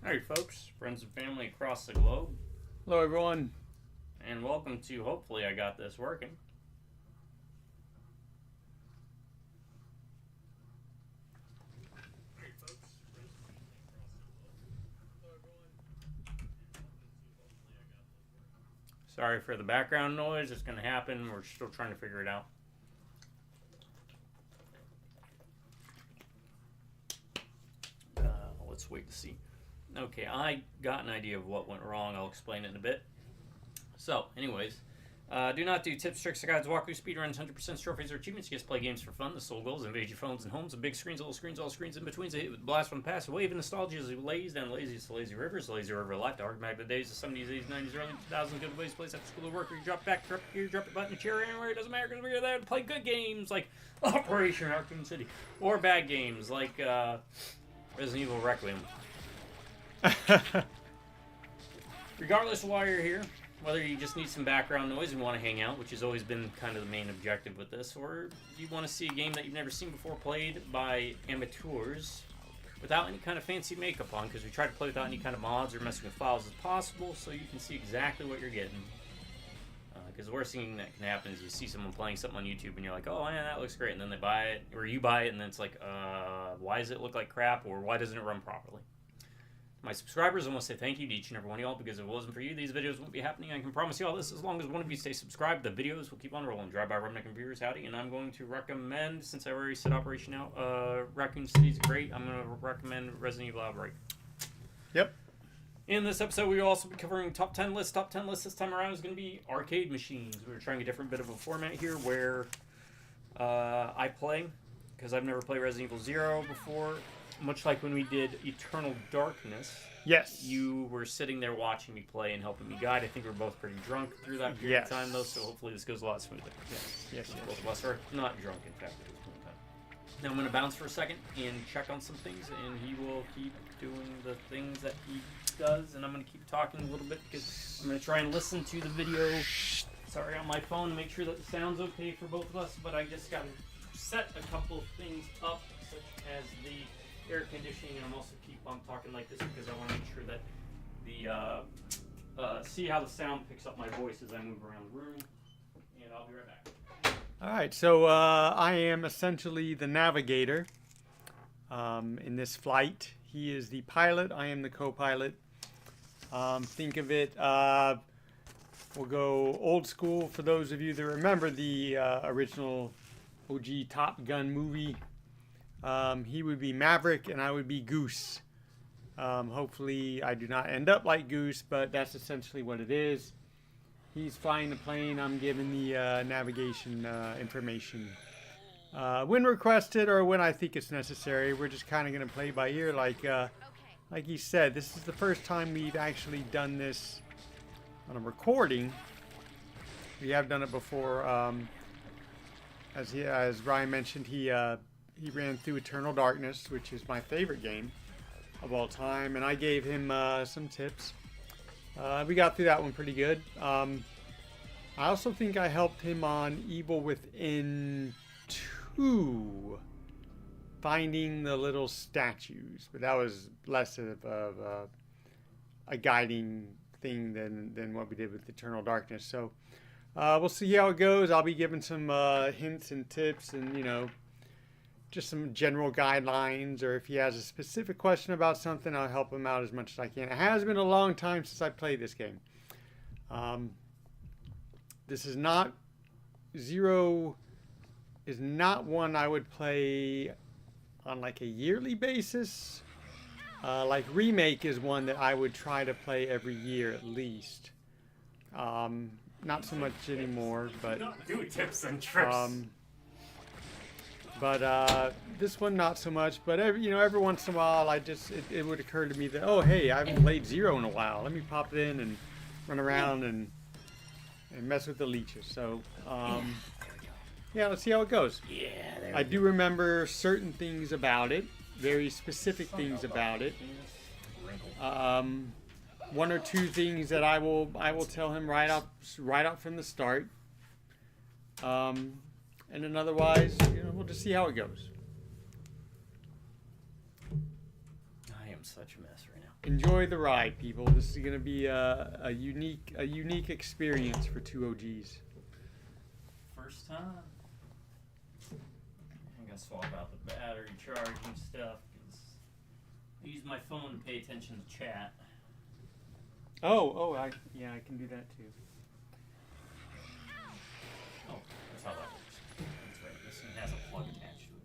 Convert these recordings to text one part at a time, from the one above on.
Hey folks, friends and family across the globe, Hello, everyone. and welcome to Hopefully I Got This Working. Sorry for the background noise, it's going to happen, we're still trying to figure it out. Let's wait to see. Okay, I got an idea of what went wrong, I'll explain it in a bit. So, anyways, do not do tips, tricks, guides, walkthroughs, speedruns, 100% trophies, or achievements. You just play games for fun. The sole goal is invade your phones and homes and big screens, little screens, all screens in between. So hit with blast from the past. Wave of nostalgia is lazy, down laziest, lazy rivers, lazy river life. Dark back the days of 70s, 80s, 90s, early 2000s. Good ways, place after school, work, or you drop back, drop gear, drop your button, chair anywhere. It doesn't matter because we're there to play good games like Operation Raccoon City, or bad games like Resident Evil Requiem. Regardless of why you're here, whether you just need some background noise and want to hang out, which has always been kind of the main objective with this, or you want to see a game that you've never seen before played by amateurs without any kind of fancy makeup on, because we try to play without any kind of mods or messing with files as possible, so you can see exactly what you're getting. Because the worst thing that can happen is you see someone playing something on YouTube and you're like, oh man, that looks great, and then they buy it, or you buy it, and then it's like, why does it look like crap, or why doesn't it run properly? My subscribers, I want to say thank you to each and every one of y'all, because if it wasn't for you, these videos wouldn't be happening. I can promise you all this, as long as one of you stay subscribed, the videos will keep on rolling. Drive by Redneck and Viewers, howdy, and I'm going to recommend, since I already said Operation out, Raccoon City's great, I'm going to recommend Resident Evil Outbreak. Yep. In this episode, we will also be covering top 10 lists. Top 10 lists this time around is going to be arcade machines. We're trying a different bit of a format here, where I play, because I've never played Resident Evil 0 before. Much like when we did Eternal Darkness. Yes. You were sitting there watching me play and helping me guide. I think we were both pretty drunk through that period of time, though, so hopefully this goes a lot smoother. Yes. Both of us are not drunk, in fact, at this point in time. Now I'm going to bounce for a second and check on some things, and he will keep doing the things that he does, and I'm going to keep talking a little bit, because I'm going to try and listen to the video, sorry, on my phone to make sure that the sound's okay for both of us, but I just got to set a couple of things up, such as the air conditioning, and I'm also keep on talking like this because I want to make sure that the see how the sound picks up my voice as I move around the room, and I'll be right back. All right, so I am essentially the navigator in this flight. He is the pilot. I am the co-pilot. Think of it, we'll go old school for those of you that remember the original OG Top Gun movie. He would be Maverick and I would be Goose. Hopefully I do not end up like Goose, but that's essentially what it is. He's flying the plane, I'm giving the navigation information. When requested or when I think it's necessary, we're just kind of going to play by ear like he said. This is the first time we've actually done this on a recording. We have done it before. As Ryan mentioned, he ran through Eternal Darkness, which is my favorite game of all time, and I gave him some tips. We got through that one pretty good. I also think I helped him on Evil Within 2, finding the little statues, but that was less of a guiding thing than what we did with Eternal Darkness. So we'll see how it goes. I'll be giving some hints and tips, and just some general guidelines, or if he has a specific question about something, I'll help him out as much as I can. It has been a long time since I played this game. This is not Zero is not one I would play on like a yearly basis. Like Remake is one that I would try to play every year at least. Not so much anymore, but Do tips and tricks. But this one not so much. But every once in a while, it would occur to me that, oh hey, I haven't played Zero in a while. Let me pop it in and run around and mess with the leeches. So yeah, let's see how it goes. Yeah, I do remember certain things about it, very specific things about it. One or two things that I will tell him right out from the start. And then otherwise, we'll just see how it goes. I am such a mess right now. Enjoy the ride, people. This is gonna be a unique experience for two OGs. First time. I'm gonna swap out the battery charging stuff because I use my phone to pay attention to chat. I can do that too. Oh, that's how that works. That's right. This thing has a plug attached to it.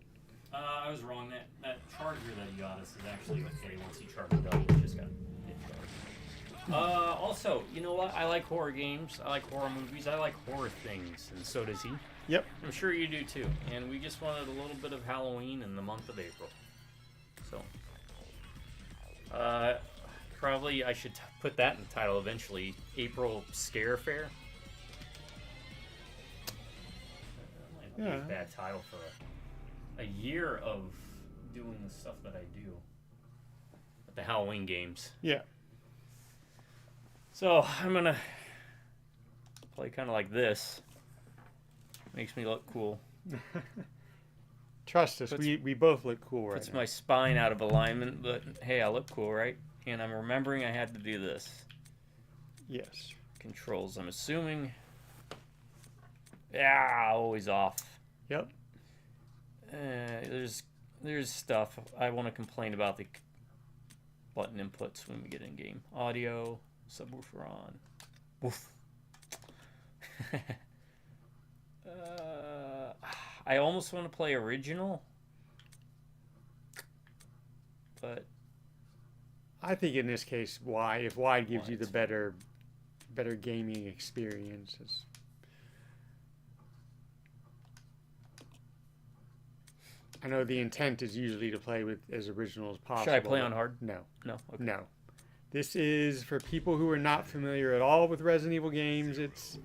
I was wrong. That charger that he got us is actually okay once you charge it up. You just got to hit charge. Also, you know what? I like horror games. I like horror movies. I like horror things, and so does he. Yep. I'm sure you do too. And we just wanted a little bit of Halloween in the month of April. So, probably I should put that in the title eventually. April Scare Fair. That might be a bad title for a year of doing the stuff that I do. At the Halloween games. Yeah. So, I'm gonna play kind of like this. Makes me look cool. Trust us, we both look cool right now. Puts my spine out of alignment, but hey, I look cool, right? And I'm remembering I had to do this. Yes. Controls, I'm assuming. Yeah, always off. Yep. There's stuff I want to complain about the button inputs when we get in game. Audio, subwoofer on. Woof. I almost want to play original, but I think in this case, if wide gives you the better gaming experiences. I know the intent is usually to play with as original as possible. Should I play on hard? No. No? Okay. No. This is for people who are not familiar at all with Resident Evil games. It's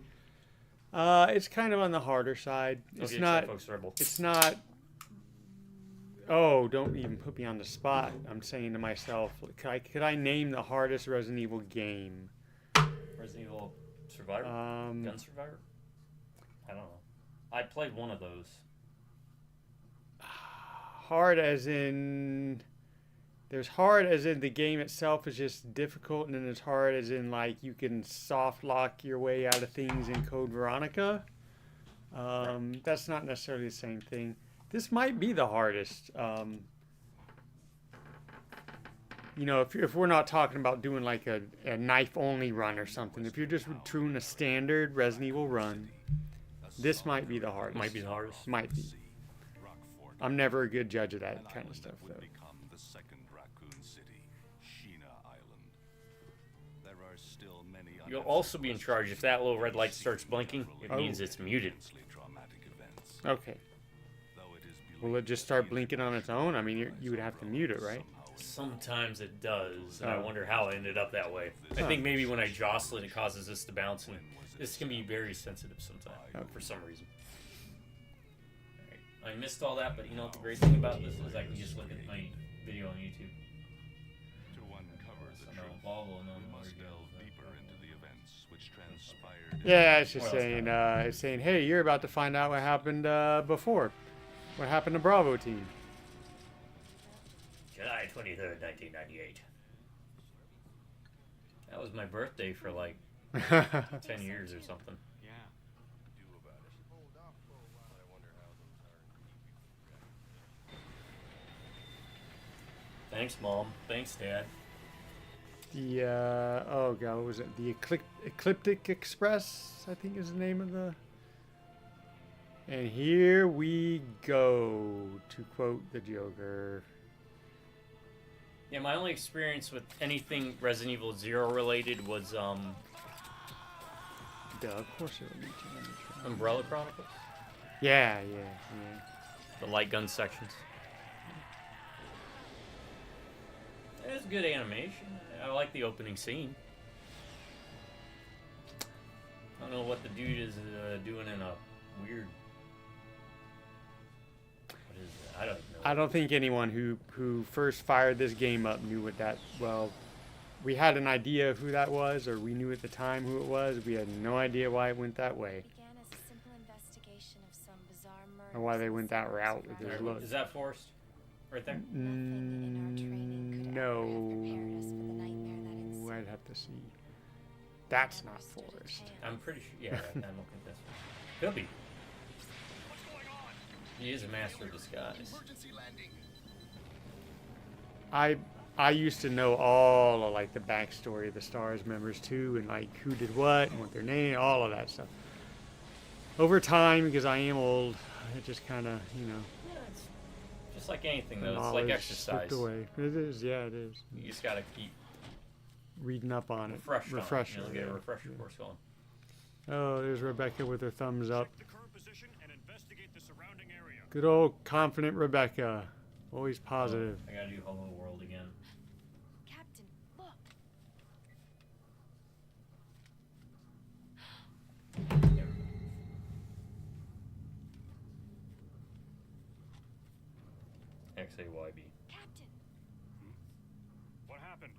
kind of on the harder side. It's Okay, not. so folks, Rebel. It's not. Oh, don't even put me on the spot. I'm saying to myself, could I name the hardest Resident Evil game? Resident Evil Survivor? Gun Survivor? I don't know. I played one of those. Hard as in... There's hard as in the game itself is just difficult, and then there's hard as in, like, you can soft lock your way out of things in Code Veronica. That's not necessarily the same thing. This might be the hardest. If we're not talking about doing like a knife-only run or something, if you're just doing a standard Resident Evil run, this might be the hardest. Might be the hardest. Might be. I'm never a good judge of that kind of stuff, though. You'll also be in charge. If that little red light starts blinking, it means it's muted. Okay. Will it just start blinking on its own? I mean, you would have to mute it, right? Sometimes it does, and I wonder how it ended up that way. I think maybe when I jostle it causes this to bounce, and this can be very sensitive sometimes for some reason. All right. I missed all that, but you know what the great thing about this is I can just look at my video on YouTube. Yeah, it's just saying, hey, you're about to find out what happened before. What happened to Bravo Team? July 23rd, 1998. That was my birthday for like 10 years or something. Thanks, Mom. Thanks, Dad. What was it? The Ecliptic Express, I think is the name of the... And here we go, to quote the Joker. Yeah, my only experience with anything Resident Evil 0 related was, Duh, of course it would be challenged. Umbrella Chronicles? Yeah. The light gun sections. It was good animation. I like the opening scene. I don't know what the dude is doing in a weird... What is it? I don't know. I don't think anyone who first fired this game up knew what that... Well, we had an idea of who that was, or we knew at the time who it was. We had no idea why it went that way. Began as a simple investigation of some bizarre murder. Or why they went that route with this look. Is that Forrest? Right there. No, I'd have to see. That's not forest. I'm pretty sure. Yeah, I'm looking at this one. Could be. He is a master of disguise. I used to know all of like the backstory of the Stars members too, and like who did what and what their name, all of that stuff. Over time, because I am old, it just kind of, you know. Yeah, it's just like anything though. It's knowledge like exercise. slipped away. It is, yeah, it is. You just gotta keep Reading up on it. refresher. Get a yeah. refresher course going. Oh, there's Rebecca with her thumbs up. Check the current position and investigate the surrounding area. Good old confident Rebecca. Always positive. I gotta do Hello World again. Captain, look. There we go. XAYB. Captain. What happened?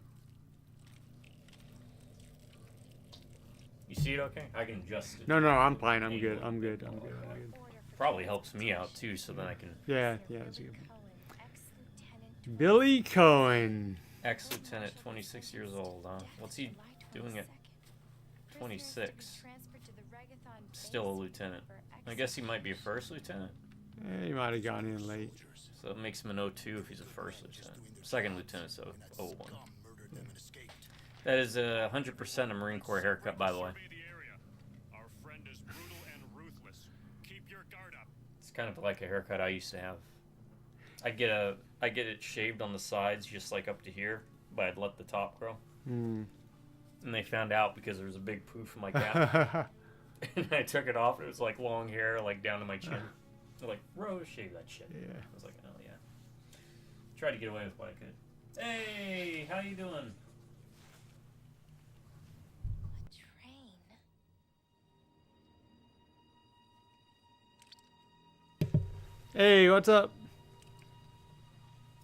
You see it okay? I can adjust it. No, I'm fine. I'm good. I'm good. Order Probably helps me out too, so then I can. Yeah, it's good. Cohen, ex-lieutenant Billy Cohen. Ex-lieutenant, 26 years old, huh? What's he doing at 26? Still a lieutenant. I guess he might be a first lieutenant. He might have gone in late. So it makes him an 02 if he's a first lieutenant. Second lieutenant, so 01. That is 100% a Marine Corps haircut, by the way. Survey the area. Our friend is brutal and ruthless. Keep your guard up. It's kind of like a haircut I used to have. I get it shaved on the sides, just like up to here, but I'd let the top grow. Hmm. And they found out because there was a big poof in my cap. And I took it off, and it was like long hair, like down to my chin. They're like, Rose, shave that shit. Yeah. I was like, oh yeah. Tried to get away with what I could. Hey, how you doing? A train. Hey, what's up?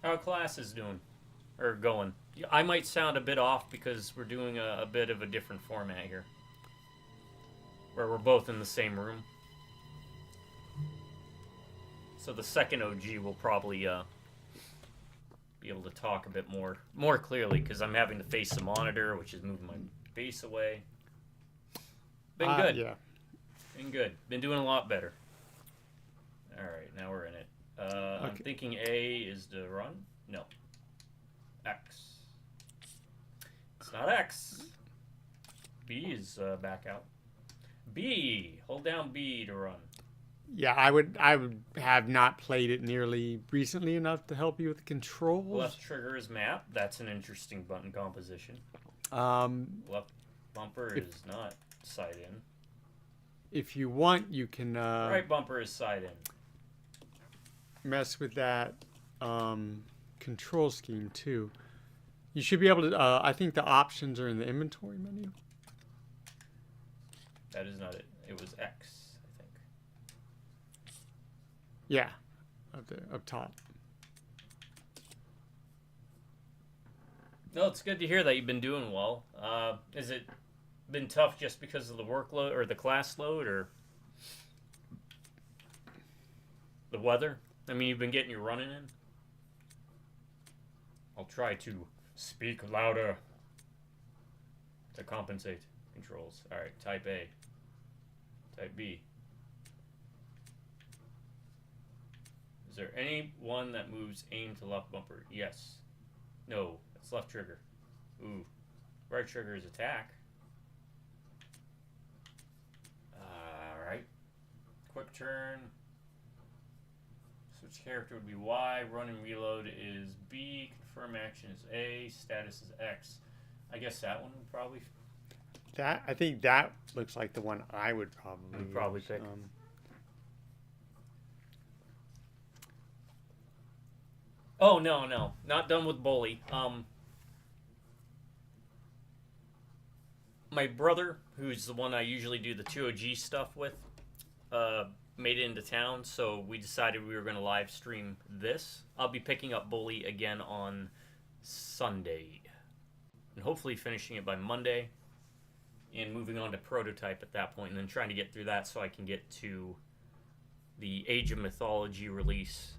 How class is doing? Or going? I might sound a bit off because we're doing a bit of a different format here. Where we're both in the same room. So the second OG will probably be able to talk a bit more clearly because I'm having to face the monitor, which is moving my face away. Been good. Yeah. Been good. Been doing a lot better. All right, now we're in it. I'm Okay. thinking A is to run. No. X. It's not X. B is back out. B. Hold down B to run. Yeah, I would have not played it nearly recently enough to help you with the controls. Left trigger is map. That's an interesting button composition. Left bumper is not side in. If you want, you can Right bumper is side in. mess with that control scheme too. You should be able to. I think the options are in the inventory menu. That is not it. It was X, I think. Yeah, up there, up top. No, it's good to hear that you've been doing well. Has it been tough just because of the workload or the class load or the weather? I mean, you've been getting your running in. I'll try to speak louder to compensate. Controls. All right, type A. Type B. Is there any one that moves aim to left bumper? Yes. No, that's left trigger. Ooh. Right trigger is attack. Alright. Quick turn. Switch character would be Y. Run and reload is B. Confirm action is A. Status is X. I guess that one would probably... I think that looks like the one I would probably pick. Oh, no. Not done with Bully. My brother, who's the one I usually do the 2OG stuff with, made it into town, so we decided we were going to live stream this. I'll be picking up Bully again on Sunday. And hopefully finishing it by Monday. And moving on to Prototype at that point, and then trying to get through that so I can get to the Age of Mythology release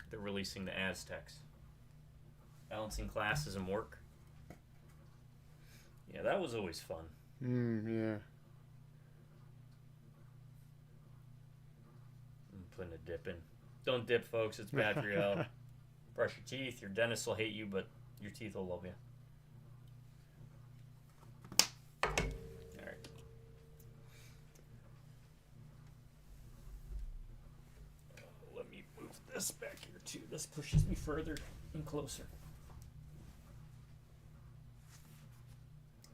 they're releasing the Aztecs. Balancing classes and work. Yeah, that was always fun. Yeah. I'm putting a dip in. Don't dip, folks. It's bad for your health. Brush your teeth. Your dentist will hate you, but your teeth will love you. All right. Let me move this back here, too. This pushes me further and closer.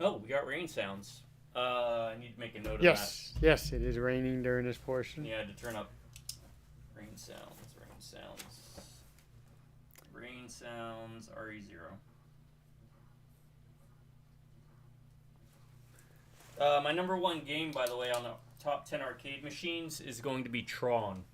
Oh, we got rain sounds. I need to make a note of that. Yes, it is raining during this portion. Yeah, I had to turn up rain sounds, Rain sounds, RE0. My number one game, by the way, on the top 10 arcade machines is going to be Tron.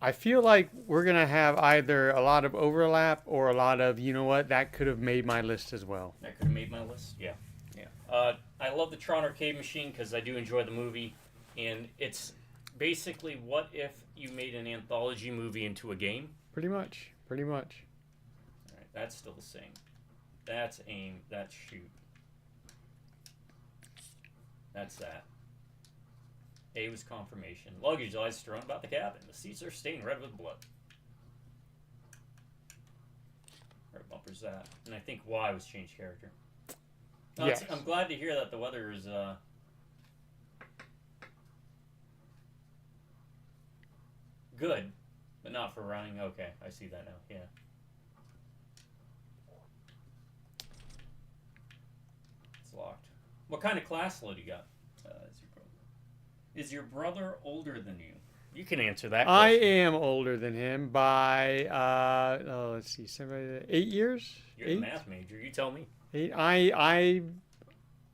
I feel like we're going to have either a lot of overlap or a lot of, you know what, that could have made my list as well. That could have made my list, yeah. I love the Tron arcade machine because I do enjoy the movie, and it's basically what if you made an anthology movie into a game. Pretty much. All right, that's still the same. That's aim, that's shoot. That's that. A was confirmation. Luggage lies strewn about the cabin. The seats are stained red with blood. Right bumper's that. And I think Y was changed character. No, Yes. I'm glad to hear that the weather is good, but not for running. Okay, I see that now. Yeah. It's locked. What kind of class load you got? Is your brother older than you? You can answer that question. I am older than him by, let's see, 8 years? You're the math major. You tell me. 8. I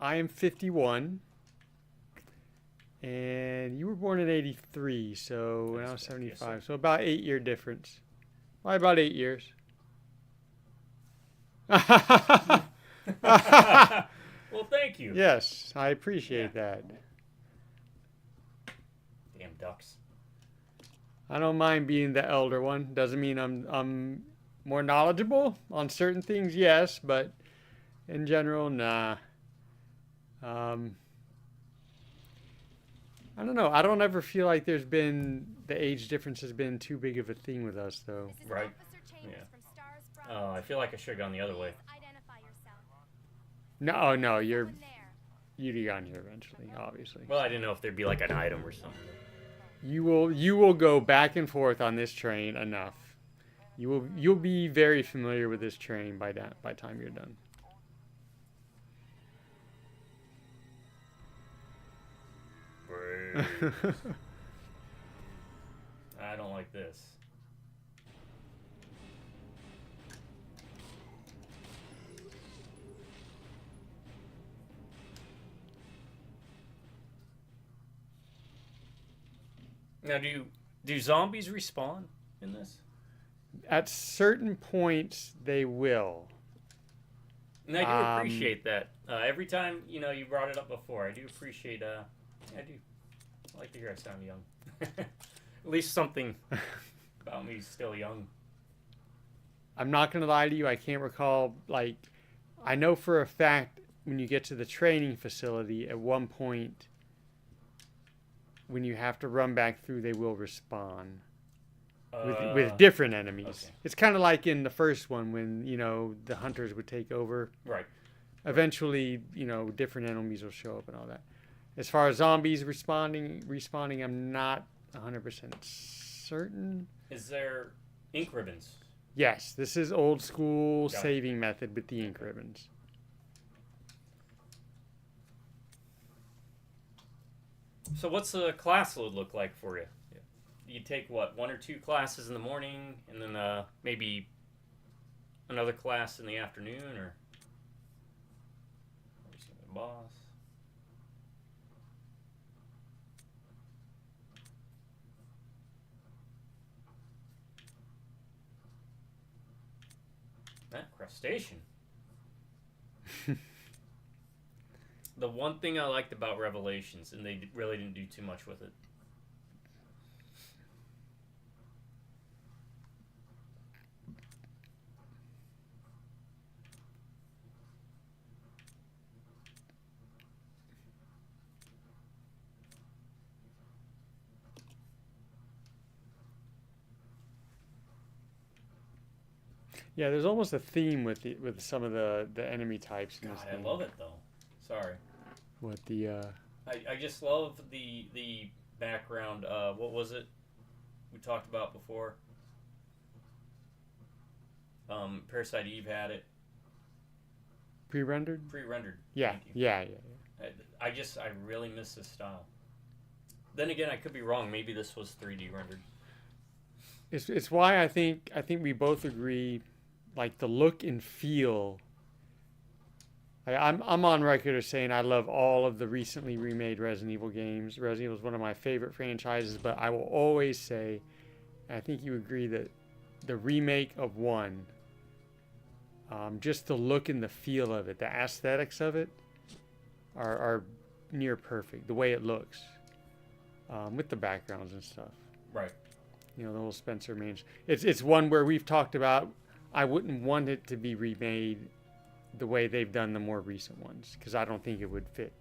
am 51. And you were born in 83, so That's now 75. yes, so about 8-year difference. Why about 8 years? Well, thank you. Yes, I appreciate that. Damn ducks. I don't mind being the elder one. Doesn't mean I'm more knowledgeable on certain things, yes, but in general, nah. I don't know. I don't ever feel like the age difference has been too big of a thing with us, though. This is Right. Officer Chambers Yeah. from Stars Bravo. Oh, I feel like I should have gone the other way. Identify yourself. No, you're Someone there. you get on here eventually, obviously. Well, I didn't know if there'd be like an item or something. You will go back and forth on this train enough. You'll be very familiar with this train by time you're done. I don't like this. Now, do zombies respawn in this? At certain points, they will. And I do appreciate that. Every time you brought it up before, I do appreciate. I do. I like to hear I sound young. At least something about me is still young. I'm not gonna lie to you. I can't recall. Like, I know for a fact when you get to the training facility, at one point, when you have to run back through, they will respawn with different enemies. Okay. It's kind of like in the first one when the hunters would take over. Right. Eventually, different enemies will show up and all that. As far as zombies respawning, I'm not 100% certain. Is there ink ribbons? Yes, this is old school Got it. saving method with the ink ribbons. So what's the class load look like for you? You take what, 1 or 2 classes in the morning, and then maybe another class in the afternoon, or the boss? That crustacean. The one thing I liked about Revelations, and they really didn't do too much with it. Yeah, there's almost a theme with some of the enemy types in God, this I game. love it though. Sorry. What the I just love the background. What was it we talked about before? Parasite Eve had it pre-rendered? pre-rendered. Yeah, Thank you. yeah. I really miss this style. Then again, I could be wrong. Maybe this was 3D rendered. It's why I think we both agree, like the look and feel. I'm on record as saying I love all of the recently remade Resident Evil games. Resident Evil is one of my favorite franchises, but I will always say, and I think you agree, that the remake of 1, just the look and the feel of it, the aesthetics of it, are near perfect. The way it looks, with the backgrounds and stuff. Right. You know, the whole Spencer Mansion. It's one where we've talked about. I wouldn't want it to be remade the way they've done the more recent ones, because I don't think it would fit.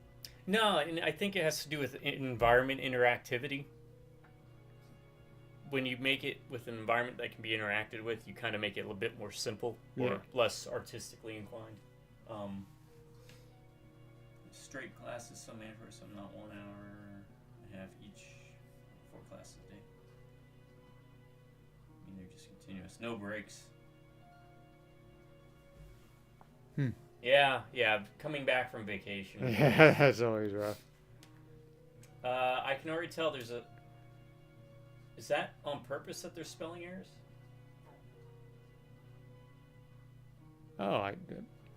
No, and I think it has to do with environment interactivity. When you make it with an environment that can be interacted with, you kind of make it a little bit more simple or Yeah. less artistically inclined. Straight classes, some for some not 1 hour and a half each, 4 classes a day. I mean, they're just continuous, no breaks. Yeah, coming back from vacation. Yeah, that's always rough. I can already tell there's a... Is that on purpose that there's spelling errors? Oh,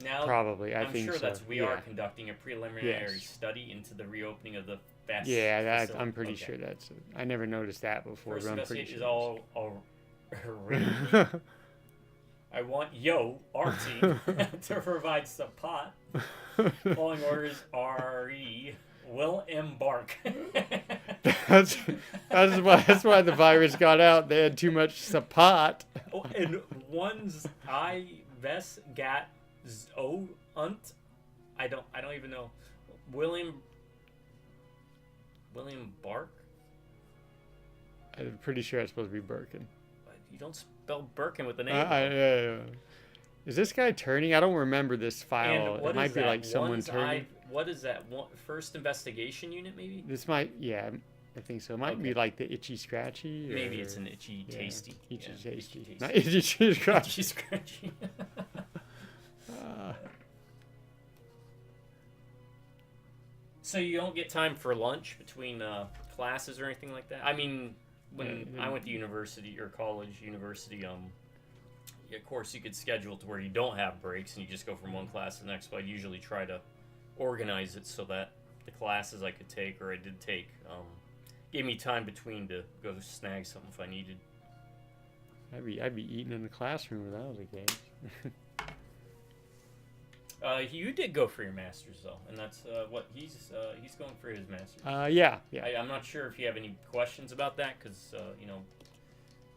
Now, probably. I I'm think sure so. that's we yeah. are conducting a preliminary Yes. study into the reopening of the fast. Yeah, that facility. I'm pretty Okay. sure that's. I never noticed that before, First but I'm pretty investigation sure. is all arranged. I want our team to provide support. Following orders are will embark. that's why the virus got out. They had too much support. Oh, and one's I ves gat unt. I don't even know. William Bark. I'm pretty sure it's supposed to be Birkin. You don't spell Birkin with an A. Is this guy turning? I don't remember this file. And what It might is be that? like someone One's turning. what is that? First investigation unit, maybe? This might, yeah, I think so. It might be Okay. like the itchy scratchy. Maybe or- it's an itchy yeah, tasty. Itchy Yeah, tasty. Not itchy scratchy. Itchy scratchy. Uh, So you don't get time for lunch between classes or anything like that? I mean, when Yeah, I went to university or college, of course you could schedule to where you don't have breaks and you just go from one class to the next, but I usually try to organize it so that the classes I could take or I did take gave me time between to go snag something if I needed. I'd be eating in the classroom if that was the case. You did go for your master's though, and that's what he's going for his master's. Yeah. I'm not sure if you have any questions about that because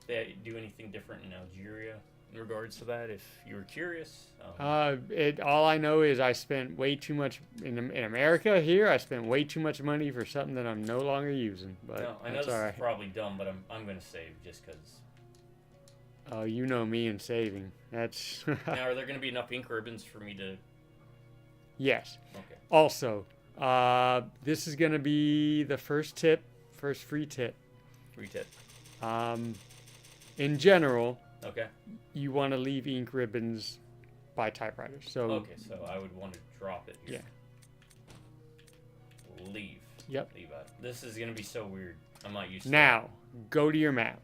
they do anything different in Algeria in regards to that. If you were curious, All I know is I spent way too much in America. Here, I spent way too much money for something that I'm no longer using. But no, I know that's this all is right. probably dumb, but I'm going to save just because. Oh, you know me and saving. That's Now, are there going to be enough ink ribbons for me to? yes. Okay. Also, this is gonna be the first free tip. Retip. In general, Okay. you want to leave ink ribbons by typewriters. So Okay, so I would want to drop it here. Leave. Yep. Leave out. This is going to be so weird. I'm not used to Now, go to your map.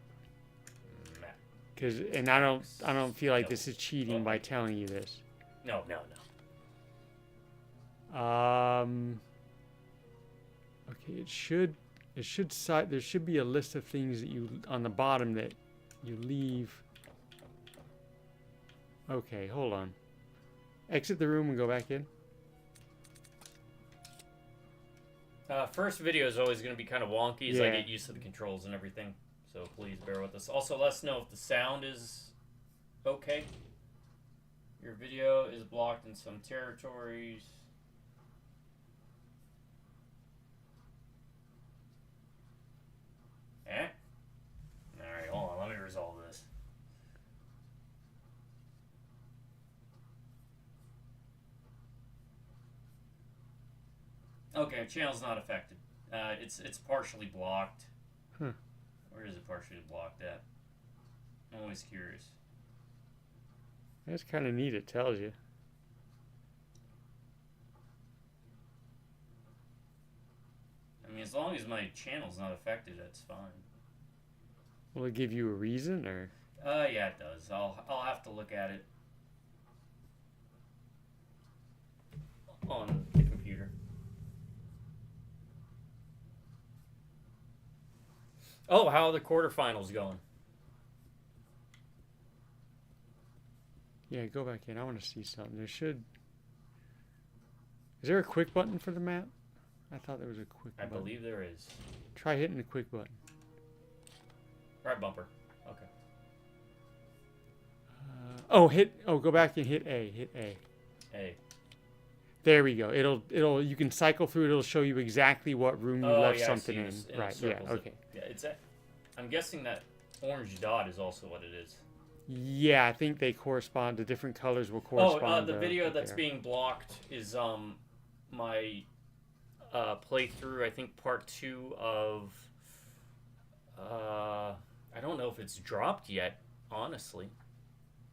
it. Map. And I don't feel like this is cheating by telling you this. No. Okay, there should be a list of things that you on the bottom that you leave. Okay, hold on. Exit the room and go back in. First video is always going to be kind of wonky as I Yeah. get used to the controls and everything. So please bear with us. Also, let us know if the sound is okay. Your video is blocked in some territories. Alright, hold on. Let me resolve this. Okay, channel's not affected. It's partially blocked. Huh. Where is it partially blocked at? I'm always curious. That's kind of neat. It tells you. I mean, as long as my channel's not affected, that's fine. Will it give you a reason or? Yeah, it does. I'll have to look at it on the computer. Oh, how are the quarterfinals going? Yeah, go back in. I want to see something. There should. Is there a quick button for the map? I thought there was a quick I button. believe there is. Try hitting the quick button. Right bumper. Okay. Go back and hit A. Hit A. Hey. There we go. It'll. You can cycle through it. It'll show you exactly what room you left yeah, I something see in. this, Right. Yeah. circles it. Okay. Yeah, it's a, I'm guessing that orange dot is also what it is. Yeah, I think they correspond. The different colors will correspond. The to video what that's they are. being blocked is my playthrough. I think part 2 of I don't know if it's dropped yet. Honestly,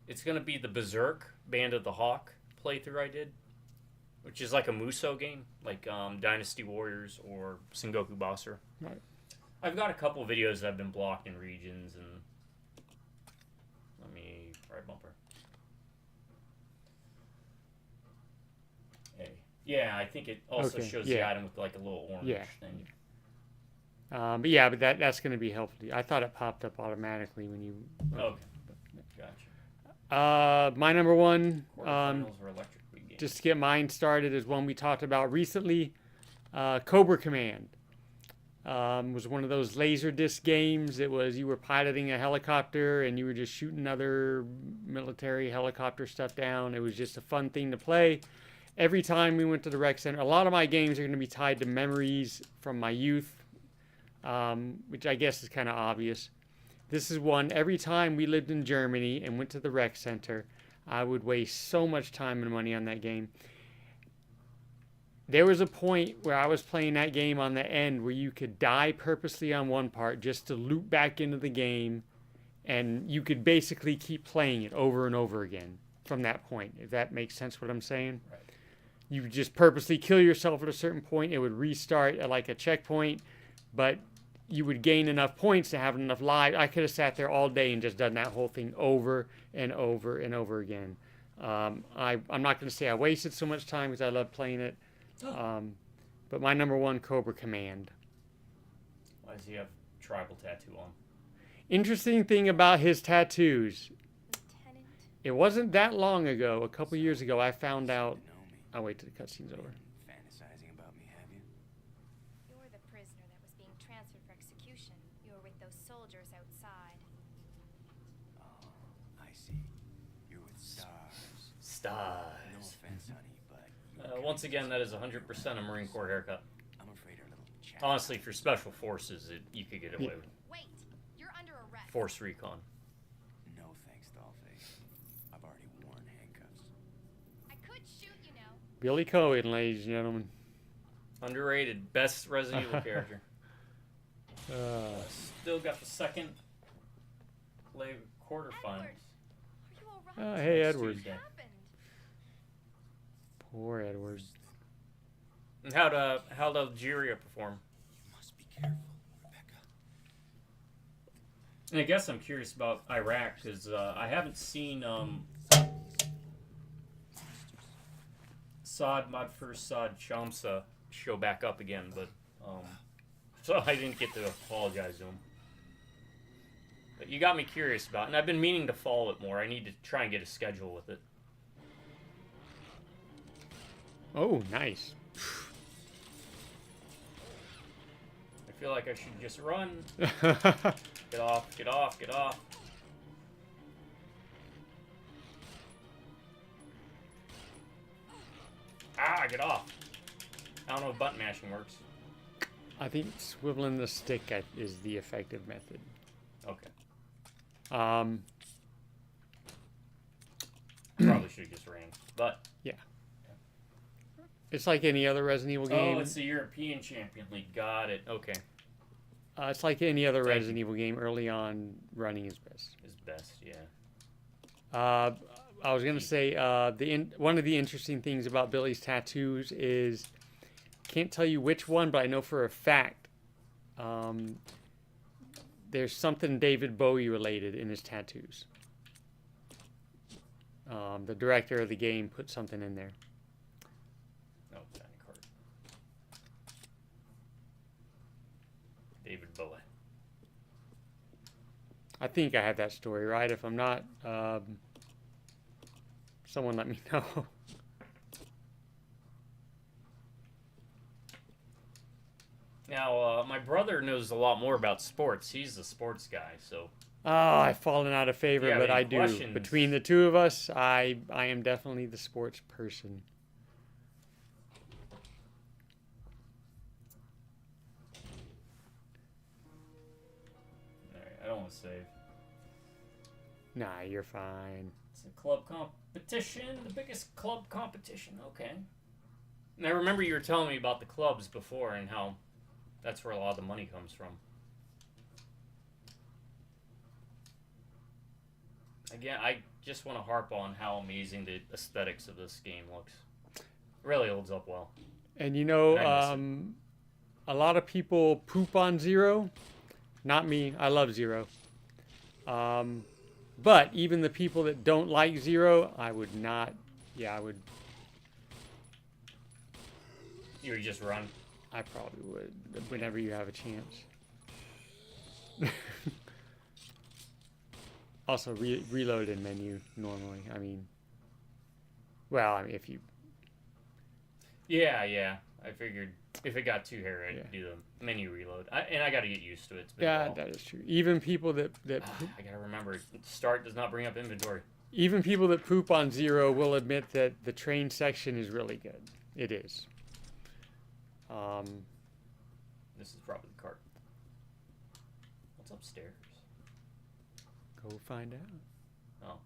it's gonna be the Berserk Band of the Hawk playthrough I did, which is like a Musou game, like Dynasty Warriors or Sengoku Bossor. Right. I've got a couple videos that have been blocked in regions, and let me right bumper. Hey. Yeah, I think it also Okay, shows the yeah. item with like a little orange Yeah. thing. But that's going to be helpful. I thought it popped up automatically when you. Okay, gotcha. My number one, Quarterfinals were electric big games. just to get mine started, is one we talked about recently. Cobra Command was one of those laser disc games. It was you were piloting a helicopter and you were just shooting other military helicopter stuff down. It was just a fun thing to play. Every time we went to the rec center, a lot of my games are going to be tied to memories from my youth, which I guess is kind of obvious. This is one. Every time we lived in Germany and went to the rec center, I would waste so much time and money on that game. There was a point where I was playing that game on the end where you could die purposely on one part just to loop back into the game, and you could basically keep playing it over and over again from that point, if that makes sense what I'm saying. Right. You would just purposely kill yourself at a certain point. It would restart at like a checkpoint, but you would gain enough points to have enough lives. I could have sat there all day and just done that whole thing over and over and over again. I'm not going to say I wasted so much time because I love playing it. But my number one, Cobra Command. Why does he have tribal tattoo on? Interesting thing about his tattoos. Lieutenant. It wasn't that long ago, a couple years ago, I found out. Know me. I'll wait till the cutscene's over. Fantasizing about me, have you? You're the prisoner that was being transferred for execution. You were with those soldiers outside. Oh, I see. You're with stars. No Stars. offense, honey, but Once again, that is 100% a Marine Corps haircut. I'm afraid our little chat. Honestly, for special forces, you could get away with Wait, you're under arrest. force recon. No thanks, Dollface. I've already worn handcuffs. I could shoot, you know. Billy Cohen, ladies and gentlemen. Underrated, best Resident Evil character. Still got the second leg quarterfinals. Edward, are you alright? Hey, Next Edward. Tuesday. What happened? Poor Edward. And how'd Algeria perform? You must be careful, Rebecca. And I guess I'm curious about Iraq because I haven't seen Saad Shamsa show back up again, but so I didn't get to apologize to him. But you got me curious about it, and I've been meaning to follow it more. I need to try and get a schedule with it. Oh, nice. I feel like I should just run. Get off, get off, get off. Ah, get off. I don't know if button mashing works. I think swiveling the stick is the effective method. Okay. Um, Probably should have just ran. But yeah. It's like any other Resident Evil game. Oh, it's the European Champion League. Got it. Okay. It's like any other Thank Resident Evil game. Early on, running is best. Is best, yeah. I was gonna say one of the interesting things about Billy's tattoos is can't tell you which one, but I know for a fact there's something David Bowie related in his tattoos. The director of the game put something in there. Oh, tiny card. David Bowie. I think I have that story right. If I'm not, someone let me know. Now, my brother knows a lot more about sports. He's the sports guy, so... Oh, I've fallen out of favor, Yeah, but any I do. questions? Between the two of us, I am definitely the sports person. Alright, I don't want to save. Nah, you're fine. It's a club competition, the biggest club competition. Okay. And I remember you were telling me about the clubs before and how that's where a lot of the money comes from. Again, I just want to harp on how amazing the aesthetics of this game looks. It really holds up well. And you know, I miss a lot of people poop on Zero. Not me. I love Zero. But even the people that don't like Zero, I would not. Yeah, I would. You would just run. I probably would. Whenever you have a chance. Also, reload in menu normally. I mean, well, I mean, if you. Yeah. I figured if it got too hairy, I'd do the menu reload. And I got to get used to it. It's been a Yeah, while. that is true. Even people that I got to remember, start does not bring up inventory. even people that poop on Zero will admit that the train section is really good. It is. This is probably the cart. What's upstairs? Go find out. Oh.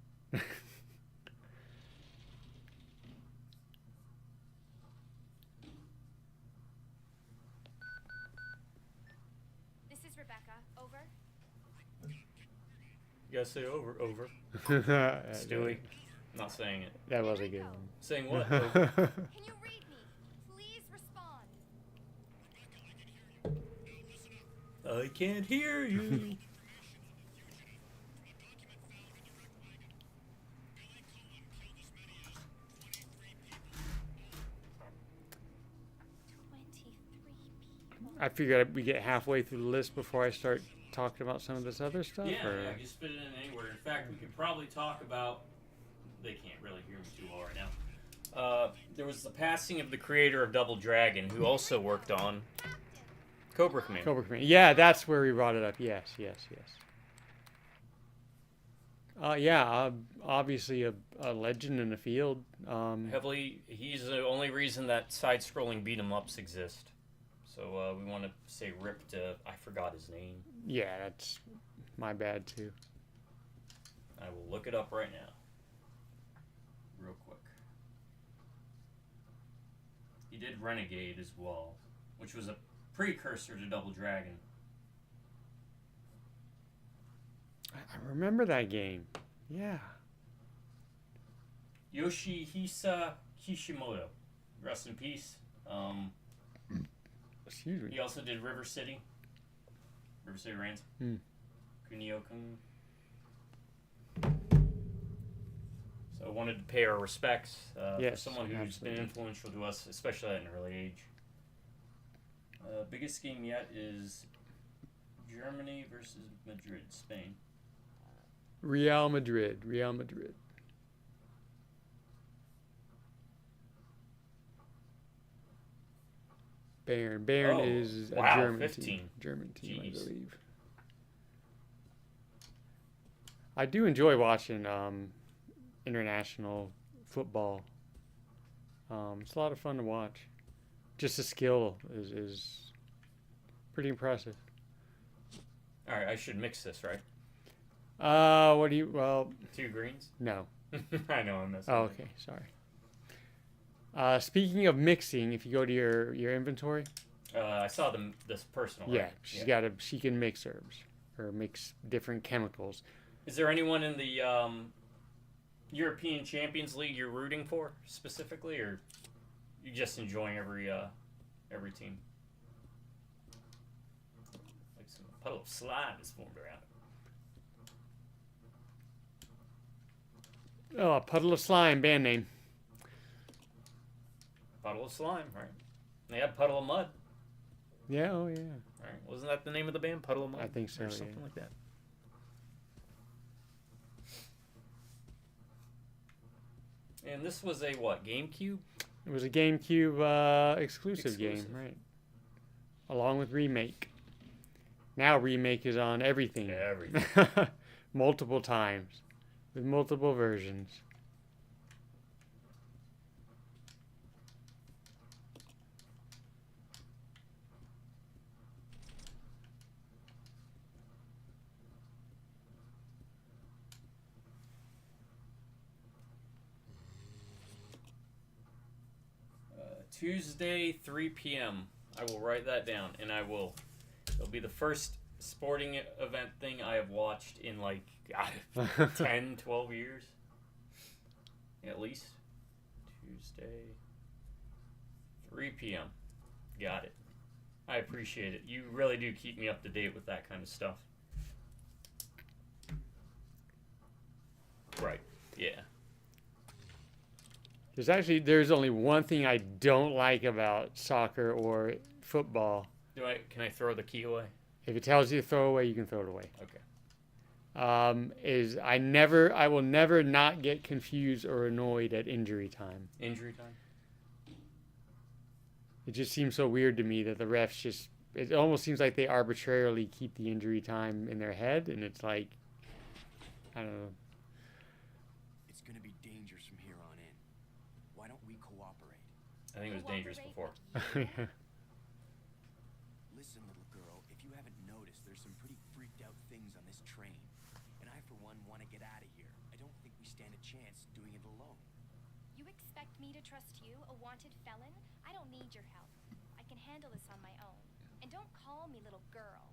This is Rebecca. Over. You gotta say over. Stewie. Not saying it. That was a good one. Saying what? Over. Can you read me? Please respond. I can't hear you. I figured we get halfway through the list before I start talking about some of this other stuff. Yeah, just fit it in anywhere. In fact, we could probably talk about. They can't really hear me too well right now. There was the passing of the creator of Double Dragon, who also worked on Cobra Command. Cobra Command. Yeah, that's where we brought it up. Yes. Obviously a legend in the field. He's the only reason that side-scrolling beat-em-ups exist. So we want to say rip to, I forgot his name. Yeah, that's my bad too. I will look it up right now. Real quick. He did Renegade as well, which was a precursor to Double Dragon. I remember that game. Yeah. Yoshihisa Kishimoto. Rest in peace. Excuse me. He also did River City Ransom. Kunio-kun. So I wanted to pay our respects for someone who's absolutely. been influential to us, especially at an early age. Biggest game yet is Germany versus Madrid, Spain. Real Madrid. Bayern Oh, is a wow, German 15. team. German team, Jeez. I believe. I do enjoy watching international football. It's a lot of fun to watch. Just the skill is pretty impressive. All right, I should mix this, right? What do you? Well, 2 greens? no. I know I'm missing. Oh, okay. Sorry. Speaking of mixing, if you go to your inventory, I saw this personal. yeah, Right? she can mix herbs or mix different chemicals. Is there anyone in the European Champions League you're rooting for specifically, or you just enjoying every team? Like some puddle of slime is formed around it. Oh, a puddle of slime, band name. Puddle of slime, right? They had puddle of mud, Yeah, oh yeah. right? Wasn't that the name of the band, Puddle of Mud? I think so, or yeah. something like that. And this was a what? GameCube? It was a GameCube exclusive game, Exclusive. right? Along with Remake. Now Remake is on everything. Everything. Multiple times. With multiple versions. Tuesday, 3 p.m. I will write that down, and I will. It'll be the first sporting event thing I have watched in like God, 10, 12 years. At least. Tuesday, 3 p.m. Got it. I appreciate it. You really do keep me up to date with that kind of stuff. Right. Yeah. There's only one thing I don't like about soccer or football. Can I throw the key away? If it tells you to throw away, you can throw it away. Okay. Is I will never not get confused or annoyed at injury time. Injury time? It just seems so weird to me that the refs it almost seems like they arbitrarily keep the injury time in their head, and it's like, I don't know. It's gonna be dangerous from here on in. Why don't we cooperate? I think it was dangerous before. Listen, little girl, if you haven't noticed, there's some pretty freaked out things on this train. And I, for one, want to get out of here. I don't think we stand a chance doing it alone. You expect me to trust you, a wanted felon? I don't need your help. I can handle this on my own. And don't call me little girl.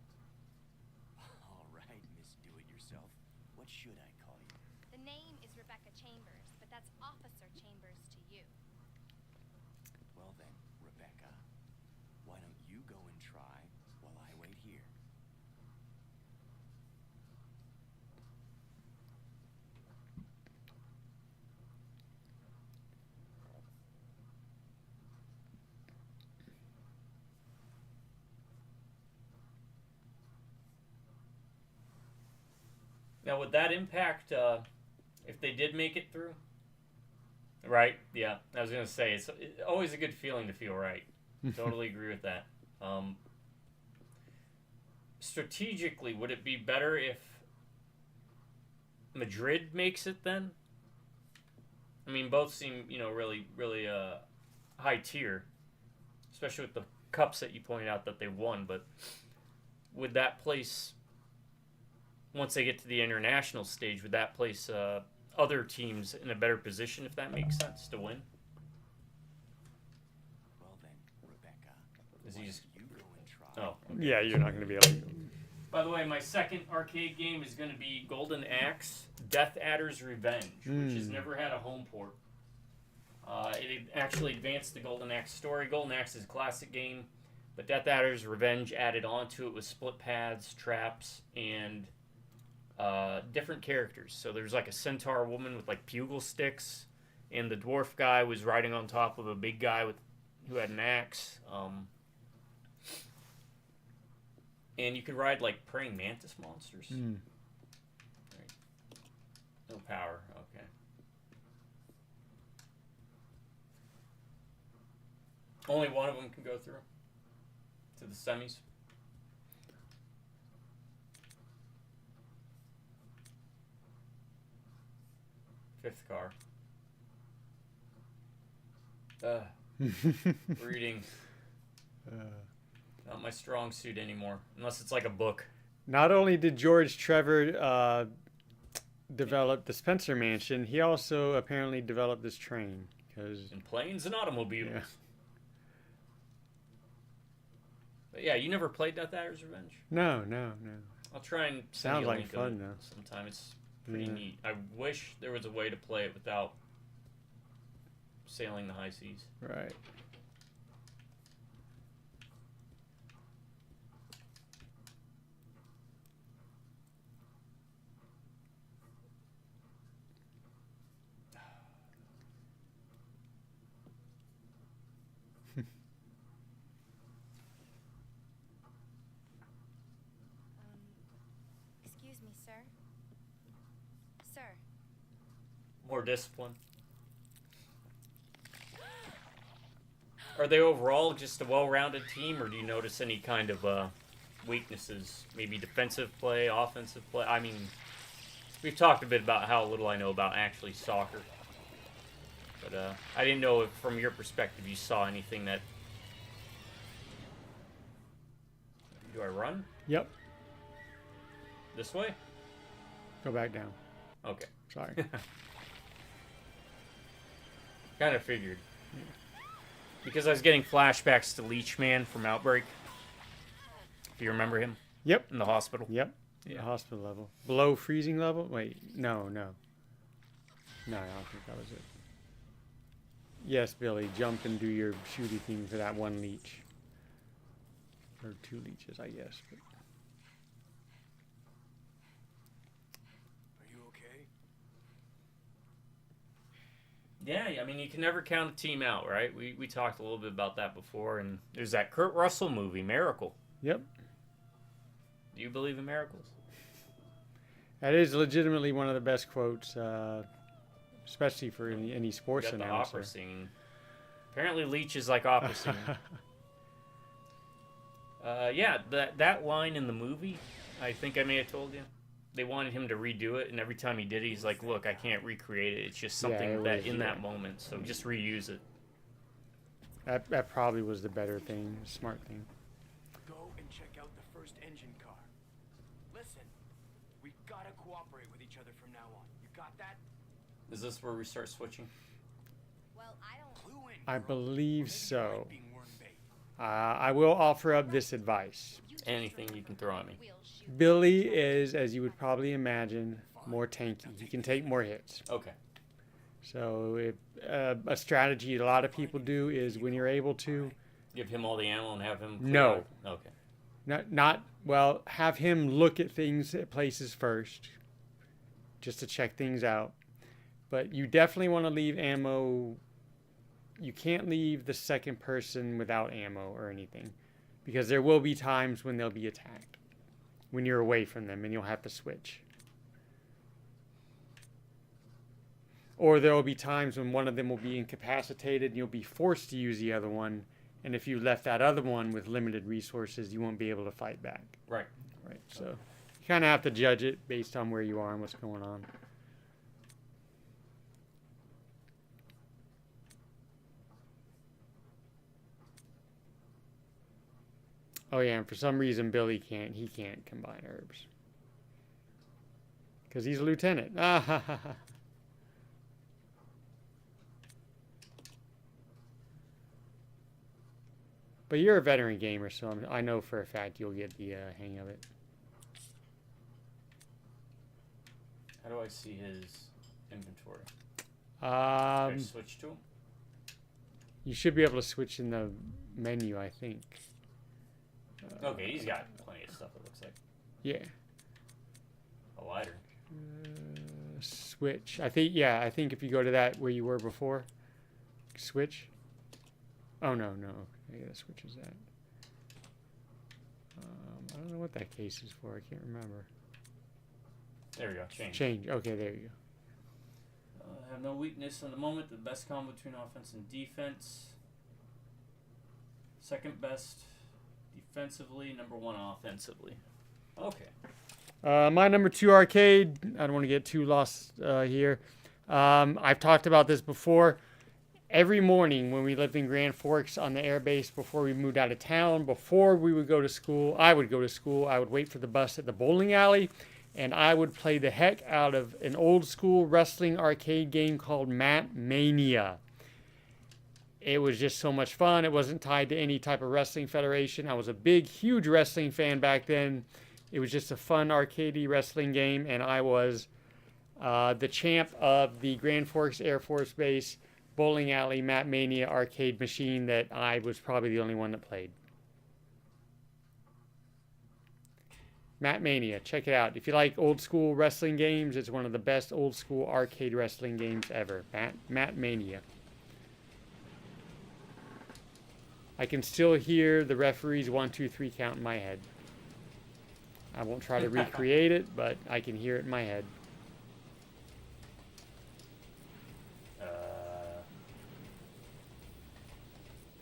All right, Miss Do-It-Yourself. What should I call you? The name is Rebecca Chambers, but that's Officer Chambers to you. Well then, Rebecca, why don't you go and try while I wait here? Now, would that impact if they did make it through? Right? Yeah, I was going to say, it's always a good feeling to feel right. Totally agree with that. Strategically, would it be better if Madrid makes it then? I mean, both seem, really, really high tier, especially with the cups that you pointed out that they won. But would that place, once they get to the international stage, would that place other teams in a better position, if that makes sense, to win? Well then, Rebecca, Is why he just... don't you go and try? Oh. Yeah, you're not going to be able to. By the way, my second arcade game is going to be Golden Axe, Death Adder's Revenge, which has never had a home port. It actually advanced the Golden Axe story. Golden Axe is a classic game, but Death Adder's Revenge added onto it with split paths, traps, and different characters. So there's like a centaur woman with like bugle sticks, and the dwarf guy was riding on top of a big guy who had an axe. And you could ride like praying mantis monsters. Right. No power. Okay. Only one of them can go through to the semis. Fifth car. Reading. Not my strong suit anymore, unless it's like a book. Not only did George Trevor develop the Spencer Mansion, he also apparently developed this train. because In planes and automobiles. Yeah. But yeah, you never played Deathrider's Revenge? no. I'll try and send Sounds you a like link fun, of it though. sometime. It's pretty Yeah. neat. I wish there was a way to play it without sailing the high seas. Right. Excuse me, sir. Sir. More discipline. Are they overall just a well-rounded team, or do you notice any kind of weaknesses? Maybe defensive play, offensive play? I mean, we've talked a bit about how little I know about actually soccer. But I didn't know if, from your perspective, you saw anything that... Do I run? Yep. This way? Go back down. Okay. Sorry. Kind of figured. Because I was getting flashbacks to Leech Man from Outbreak. If you remember him Yep. in the hospital. Yep. Yeah. The hospital level. Below freezing level? Wait. No. No, I don't think that was it. Yes, Billy. Jump and do your shooty thing for that one leech. Or 2 leeches, I guess. But Are you okay? Yeah, I mean, you can never count a team out, right? We talked a little bit about that before, and there's that Kurt Russell movie, Miracle. yep. Do you believe in miracles? That is legitimately one of the best quotes, especially for any You sports got the announcer. opera singing. Apparently, Leech is like opera singing. Yeah, that line in the movie, I think I may have told you. They wanted him to redo it, and every time he did it, he's like, look, I can't recreate it. It's just Yeah, something it that was, in that yeah. moment, so just reuse it. That probably was the better thing, smart thing. Go and check out the first engine car. Listen, we gotta cooperate with each other from now on. You got that? Is this where we start switching? Well, I don't. Clue in, I girl. believe Maybe you so. like being worm bait. I will offer up this advice. You just Anything you can throw at me. We'll shoot. Billy is, as you would probably imagine, more tanky. He can take more hits. Okay. So if, a strategy a lot of people do is when you're able to, Give him all the ammo and have him... No. Okay. well, have him look at things at places first, just to check things out. But you definitely want to leave ammo. You can't leave the second person without ammo or anything, because there will be times when they'll be attacked, when you're away from them, and you'll have to switch. Or there will be times when one of them will be incapacitated and you'll be forced to use the other one. And if you left that other one with limited resources, you won't be able to fight back. Right. Right. So you kind of have to judge it based on where you are and what's going on. Oh yeah, and for some reason Billy can't. He can't combine herbs because he's a lieutenant. Ah ha ha ha. But you're a veteran gamer, so I know for a fact you'll get the hang of it. How do I see his inventory? Can I switch to him? You should be able to switch in the menu, I think. Okay, he's got plenty of stuff, it looks like. Yeah. A lighter. Switch. I think if you go to that where you were before, switch. Oh no. Yeah, that switches that. I don't know what that case is for. I can't remember. There we go, change. Change. Okay, there you go. Have no weakness in the moment. The best combo between offense and defense. Second best defensively. Number 1 offensively. Okay. My number 2 arcade. I don't want to get too lost here. I've talked about this before. Every morning when we lived in Grand Forks on the air base, before we moved out of town, before we would go to school, I would go to school. I would wait for the bus at the bowling alley, and I would play the heck out of an old school wrestling arcade game called Mat Mania. it was just so much fun. It wasn't tied to any type of wrestling federation. I was a big, huge wrestling fan back then. It was just a fun arcadey wrestling game, and I was the champ of the Grand Forks Air Force Base bowling alley Map Mania arcade machine that I was probably the only one that played. Map Mania, check it out. If you like old school wrestling games, it's one of the best old school arcade wrestling games ever. Map Mania. I can still hear the referee's 1, 2, 3 count in my head. I won't try to recreate it, but I can hear it in my head. Do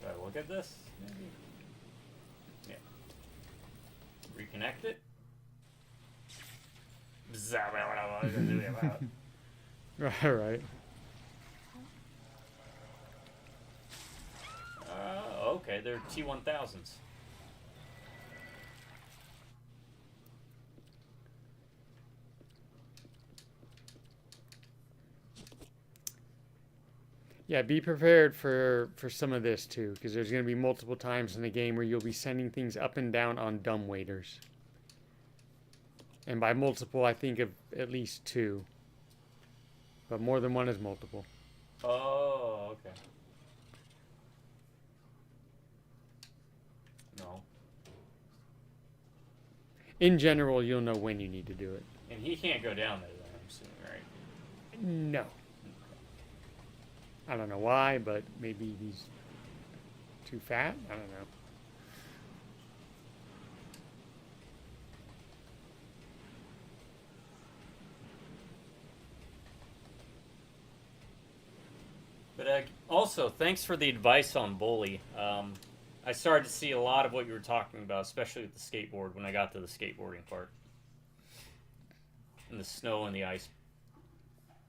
I look at this? Maybe? Yeah. Reconnect it? Right. Okay, they're T1000s. Yeah, be prepared for some of this too, because there's going to be multiple times in the game where you'll be sending things up and down on dumb waiters. And by multiple, I think of at least 2. But more than one is multiple. Oh, okay. No. In general, you'll know when you need to do it. And he can't go down there then, I'm assuming, right? No. I don't know why, but maybe he's too fat? I don't know. But also, thanks for the advice on Bully. I started to see a lot of what you were talking about, especially with the skateboard, when I got to the skateboarding part. And the snow and the ice,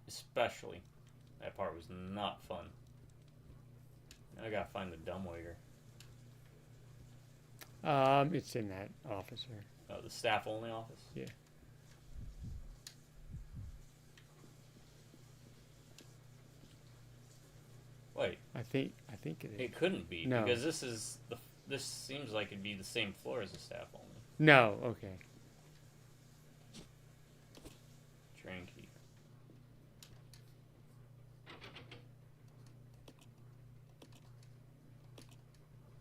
especially. That part was not fun. Now I gotta find the dumbwaiter. It's in that office here. Oh, the staff-only office? Yeah. Wait, I think it is. it couldn't be, No. because this seems like it'd be the same floor as the staff-only. No, okay. Train key.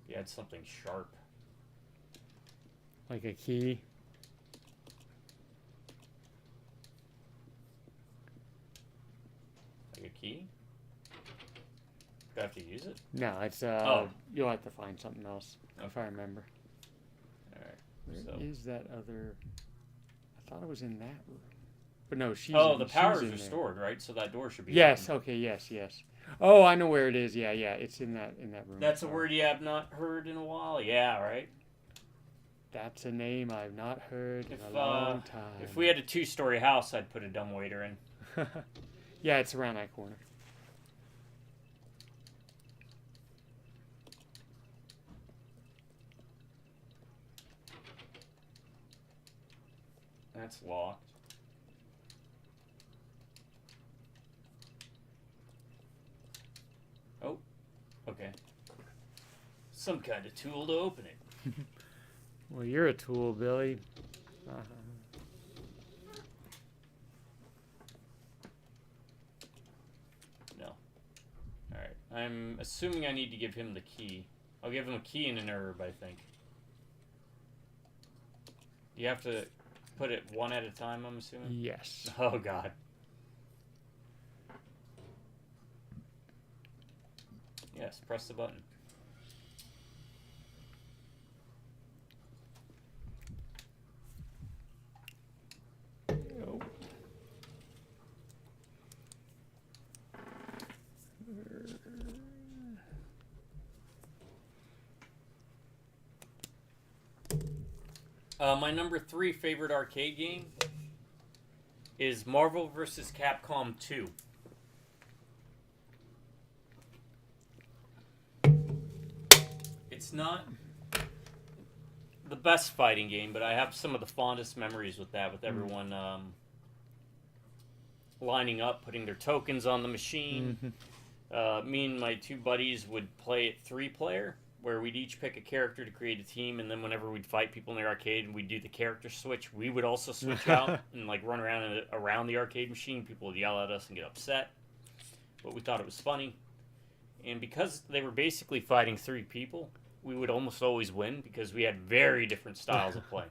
You had something sharp. Like a key. Like a key? Do I have to use it? No, it's you'll have to find something else if I remember. Alright. Where is So. that other? I thought it was in that room. But no, she's Oh, in- the she's power is in there. restored, right? So that door should be Yes, open. okay, yes. Oh, I know where it is. Yeah, it's in that room. That's a Sorry. word you have not heard in a while. Yeah, right? That's a name I've not heard in If, a long time. If we had a 2-story house, I'd put a dumbwaiter in. Yeah, it's around that corner. That's locked. Oh, okay. Some kind of tool to open it. Well, you're a tool, Billy. Uh-huh. No. Alright. I'm assuming I need to give him the key. I'll give him a key and an herb, I think. You have to put it one at a time, I'm assuming? Yes. Oh, God. Yes, press the button. Oh. My number 3 favorite arcade game is Marvel vs. Capcom 2. It's not the best fighting game, but I have some of the fondest memories with that, with everyone lining up, putting their tokens on the machine, Me and my two buddies would play it 3-player, where we'd each pick a character to create a team, and then whenever we'd fight people in the arcade and we'd do the character switch, we would also switch out and like run around the arcade machine. People would yell at us and get upset, but we thought it was funny. And because they were basically fighting 3 people, we would almost always win because we had very different styles of play.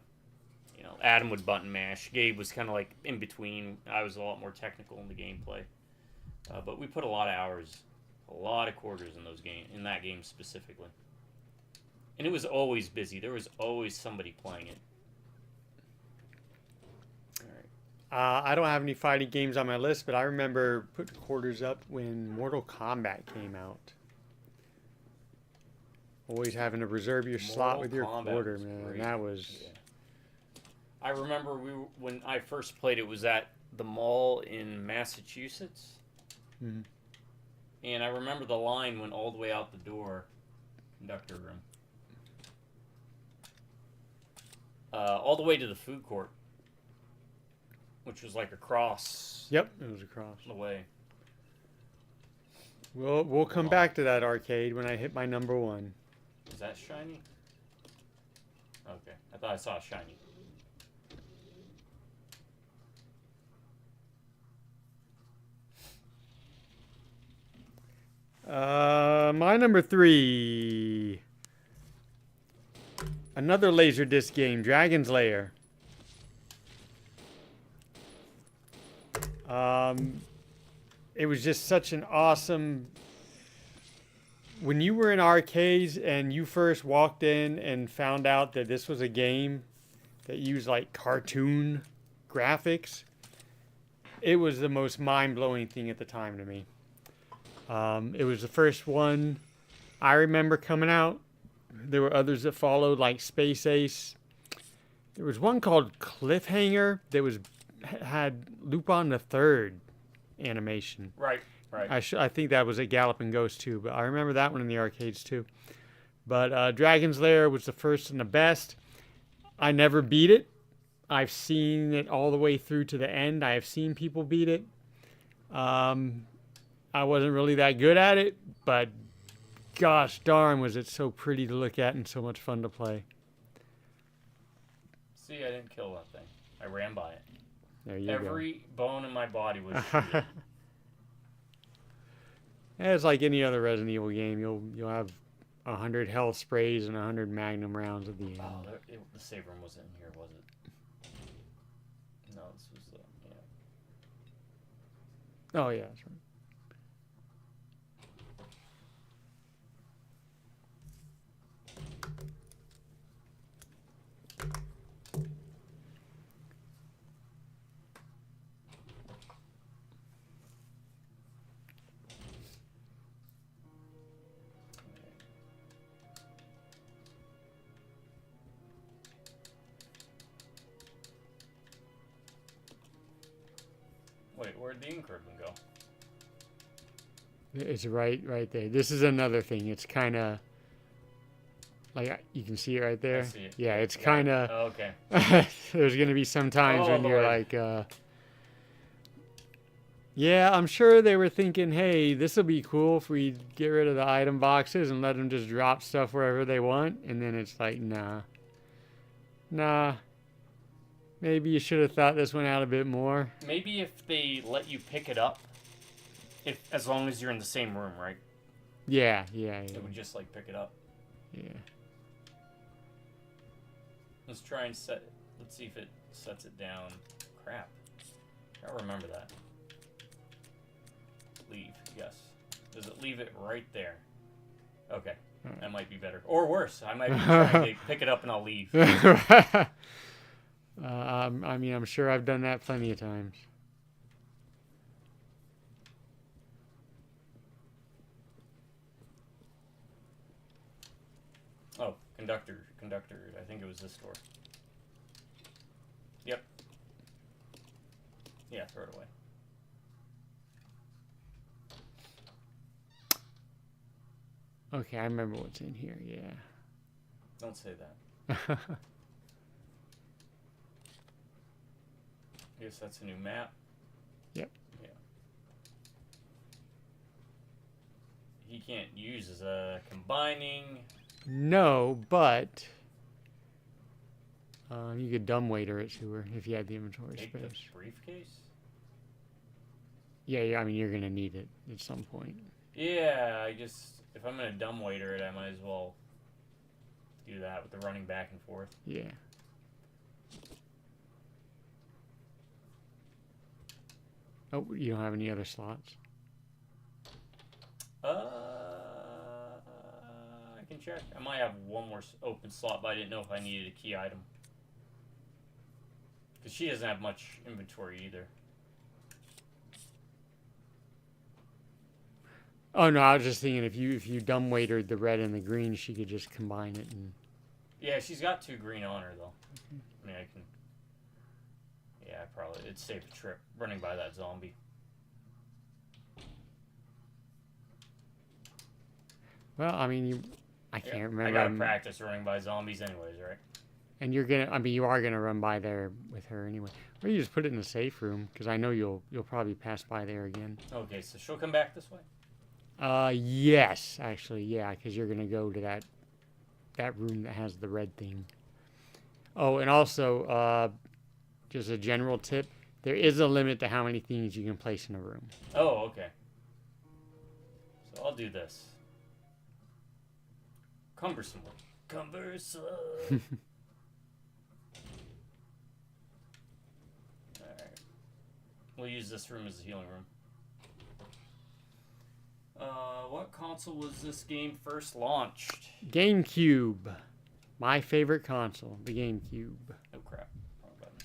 You know, Adam would button mash. Gabe was kind of like in between. I was a lot more technical in the gameplay. But we put a lot of hours, a lot of quarters in that game specifically. And it was always busy. There was always somebody playing it. All right. I don't have any fighting games on my list, but I remember putting quarters up when Mortal Kombat came out. Always having to reserve your slot with your Kombat quarter, was man. great. That was... Yeah. I remember when I first played it was at the mall in Massachusetts. Mhm. And I remember the line went all the way out the door, conductor room. All the way to the food court, which was like across Yep, it was across. the way. We'll come back to that arcade when I hit my number 1. Is that shiny? Okay, I thought I saw a shiny. My number 3. Another Laserdisc game, Dragon's Lair. It was just such an awesome... When you were in arcades and you first walked in and found out that this was a game that used like cartoon graphics, it was the most mind-blowing thing at the time to me. It was the first one I remember coming out. There were others that followed, like Space Ace. There was one called Cliffhanger that had Lupin the Third animation. Right. I think that was at Galloping Ghost too, but I remember that one in the arcades too. But Dragon's Lair was the first and the best. I never beat it. I've seen it all the way through to the end. I have seen people beat it. I wasn't really that good at it, but gosh darn was it so pretty to look at and so much fun to play. See, I didn't kill that thing. I ran by it. There you go. Every bone in my body was shooting. It's like any other Resident Evil game. You'll have 100 health sprays and 100 Magnum rounds at the end. Oh, the save room wasn't in here, was it? No, this was the... Yeah. Oh yeah, that's right. Wait, where'd the ink ribbon go? It's right there. This is another thing. It's kind of like you can see it right there. I see it. Yeah, it's Got it. kind of. Oh, okay. There's gonna be some times Oh, when you're Lord. like, yeah, I'm sure they were thinking, hey, this will be cool if we get rid of the item boxes and let them just drop stuff wherever they want. And then it's like, nah. Maybe you should have thought this one out a bit more. Maybe if they let you pick it up, as long as you're in the same room, right? Yeah. It would just like pick it up. Yeah. Let's try and let's see if it sets it down. Crap. I don't remember that. Leave, yes. Does it leave it right there? Okay. That might be better. Or worse, I might be trying to pick it up and I'll leave. I mean, I'm sure I've done that plenty of times. Oh, conductor. I think it was this door. Yep. Yeah, throw it away. Okay, I remember what's in here, yeah. Don't say that. I guess that's a new map. Yep. Yeah. can't use is a combining. No, but you could dumbwaiter it to her if you had the inventory Take space. the briefcase? Yeah, I mean, you're going to need it at some point. Yeah, if I'm going to dumbwaiter it, I might as well do that with the running back and forth. Yeah. Oh, you don't have any other slots? I can check. I might have one more open slot, but I didn't know if I needed a key item. Because she doesn't have much inventory either. Oh, no, I was just thinking if you dumbwaitered the red and the green, she could just combine it. And Yeah, she's got 2 green on her, though. I mean, I can... Yeah, probably. It'd save a trip running by that zombie. Well, I mean, I can't remember. I gotta practice running by zombies anyways, right? And you're gonna, I mean, you are gonna run by there with her anyway. Or you just put it in the safe room, because I know you'll probably pass by there again. Okay, so she'll come back this way? Yes, actually, yeah, because you're gonna go to that room that has the red thing. Oh, and also, just a general tip, there is a limit to how many things you can place in a room. Oh, okay. So I'll do this. Cumbersome. Cumbersome. Alright. We'll use this room as a healing room. What console was this game first launched? GameCube. My favorite console, the GameCube. Oh crap. Wrong button.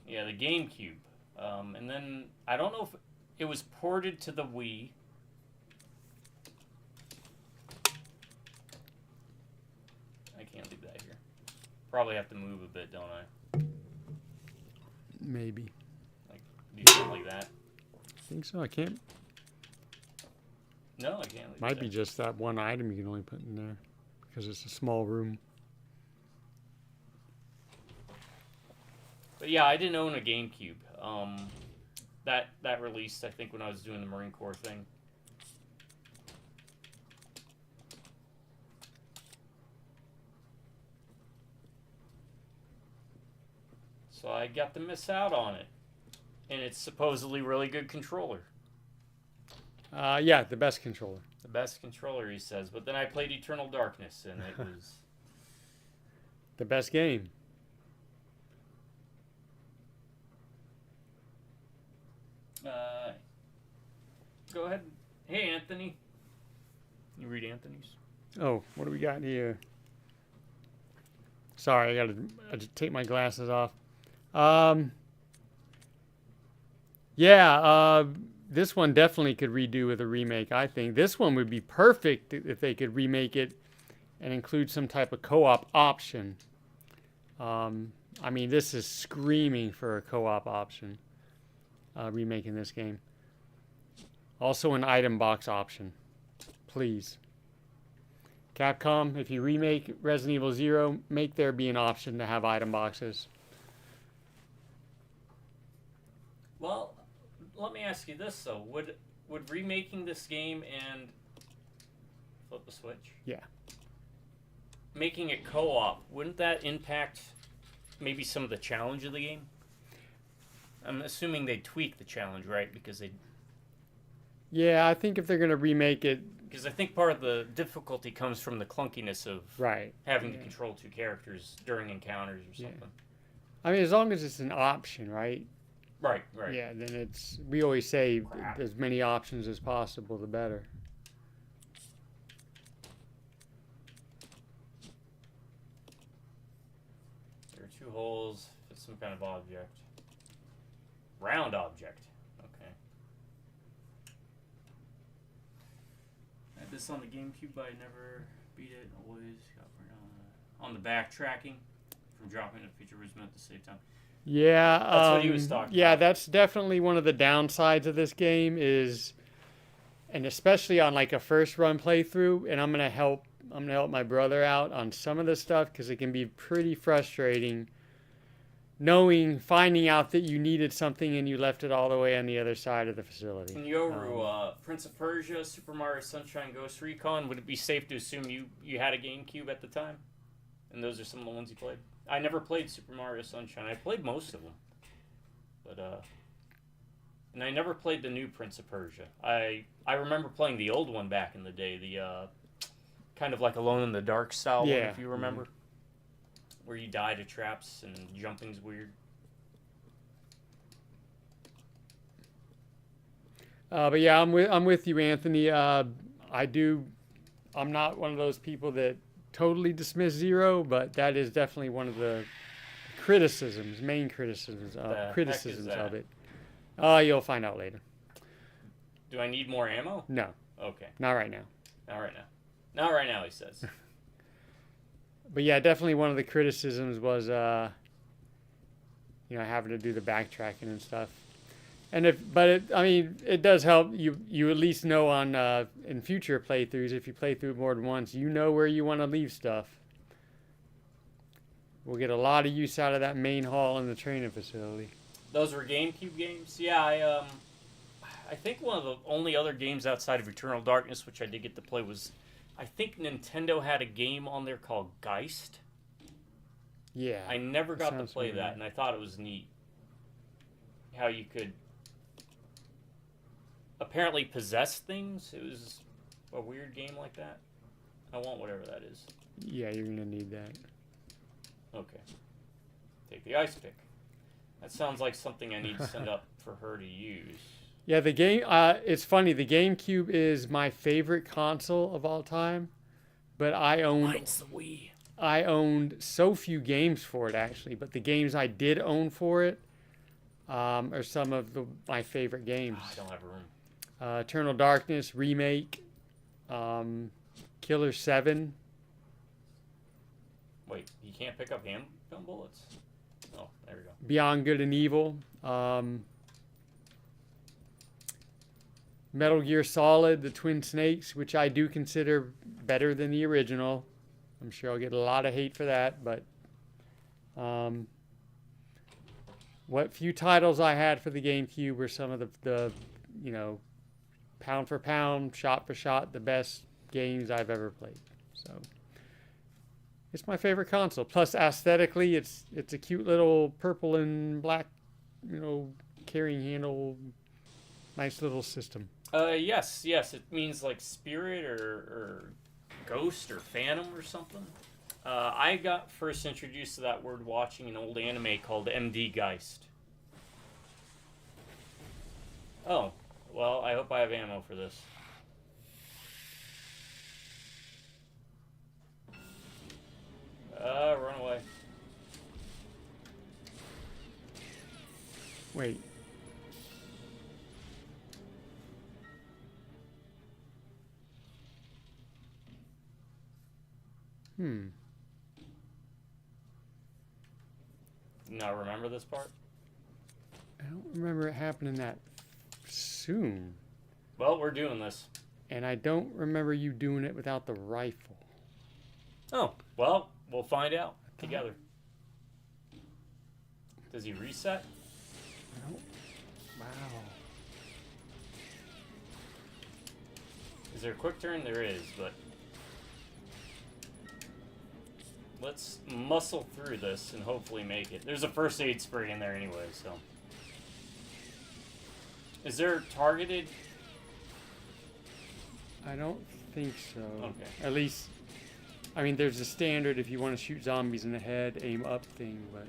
Yeah, the GameCube. And then, I don't know if it was ported to the Wii. I can't leave that here. Probably have to move a bit, don't I? Maybe. Like, do something like that. I think so. I can't. No, I can't leave Might it be there. just that one item you can only put in there, because it's a small room. But yeah, I didn't own a GameCube. That released, I think, when I was doing the Marine Corps thing. So I got to miss out on it. And it's supposedly really good controller. Yeah, the best controller. The best controller, he says. But then I played Eternal Darkness, and it was... The best game. Go ahead. Hey, Anthony. You read Anthony's? Oh, what do we got here? Sorry, I gotta take my glasses off. Yeah, this one definitely could redo with a remake, I think. This one would be perfect if they could remake it and include some type of co-op option. I mean, this is screaming for a co-op option, remaking this game. Also an item box option, please. Capcom, if you remake Resident Evil 0, make there be an option to have item boxes. Well, let me ask you this, though. Would remaking this game and... Flip the switch? Yeah. Making it co-op, wouldn't that impact maybe some of the challenge of the game? I'm assuming they tweak the challenge, right? Because they... Yeah, I think if they're going to remake it... Because I think part of the difficulty comes from the clunkiness of Right. having to control 2 characters during encounters or something. I mean, as long as it's an option, right? Right. Yeah, then it's... We always say Crap. as many options as possible, the better. There are 2 holes. It's some kind of object. Round object. Okay. I had this on the GameCube, but I never beat it. Always got on the backtracking from dropping a feature was meant to save time. Yeah, That's what he was talking yeah, about. that's definitely one of the downsides of this game is, and especially on like a first run playthrough, and I'm gonna help my brother out on some of this stuff because it can be pretty frustrating finding out that you needed something and you left it all the way on the other side of the facility. When you go to Prince of Persia, Super Mario Sunshine, Ghost Recon, would it be safe to assume you had a GameCube at the time? And those are some of the ones you played? I never played Super Mario Sunshine. I played most of them. But, and I never played the new Prince of Persia. I remember playing the old one back in the day, the kind of like Alone in the Dark style one, if you remember. Where you die to traps and jumping's weird. But yeah, I'm with you, Anthony. I'm not one of those people that totally dismiss Zero, but that is definitely one of the main criticisms of it. You'll find out later. Do I need more ammo? No. Okay. Not right now. Not right now. Not right now, he says. But yeah, definitely one of the criticisms was, having to do the backtracking and stuff. And it does help you at least know on in future playthroughs, if you play through more than once, you know where you want to leave stuff. We'll get a lot of use out of that main hall in the training facility. Those were GameCube games? Yeah, I think one of the only other games outside of Eternal Darkness, which I did get to play, was I think Nintendo had a game on there called Geist. Yeah. I never got to play that, and I thought it was neat. How you could apparently possess things. It was a weird game like that. I want whatever that is. Yeah, you're going to need that. Okay. Take the ice pick. That sounds like something I need to send up for her to use. Yeah, the game, it's funny, the GameCube is my favorite console of all time, but Mine's the Wii. I owned so few games for it, actually, but the games I did own for it are some of my favorite games. Oh, I don't have room. Eternal Darkness, Remake, Killer 7. Wait, you can't pick up handgun bullets? Oh, there we go. Beyond Good and Evil. Metal Gear Solid, the Twin Snakes, which I do consider better than the original. I'm sure I'll get a lot of hate for that, but what few titles I had for the GameCube were some of the pound for pound, shot for shot, the best games I've ever played. So it's my favorite console. Plus, aesthetically, it's a cute little purple and black, carrying handle, nice little system. Yes. It means like spirit or ghost or phantom or something. I got first introduced to that word watching an old anime called MD Geist. Oh, well, I hope I have ammo for this. Run away. Wait. Now remember this part? I don't remember it happening that soon. Well, we're doing this. And I don't remember you doing it without the rifle. Oh, well, we'll find out together. Does he reset? Wow. Is there a quick turn? There is, but let's muscle through this and hopefully make it. There's a first aid spray in there anyway, so. Is there targeted? I don't think so. Okay. At least, there's a standard if you want to shoot zombies in the head, aim up thing, but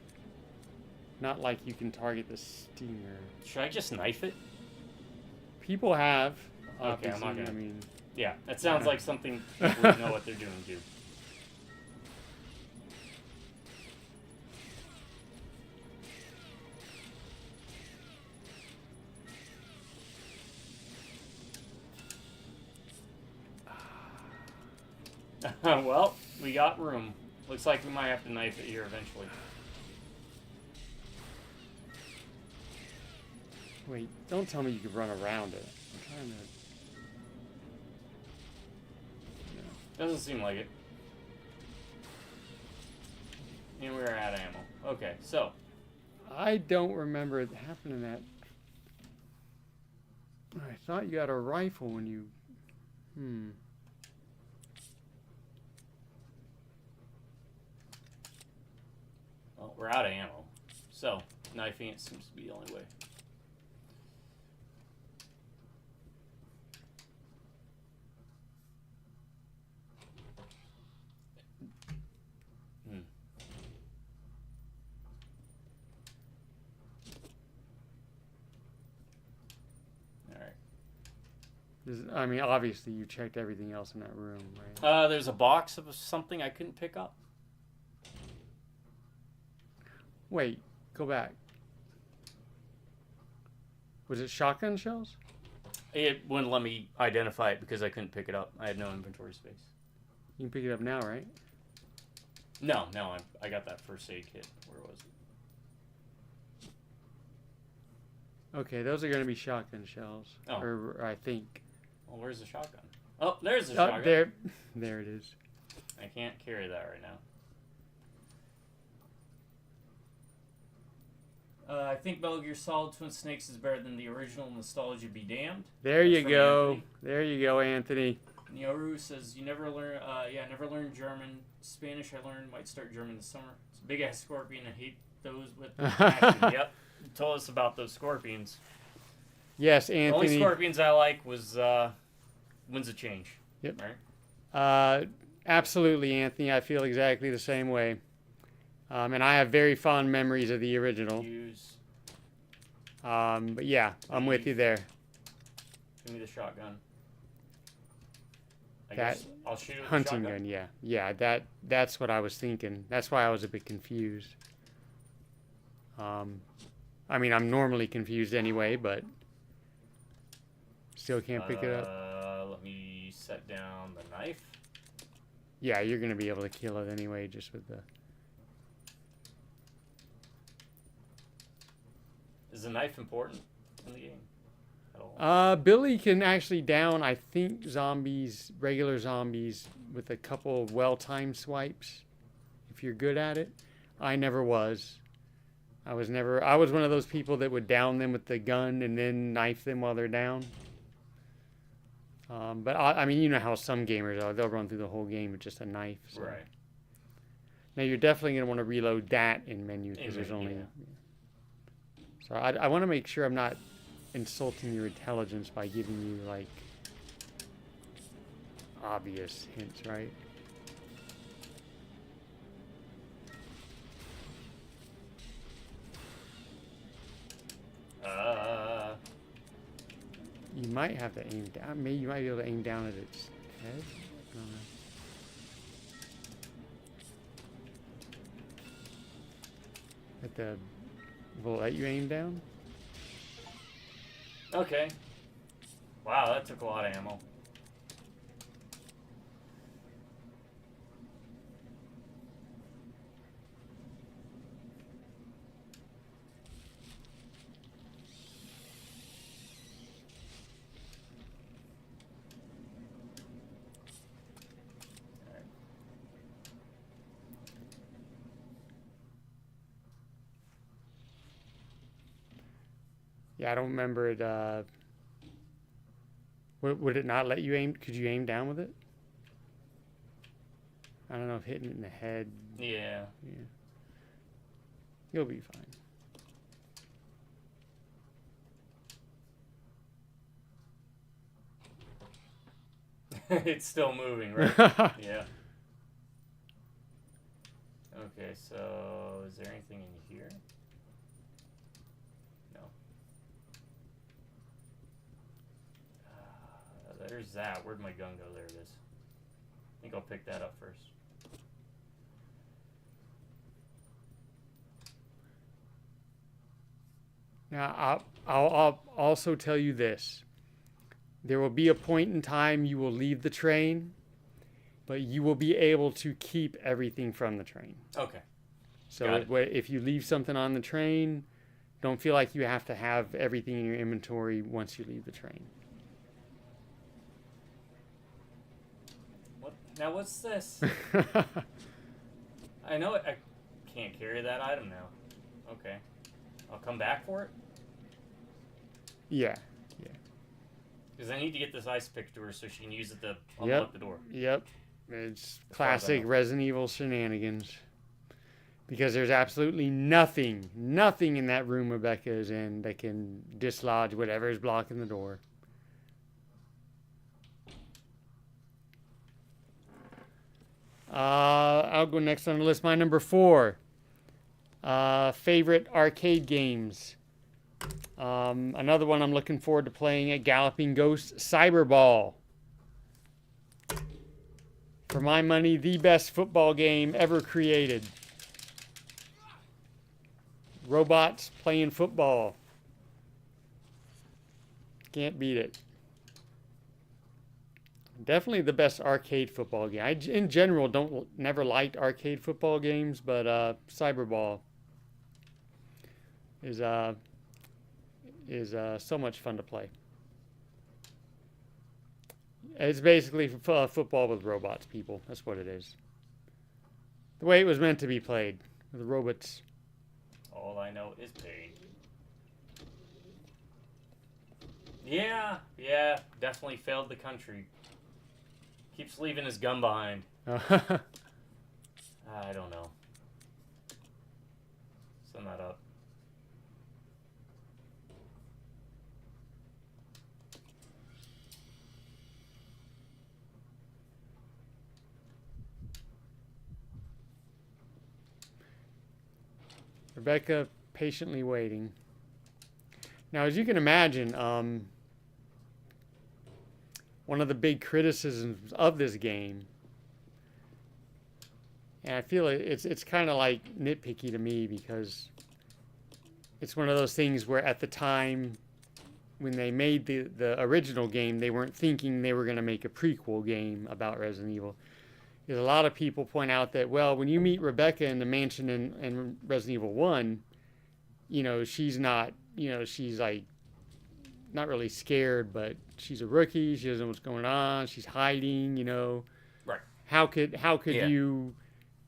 not like you can target the stinger. Should I just knife it? People have. Okay, I'm not gonna. I mean, yeah, that sounds like something people who know what they're doing do. Well, we got room. Looks like we might have to knife it here eventually. Wait, don't tell me you can run around it. I'm trying to... Doesn't seem like it. And we're out of ammo. Okay, so I don't remember it happening that. I thought you had a rifle when you. Well, we're out of ammo. So, knifing it seems to be the only way. I mean, obviously you checked everything else in that room, right? There's a box of something I couldn't pick up. Wait, go back. Was it shotgun shells? It wouldn't let me identify it because I couldn't pick it up. I had no inventory space. You can pick it up now, right? No, I got that first aid kit. Where was it? Okay, those are going to be shotgun shells. Oh. Or I think. Well, where's the shotgun? Oh, there's the shotgun. There it is. I can't carry that right now. I think Metal Gear Solid Twin Snakes is better than the original. Nostalgia be damned. There That's you from go. Anthony. There you go, Anthony. Nyoru says, you never learn, never learned German. Spanish I learned, might start German this summer. It's a big-ass scorpion. I hate those with passion. Yep. You told us about those scorpions. Yes, The Anthony. only scorpions I like was Winds of Change. Yep. Right? Absolutely, Anthony. I feel exactly the same way. And I have very fond memories of the original. Use. But yeah, I'm with you there. Give me the shotgun. I That guess I'll shoot it with hunting the shotgun. gun, yeah. That's what I was thinking. That's why I was a bit confused. I mean, I'm normally confused anyway, but still can't pick it up. Let me set down the knife. Yeah, you're gonna be able to kill it anyway, just with the. Is the knife important in the game at all? Billy can actually down, I think, regular zombies, with a couple of well-timed swipes, if you're good at it. I never was. I was one of those people that would down them with the gun and then knife them while they're down. But I mean, you know how some gamers are. They'll run through the whole game with just a knife. So. Right. Now, you're definitely going to want to reload that in menu, because there's only... So I want to make sure I'm not insulting your intelligence by giving you, like, obvious hints, right? You might have to aim down. Maybe you might be able to aim down at its head. I don't know. At the... Will it let you aim down? Okay. Wow, that took a lot of ammo. Yeah, I don't remember it. Would it not let you aim? Could you aim down with it? I don't know if hitting it in the head. Yeah. Yeah. You'll be fine. It's still moving, right? Yeah. Okay, so is there anything in here? No. There's that. Where'd my gun go? There it is. I think I'll pick that up first. Now, I'll also tell you this. There will be a point in time you will leave the train, but you will be able to keep everything from the train. Okay. So if you leave something on the train, don't feel like you have to have everything in your inventory once you leave the train. What? Now what's this? I know it. I can't carry that item now. Okay. I'll come back for it. Yeah. Because I need to get this ice pick to her so she can use it to unlock Yep. the door. Yep. It's far as I classic know. Resident Evil shenanigans. Because there's absolutely nothing in that room Rebecca is in that can dislodge whatever is blocking the door. I'll go next on the list. My number 4. Favorite arcade games. Another one I'm looking forward to playing at Galloping Ghost, Cyberball. For my money, the best football game ever created. Robots playing football. Can't beat it. Definitely the best arcade football game. I, in general, never liked arcade football games, but Cyberball is so much fun to play. It's basically football with robots, people. That's what it is. The way it was meant to be played, with the robots. All I know is pain. Yeah, definitely failed the country. Keeps leaving his gun behind. I don't know. Send that up. Rebecca patiently waiting. Now, as you can imagine, one of the big criticisms of this game, and I feel it's kind of like nitpicky to me because it's one of those things where at the time when they made the original game, they weren't thinking they were going to make a prequel game about Resident Evil. Because a lot of people point out that, well, when you meet Rebecca in the mansion in Resident Evil 1, you know, she's not, you know, she's like not really scared, but she's a rookie. She doesn't know what's going on. She's hiding, you know. Right. How could Yeah. you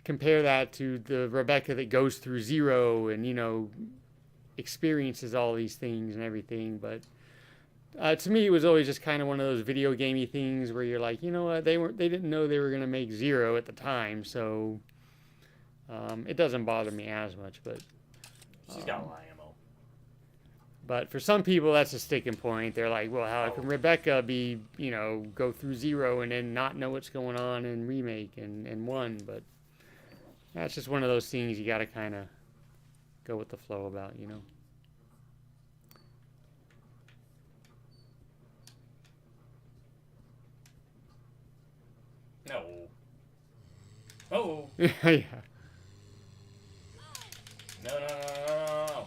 compare that to the Rebecca that goes through Zero and, you know, experiences all these things and everything? But to me, it was always just kind of one of those video gamey things where you're like, you know what, they didn't know they were going to make Zero at the time, so it doesn't bother me as much. But She's got a lot of ammo. but for some people, that's a sticking point. They're like, well, how can Rebecca be, you know, go through Zero and then not know what's going on in Remake and 1? But that's just one of those things you got to kind of go with the flow about, you know. No. Oh. Yeah. No.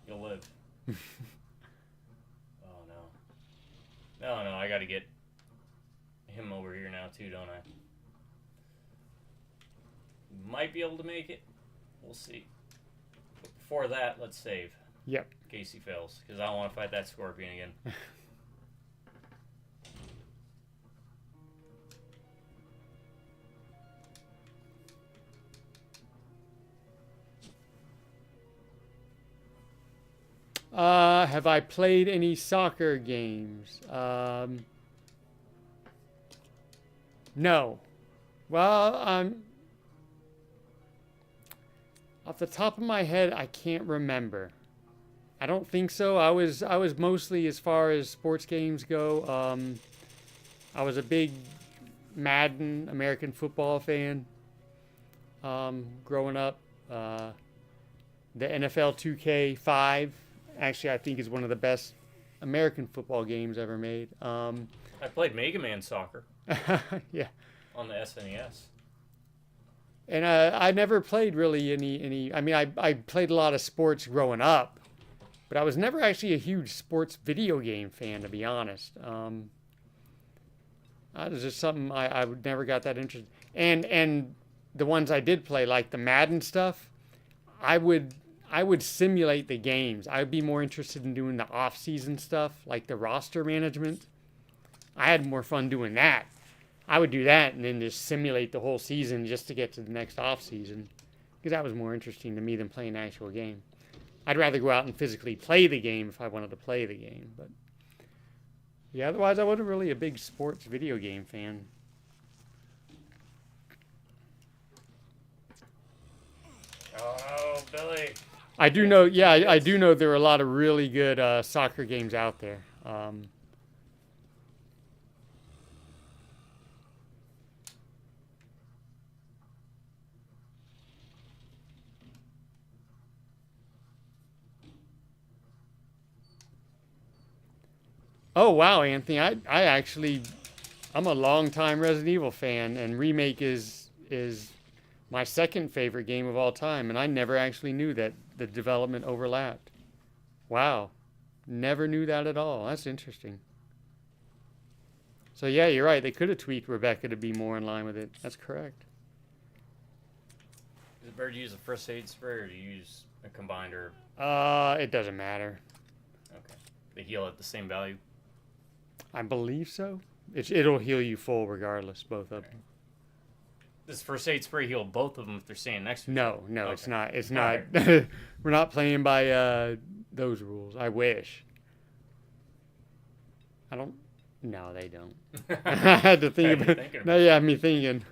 You'll live. Oh, no. No, I gotta get him over here now, too, don't I? Might be able to make it. We'll see. But before that, let's save. Yep. In case he fails, because I don't want to fight that scorpion again. Have I played any soccer games? No. Well, off the top of my head, I can't remember. I don't think so. I was mostly, as far as sports games go, I was a big Madden American football fan growing up. The NFL 2K5, actually, I think is one of the best American football games ever made. I played Mega Man Soccer Yeah. on the SNES. And I never played really any. I mean, I played a lot of sports growing up, but I was never actually a huge sports video game fan, to be honest. That was just something I would never got that interested. And the ones I did play, like the Madden stuff, I would simulate the games. I would be more interested in doing the off-season stuff, like the roster management. I had more fun doing that. I would do that and then just simulate the whole season just to get to the next off-season. because that was more interesting to me than playing an actual game. I'd rather go out and physically play the game if I wanted to play the game, but yeah, otherwise I wasn't really a big sports video game fan. Oh, Billy. I do know, yeah, I do know there are a lot of really good soccer games out there. Oh wow, Anthony! I'm a longtime Resident Evil fan, and Remake is my second favorite game of all time, and I never actually knew that the development overlapped. Wow, never knew that at all. That's interesting. So yeah, you're right. They could have tweaked Rebecca to be more in line with it. That's correct. Is it better to use a first aid spray or to use a combined herb? It doesn't matter. Okay. They heal at the same value? I believe so. It'll heal you full regardless, both of them. Does first aid spray heal both of them if they're staying next to each No, other? no, Okay. it's not. It's All not. right. We're not playing by those rules. I wish. I don't. No, they don't. I had to think Had you about. thinking No, about it. yeah, me thinking.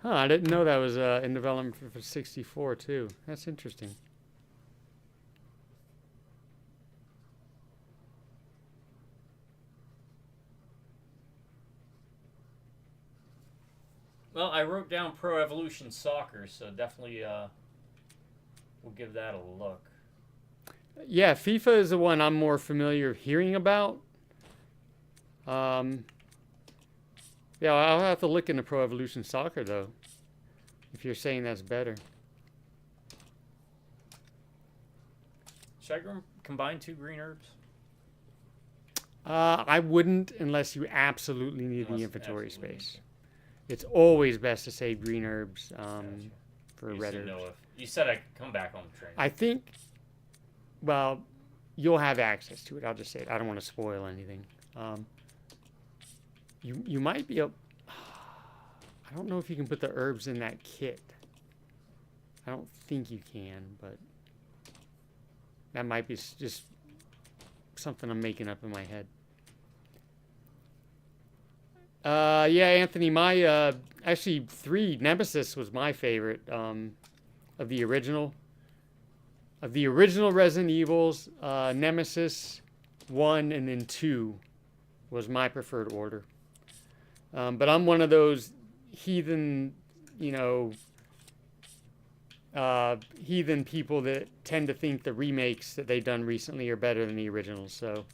Huh, I didn't know that was in development for 64 too. That's interesting. Well, I wrote down Pro Evolution Soccer, so definitely we'll give that a look. Yeah, FIFA is the one I'm more familiar hearing about. Yeah, I'll have to look into Pro Evolution Soccer though, if you're saying that's better. Should I combine 2 green herbs? I wouldn't unless you absolutely need Unless the inventory absolutely space. It's always best to save green herbs Gotcha. for You red just didn't herbs. know if you said I could come back on the train. I think, well, you'll have access to it. I'll just say it. I don't want to spoil anything. You might be able. I don't know if you can put the herbs in that kit. I don't think you can, but that might be just something I'm making up in my head. Yeah, Anthony, my actually 3 Nemesis was my favorite of the original. Of the original Resident Evils, Nemesis 1 and then 2 was my preferred order. But I'm one of those heathen, heathen people that tend to think the remakes that they've done recently are better than the originals. So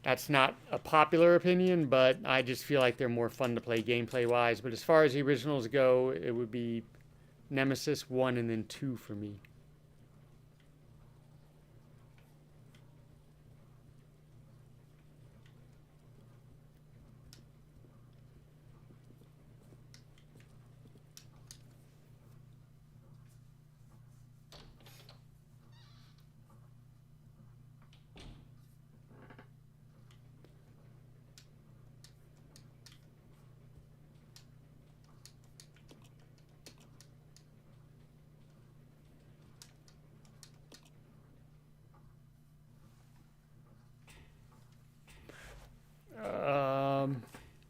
that's not a popular opinion, but I just feel like they're more fun to play gameplay-wise. But as far as the originals go, it would be Nemesis 1 and then 2 for me.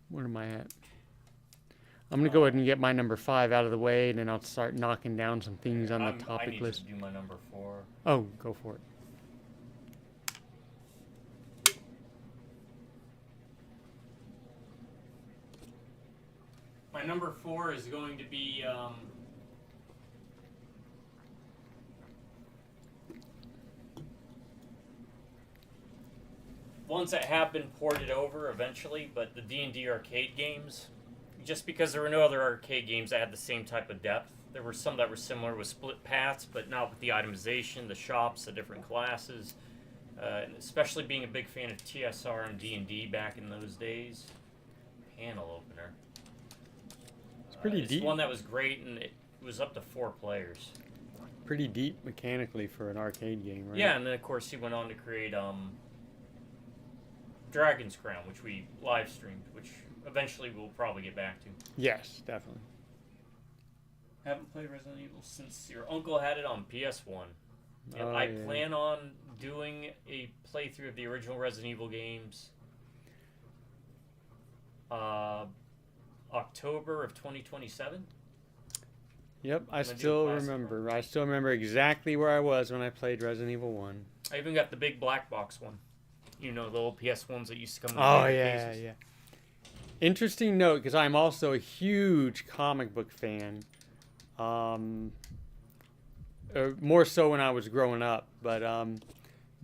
Where am I at? I'm going to go ahead and get my number 5 out of the way, and then I'll start knocking down some things on the I topic need list. to do my number 4. Oh, go for it. My number 4 is going to be ones that have been ported over eventually, but the D&D arcade games, just because there were no other arcade games that had the same type of depth. There were some that were similar with split paths, but not with the itemization, the shops, the different classes, and especially being a big fan of TSR and D&D back in those days. Panel opener. pretty it's deep. one that was great, and it was up to 4 players. Pretty deep mechanically for an arcade game, right? Yeah, and then of course he went on to create Dragon's Crown, which we live streamed, which eventually we'll probably get back to. Yes, definitely. Haven't played Resident Evil since your uncle had it on PS1. And Oh, I yeah. plan on doing a playthrough of the original Resident Evil games October of 2027. Yep, I I'm gonna do still classic remember. I still remember exactly where I was when I played Resident Evil 1. I even got the big black box one. You know, the old PS ones that used to come in Oh, the yeah, cases. yeah. Interesting note, because I'm also a huge comic book fan. More so when I was growing up. But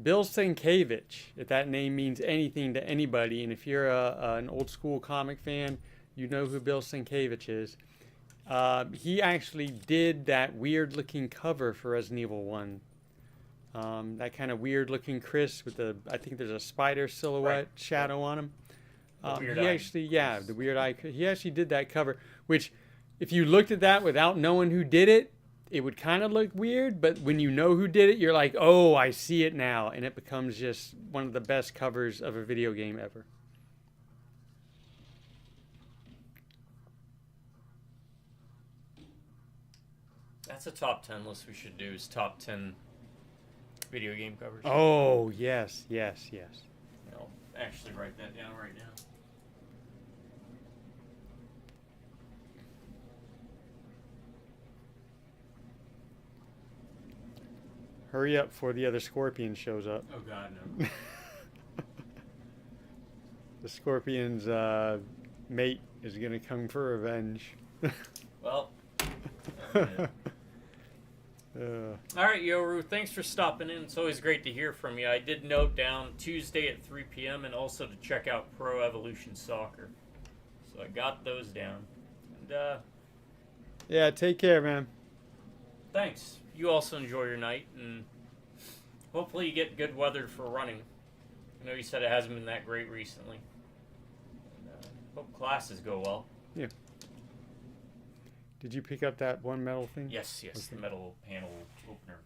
Bill Sienkiewicz, if that name means anything to anybody, and if you're an old school comic fan, you know who Bill Sienkiewicz is. He actually did that weird looking cover for Resident Evil 1. That kind of weird looking Chris with I think there's a spider silhouette shadow on him. weird He eye. actually, the weird eye. He actually did that cover, which if you looked at that without knowing who did it, it would kind of look weird. But when you know who did it, you're like, oh, I see it now. And it becomes just one of the best covers of a video game ever. That's a top 10 list we should do, is top 10 video game covers. Oh, yes. I'll actually write that down right now. Hurry up before the other scorpion shows up. Oh god, no. The scorpion's mate is going to come for revenge. Well, Uh, alright, Yoru, thanks for stopping in. It's always great to hear from you. I did note down Tuesday at 3 p.m. and also to check out Pro Evolution Soccer. So I got those down. And yeah, take care, man. thanks. You also enjoy your night, and hopefully you get good weather for running. I know you said it hasn't been that great recently. And, hope classes go well. Did you pick up that one metal thing? Yes, the metal panel opener.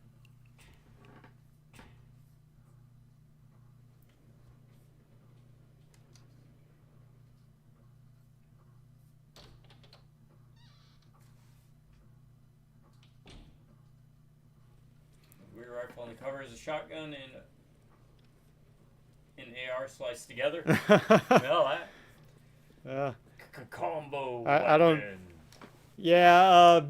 The rear rifle on the cover is a shotgun and an AR sliced together. Well, that combo. I don't- weapon. Yeah,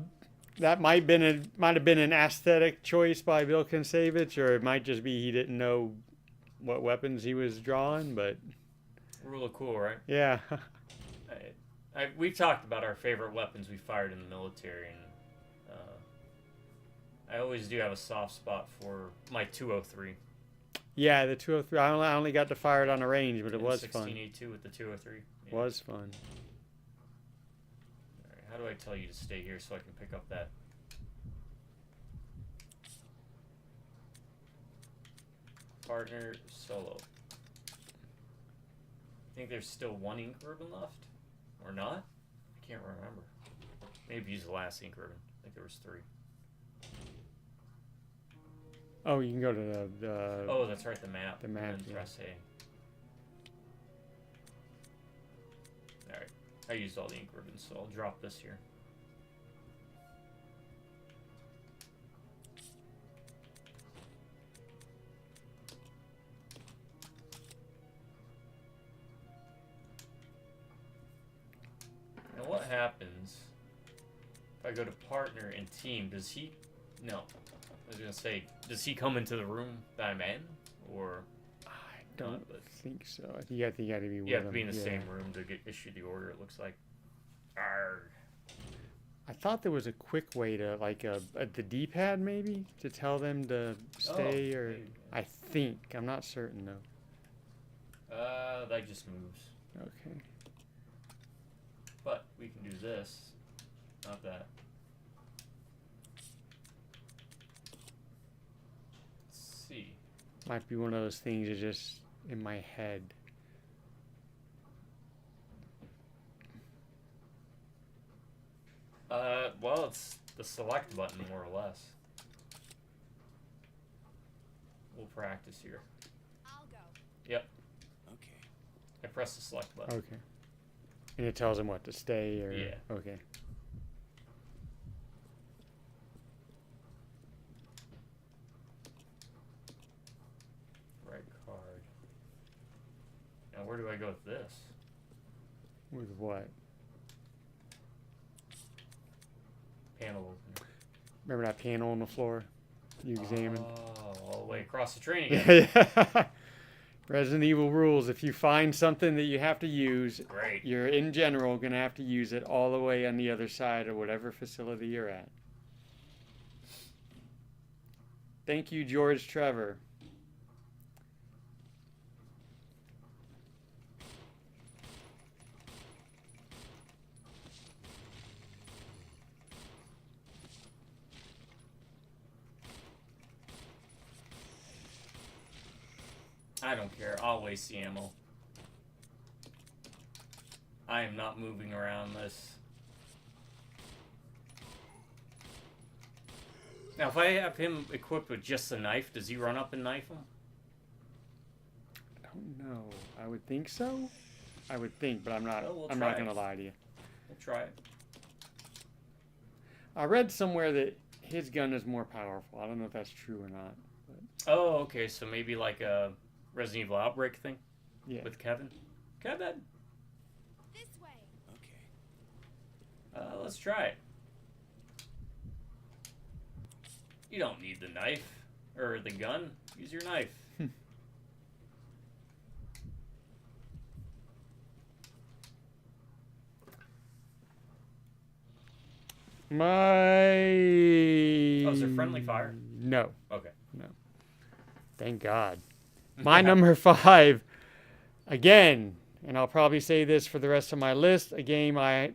that might have been an aesthetic choice by Bill Sienkiewicz, or it might just be he didn't know what weapons he was drawing. But Really cool, right? yeah, We've talked about our favorite weapons we fired in the military, and I always do have a soft spot for my 203. yeah, the 203. I only got to fire it on a range, but it was fun. 1682 with the 203. It was fun. All right, how do I tell you to stay here so I can pick up that? Partner solo. I think there's still one ink ribbon left, or not? I can't remember. Maybe use the last ink ribbon. I think there was 3. Oh, you can go to the. Oh, that's right, the map. The map, And then yeah. press A. Alright, I used all the ink ribbons, so I'll drop this here. Now what happens if I go to partner and team? Does he... No. I was gonna say, does he come into the room that I'm in? Or... I don't but think so. I think you got to be with you have to him. be in the Yeah. same room to get issued the order, it looks like. Arrgh. I thought there was a quick way to, like, at the D-pad maybe, to tell them to stay, or maybe. I think. I'm not certain though. That just moves. Okay. But we can do this. Not that. Let's see. Might be one of those things that's just in my head. it's the select button, more or less. We'll practice here. I'll go. Yep, Okay. I press the select button. Okay. And it tells him what to stay or. Yeah. Okay. Right card. Now, where do I go with this? With what? Panel opener. Remember that panel on the floor you examined? Oh, all the way across the train again. Yeah. Resident Evil rules. If you find something that you have to use, Great. you're in general going to have to use it all the way on the other side of whatever facility you're at. Thank you, George Trevor. I don't care. I'll waste the ammo. I am not moving around this. Now, if I have him equipped with just a knife, does he run up and knife him? I don't know. I would think so. I would think, but I'm not. Well, we'll I'm try not going to it. lie to you. We'll try it. I read somewhere that his gun is more powerful. I don't know if that's true or not. But Oh, okay. So maybe like a Resident Evil Outbreak thing yeah. with Kevin. Kevin, This way. Okay. let's try it. You don't need the knife or the gun. Use your knife. My. Oh, is there friendly fire? No. Okay. No. Thank God. My number 5, again, and I'll probably say this for the rest of my list, a game I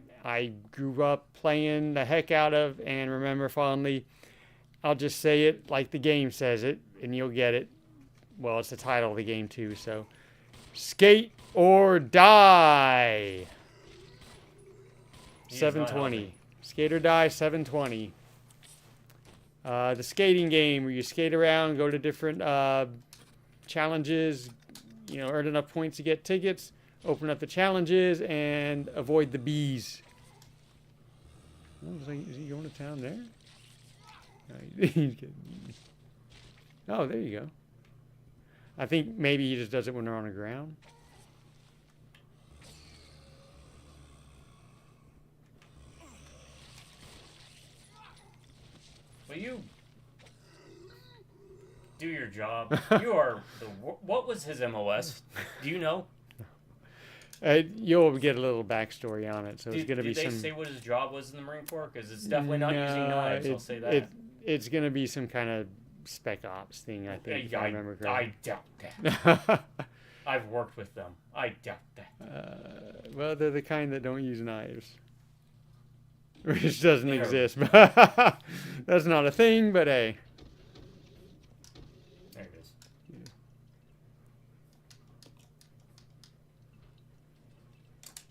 grew up playing the heck out of and remember fondly. I'll just say it like the game says it, and you'll get it. Well, it's the title of the game too, so. Skate or Die. He is not 720. helping. Skate or Die, 720. The skating game where you skate around, go to different challenges, earn enough points to get tickets, open up the challenges, and avoid the bees. Oh, is he going to town there? No, he's getting... Oh, there you go. I think maybe he just does it when they're on the ground. Will you do your job? You are the... What was his MOS? Do you know? You'll get a little backstory on it, so it's going to be Did some... they say what his job was in the Marine Corps? Because it's definitely not using knives, I'll say that. It's going to be some kind of spec ops thing, I think, if I remember correctly. I doubt that. I've worked with them. I doubt that. Well, they're the kind that don't use knives. Which doesn't Yeah. exist. That's not a thing, but hey. There it is.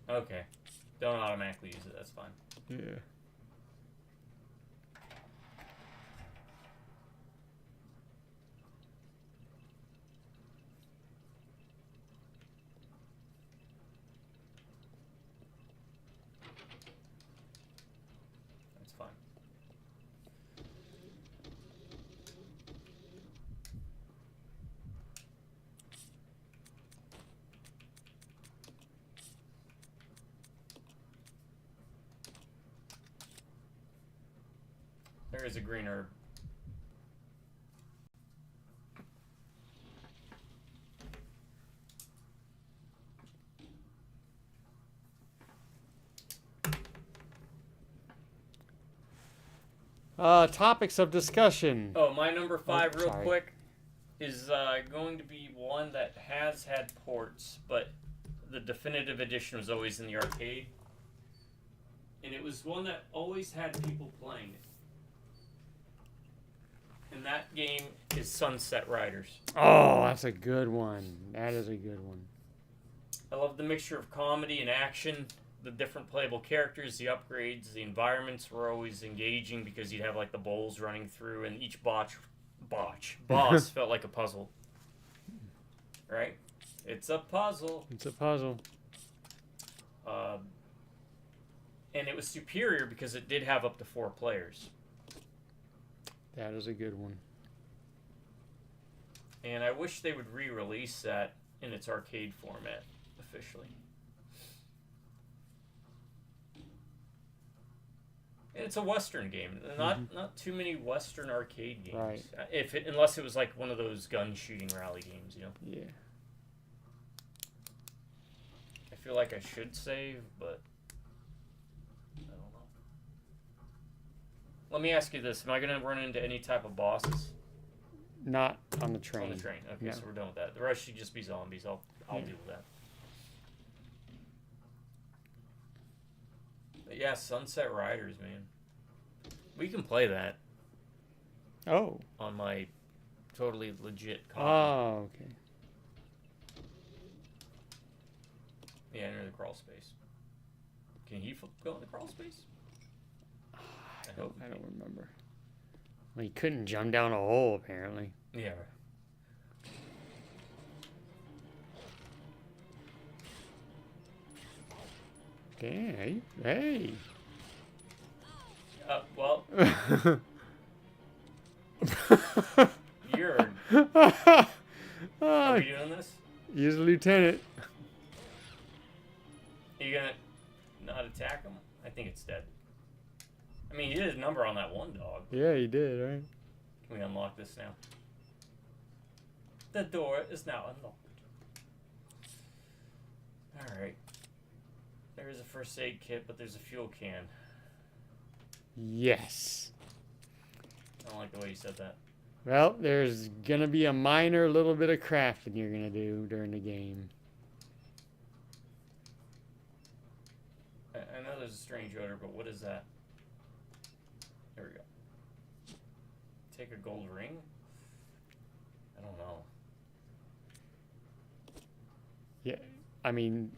Okay. Don't automatically use it. That's fine. Yeah. That's fine. There is a green herb. Topics of discussion. Oh, my number 5 real sorry. quick is going to be one that has had ports, but the definitive edition was always in the arcade. And it was one that always had people playing it. And that game is Sunset Riders. Oh, that's a good one. That is a good one. I love the mixture of comedy and action. the different playable characters, the upgrades, the environments were always engaging because you'd have like the bowls running through, and each boss felt like a puzzle. Right? It's a puzzle. It's a puzzle. And it was superior because it did have up to 4 players. That is a good one. And I wish they would re-release that in its arcade format officially. And it's a Western game. Not too many Western arcade games. Right. Unless it was like one of those gun shooting rally games, you know. Yeah. I feel like I should save, but I don't know. Let me ask you this: am I going to run into any type of bosses? Not on the train. On the train. Okay, Yeah. so we're done with that. The rest should just be zombies. I'll deal with that. But yeah, Sunset Riders, man. We can play that Oh. on my totally legit copy. Oh, okay. Yeah, enter the crawl space. Can he go in the crawl space? I don't remember. Well, he couldn't jump down a hole, apparently. Yeah. Okay. Hey. Well, you're. Are we doing this? He's a lieutenant. Are you gonna not attack him? I think it's dead. I mean, he did his number on that one dog. Yeah, he did, right? Can we unlock this now? The door is now unlocked. Alright. There is a first aid kit, but there's a fuel can. Yes. I don't like the way you said that. Well, there's gonna be a minor little bit of crafting you're gonna do during the game. I know there's a strange odor, but what is that? There we go. Take a gold ring? I don't know. Yeah, I mean,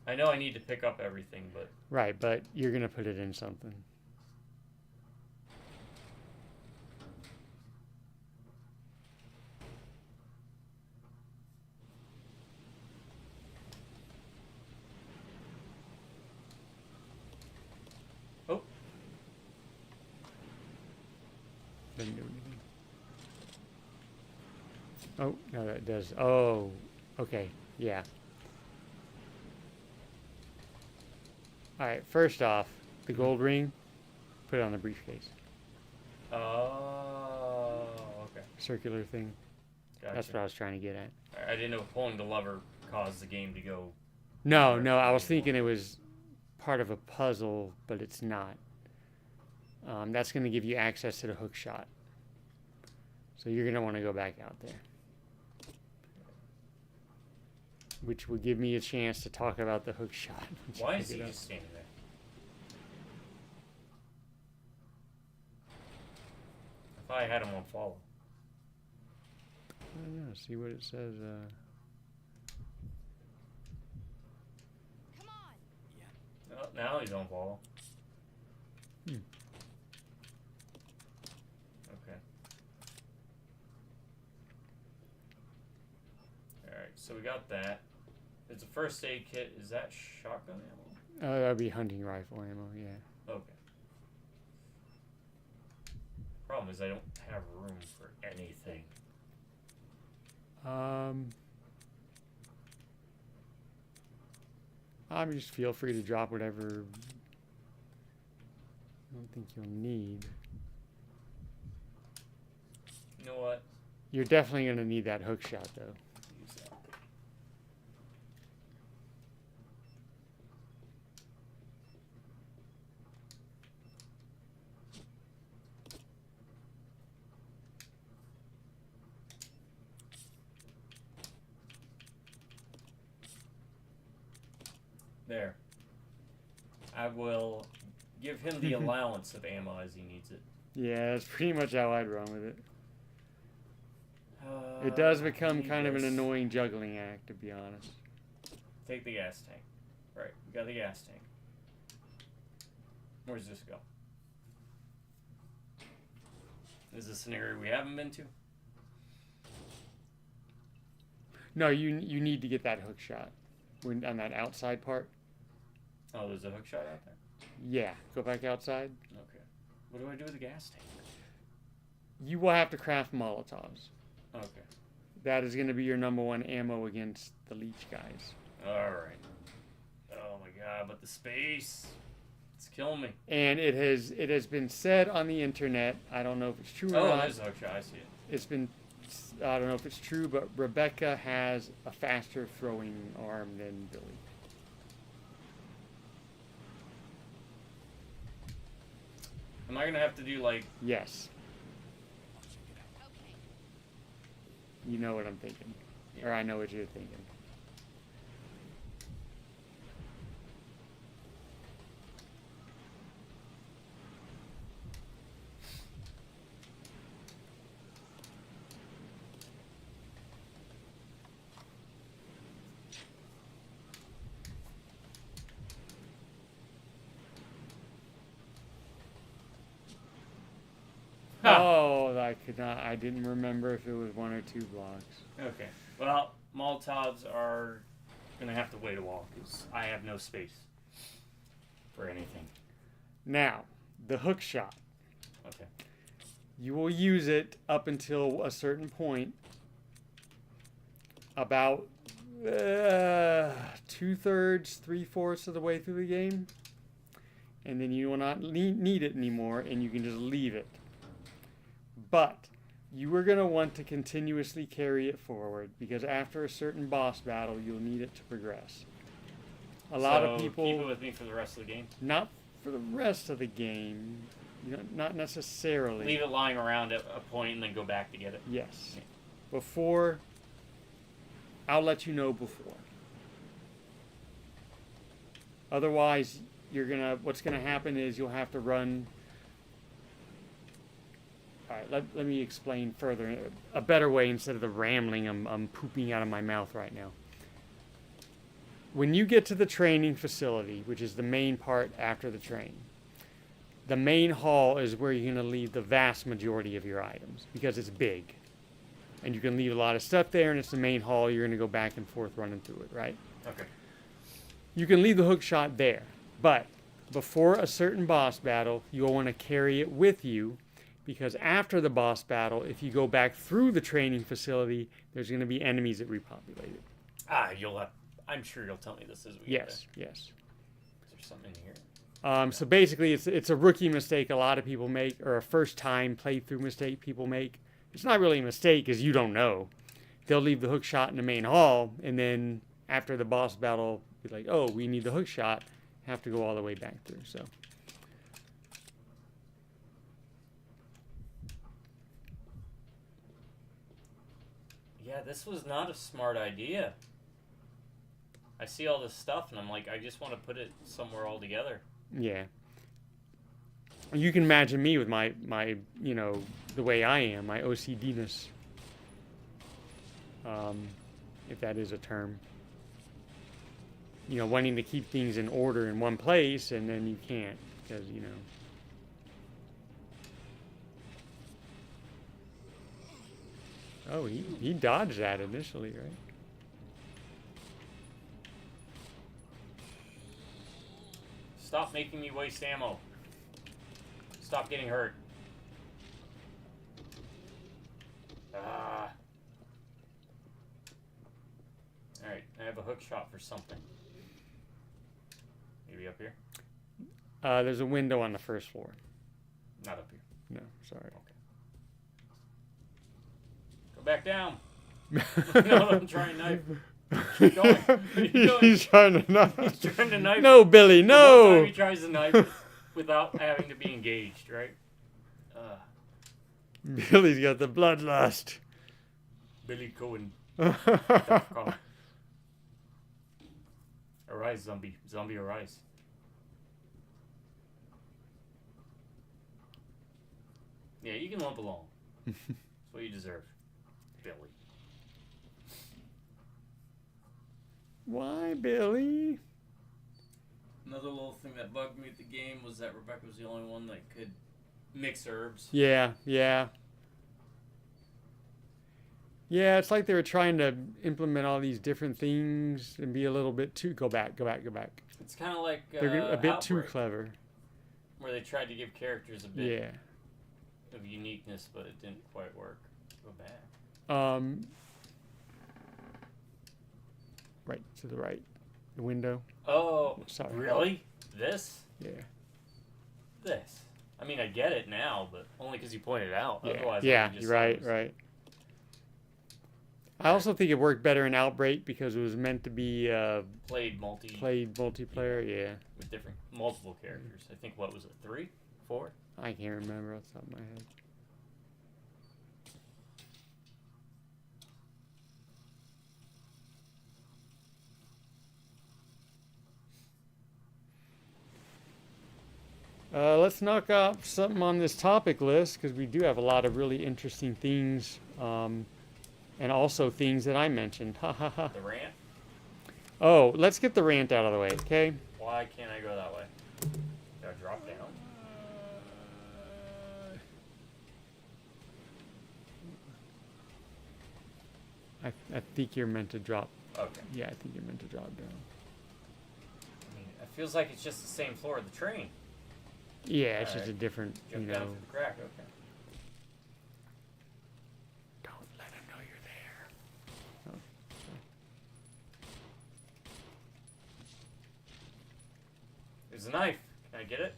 I know I need to pick up everything, but... right, but you're gonna put it in something. Oh. Doesn't do anything. Oh, no, that does. Oh, okay, yeah. All right, first off, the gold ring, put it on the briefcase. Oh, okay. Circular thing. Gotcha. That's what I was trying to get at. I didn't know pulling the lever caused the game to go... No, I was thinking it was part of a puzzle, but it's not. That's going to give you access to the hook shot. So you're going to want to go back out there. Which will give me a chance to talk about the hook shot. Why is he just standing there? I thought I had him on follow. I don't know, see what it says. Come on. Oh, now he's on follow. Hmm. Okay. Alright, so we got that. There's a first aid kit. Is that shotgun ammo? That'd be hunting rifle ammo, yeah. Okay. Problem is I don't have room for anything. Just feel free to drop whatever I don't think you'll need. You know what? You're definitely going to need that hook shot, though. Use that. There. I will give him the allowance of ammo as he needs it. Yeah, that's pretty much how I'd run with it. It does become kind of an annoying juggling act, to be honest. Take the gas tank. Alright, we got the gas tank. Where's this go? Is this an area we haven't been to? No, you need to get that hook shot on that outside part. Oh, there's a hook shot out there? Yeah, go back outside. Okay. What do I do with the gas tank? You will have to craft Molotovs. Okay. That is going to be your number one ammo against the leech guys. Alright. Oh my god, but the space. It's killing me. And it has been said on the internet, I don't know if it's true or not. Oh, there's a hook shot, I see it. It's been, I don't know if it's true, but Rebecca has a faster throwing arm than Billy. Am I gonna have to do like... Yes. Okay. You know what I'm thinking. Yeah. Or I know what you're thinking. Oh, I didn't remember if it was 1 or 2 blocks. Okay. Well, Molotovs are gonna have to wait a while because I have no space for anything. Now, the hook shot. Okay. You will use it up until a certain point. About 2/3, 3/4 of the way through the game. And then you will not need it anymore and you can just leave it. But you are going to want to continuously carry it forward because after a certain boss battle, you'll need it to progress. A lot of people... keep it with me for the rest of the game? Not for the rest of the game. You know, not necessarily. Leave it lying around at a point and then go back to get it? Yes. Before... I'll let you know before. Otherwise, what's gonna happen is you'll have to run... Alright, let me explain further. A better way instead of the rambling I'm pooping out of my mouth right now. When you get to the training facility, which is the main part after the train, the main hall is where you're going to leave the vast majority of your items because it's big. And you can leave a lot of stuff there, and it's the main hall. You're going to go back and forth running through it, right? Okay. You can leave the hook shot there, but before a certain boss battle, you'll want to carry it with you because after the boss battle, if you go back through the training facility, there's going to be enemies that repopulate it. I'm sure you'll tell me this as we get Yes, there. yes. Is there something in here? So basically, it's a rookie mistake a lot of people make, or a first-time playthrough mistake people make. It's not really a mistake because you don't know. They'll leave the hook shot in the main hall, and then after the boss battle, be like, oh, we need the hook shot. Have to go all the way back through, so... Yeah, this was not a smart idea. I see all this stuff, and I'm like, I just want to put it somewhere all together. Yeah. You can imagine me with my you know, the way I am, my OCD-ness. If that is a term. You know, wanting to keep things in order in one place, and then you can't, because, you know... Oh, he dodged that initially, right? Stop making me waste ammo. Stop getting hurt. Alright, I have a hook shot for something. Maybe up here? There's a window on the first floor. Not up here. No, sorry. Okay. Go back down. No, I'm trying to knife. Keep going. Keep going. He's trying to knife. He's trying to knife. No, Billy, The one time no! he tries to knife without having to be engaged, right? Billy's got the bloodlust. Billy Cohen. Oh, Arise, zombie. Zombie, arise. Yeah, you can lump along. That's what you deserve, Billy. Why, Billy? Another little thing that bugged me at the game was that Rebecca was the only one that could mix herbs. Yeah, yeah. Yeah, it's like they were trying to implement all these different things and be a little bit too... Go back. It's kind of like They're a bit too Outbreak, clever. where they tried to give characters a bit Yeah. of uniqueness, but it didn't quite work. Go back. Right, to the right. The window. Oh, Sorry. really? This? Yeah. This? I mean, I get it now, but only because you pointed it out. Yeah, Otherwise, I yeah, would've just you're right, thought it was- right. I also think it worked better in Outbreak because it was meant to be Played multiplayer. Yeah, with different, multiple characters. I think, what was it, 3? 4? I can't remember off the top of my head. Let's knock off something on this topic list because we do have a lot of really interesting things, and also things that I mentioned. Ha ha ha. The rant? Oh, let's get the rant out of the way, okay? Why can't I go that way? Did I drop down? I think you're meant to drop. Okay. Yeah, I think you're meant to drop down. I mean, it feels like it's just the same floor of the train. Yeah, it's just a Alright. different, Jump you down know. through the crack, okay. Don't let him know you're there. Oh, There's a knife. Can I get it?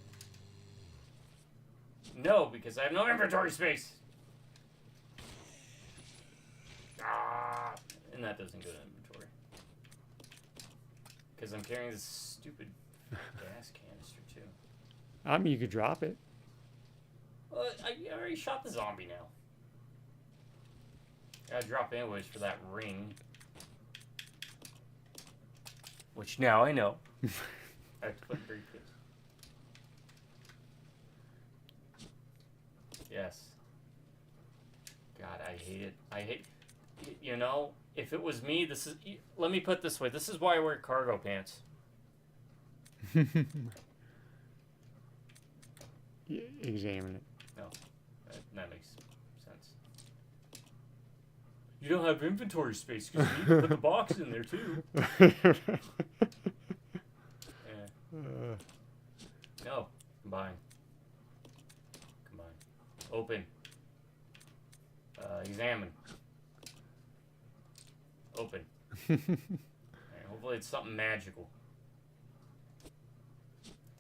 No, because I have no inventory space. Ah, and that doesn't go to inventory. Because I'm carrying this stupid gas canister too. I mean, you could drop it. Well, I already shot the zombie now. Gotta drop anyways for that ring. Which now I know. I have to put in briefcase. Yes. God, I hate it. I hate... You know, if it was me, this is... Let me put it this way. This is why I wear cargo pants. Examine it. No. That makes sense. You don't have inventory space because you need to put the box in there too. Yeah. No. Combine. Open. Examine. Open. Alright, hopefully it's something magical.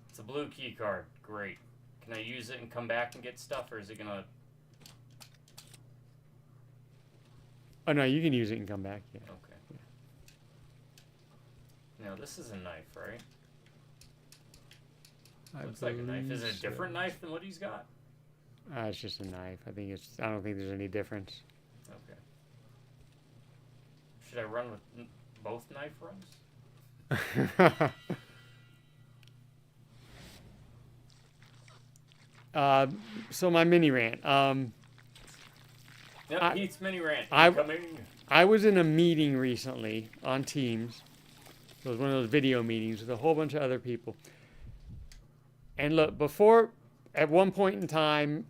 It's a blue key card. Great. Can I use it and come back and get stuff, or is it gonna... Oh, no, you can use it and come back, yeah. Okay. Now, this is a knife, right? Looks like a knife. Is it a different knife than what he's got? It's just a knife. I don't think there's any difference. Okay. Should I run with both knife runs? So my mini rant. Yep, Pete's mini rant. I Coming. was in a meeting recently on Teams. It was one of those video meetings with a whole bunch of other people. And look, at one point in time,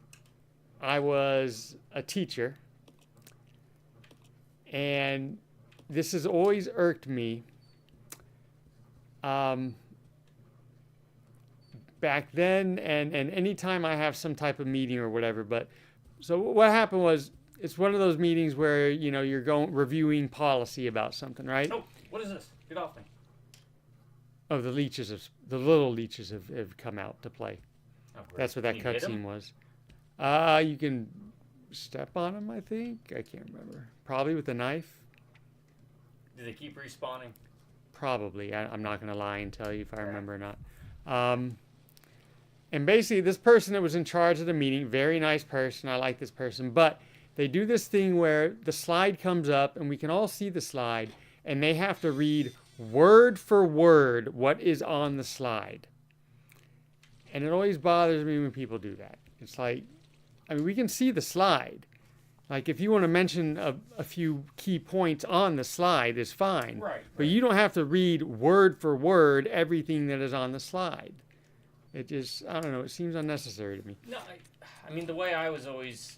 I was a teacher. And this has always irked me. Back then, and anytime I have some type of meeting or whatever. But so what happened was, it's one of those meetings where, you know, you're reviewing policy about something, right? Oh, what is this? Get off me. Oh, the little leeches have come out to play. Oh, great. That's what that Can you hit 'em? cutscene was. You can step on them, I think. I can't remember. Probably with a knife. Do they keep respawning? Probably. I'm not going to lie and tell you if I remember or not. And basically, this person that was in charge of the meeting, very nice person. I like this person. But they do this thing where the slide comes up, and we can all see the slide, and they have to read word for word what is on the slide. And it always bothers me when people do that. It's like, I mean, we can see the slide. Like, if you want to mention a few key points on the slide, is fine. Right. But you don't have to read word for word everything that is on the slide. It just, I don't know, it seems unnecessary to me. No, I mean, the way I was always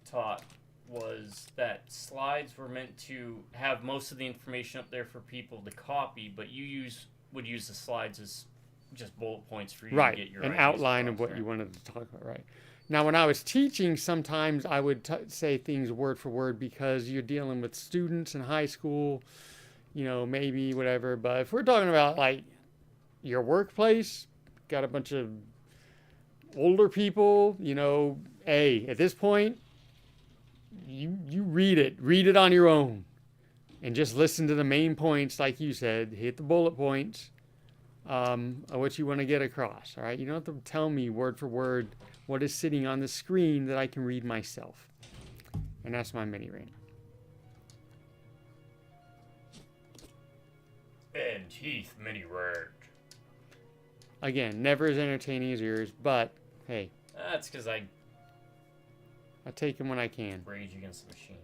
taught was that slides were meant to have most of the information up there for people to copy, but you would use the slides as just bullet points for you to get your an ideas outline of across, what right? you wanted to talk about, right? Now, when I was teaching, sometimes I would say things word for word because you're dealing with students in high school, you know, maybe whatever. But if we're talking about, like, your workplace, got a bunch of older people, you know, hey, at this point, you read it on your own, and just listen to the main points, like you said, hit the bullet points of what you want to get across. All right, you don't have to tell me word for word what is sitting on the screen that I can read myself. And that's my mini rant. And Heath mini rant. Again, never as entertaining as yours, but hey, That's because I take them when I can. rage against the machine.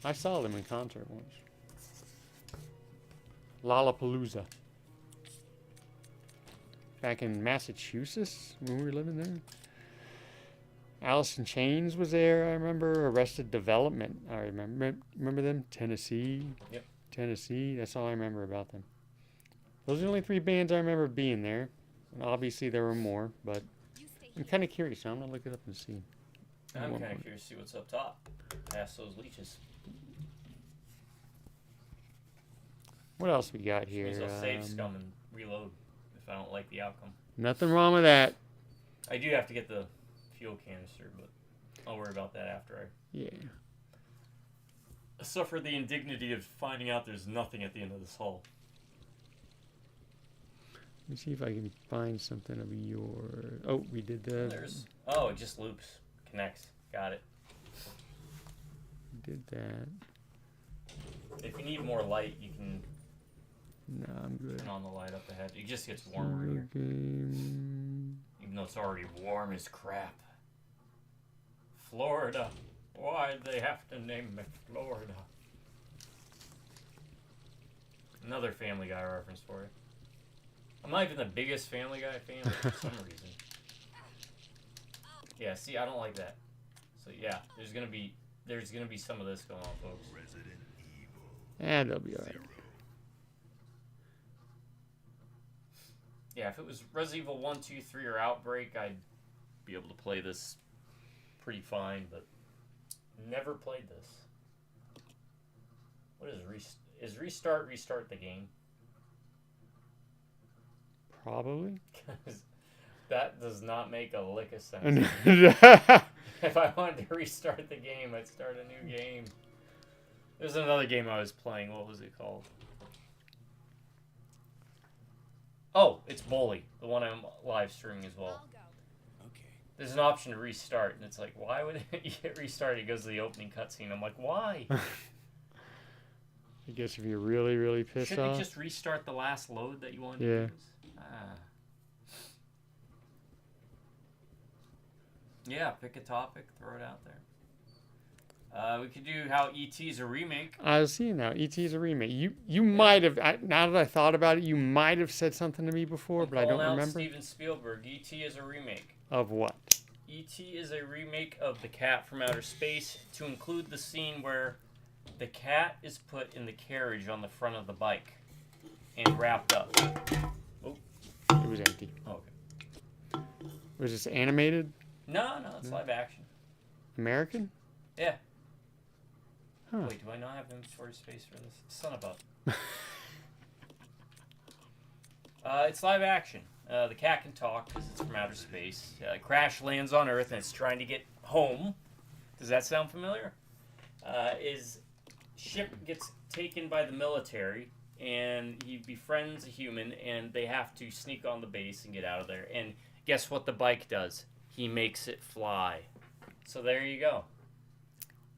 I saw them in concert once. Lollapalooza. Back in Massachusetts when we were living there. Alice in Chains was there, I remember. Arrested Development, I remember them. Tennessee. Yep. Tennessee, that's all I remember about them. Those are the only 3 bands I remember being there. And obviously there were more, but You stay I'm here. kind of curious, so I'm going to look it up and see. I'm One kind of point. curious to see what's up top. Past those leeches. What else we got here? Means I'll save scum and reload if I don't like the outcome. Nothing wrong with that. I do have to get the fuel canister, but I'll worry about that after Yeah. I suffer the indignity of finding out there's nothing at the end of this hall. Let me see if I can find something of your... Oh, we did the... Oh, it just loops. Connects. Got it. We did that. If you need more light, you can No, I'm good. turn on the light up ahead. It just gets warmer here. Game. Even though it's already warm as crap. Florida. Why'd they have to name it Florida? Another Family Guy reference for you. I'm not even the biggest Family Guy fan, but for some reason. Yeah, see, I don't like that. So yeah, there's gonna be some of this going on, folks. And they'll be alright. Yeah, if it was Resident Evil 1, 2, 3, or Outbreak, I'd be able to play this pretty fine, but never played this. What is restart the game? Probably. 'Cause that does not make a lick of sense. That's If I wanted to restart the game, I'd start a new game. There's another game I was playing. What was it called? Oh, it's Bully, the one I'm live streaming as well. I'll go. Okay. There's an option to restart, and it's like, why would you hit restart? It goes to the opening cutscene. I'm like, why? I guess if you're really, really pissed Shouldn't off. you just restart the last load that you wanted to Yeah. use? Ah. Yeah, pick a topic, throw it out there. We could do how E.T. is a remake. I was seeing now. E.T. is a remake. You might have, now that I thought about it, you might have said something to me before, but I don't Calling out remember. Steven Spielberg. E.T. is a remake. Of what? E.T. is a remake of The Cat from Outer Space to include the scene where the cat is put in the carriage on the front of the bike and wrapped up. It was empty. Oh, okay. Was this animated? No, it's live action. American? Yeah. Huh. Wait, do I not have inventory space for this? Son of a... It's live action. The cat can talk because it's from outer space. Crash lands on Earth and it's trying to get home. Does that sound familiar? His ship gets taken by the military and he befriends a human and they have to sneak on the base and get out of there. And guess what the bike does? He makes it fly. So there you go.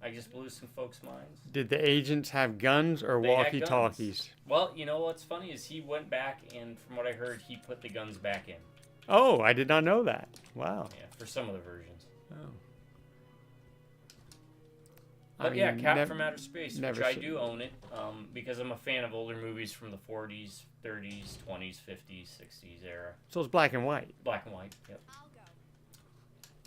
I just blew some folks' minds. Did the agents have guns or They had walkie-talkies? guns. Well, you know what's funny is he went back and from what I heard, he put the guns back in. Oh, I did not know that. Wow. Yeah, for some of the versions. Oh. But I yeah, mean, Cat from Outer Space, never which I seen do it. own it because I'm a fan of older movies from the 40s, 30s, 20s, 50s, 60s era. So it's black and white. Black and white, yep. I'll go.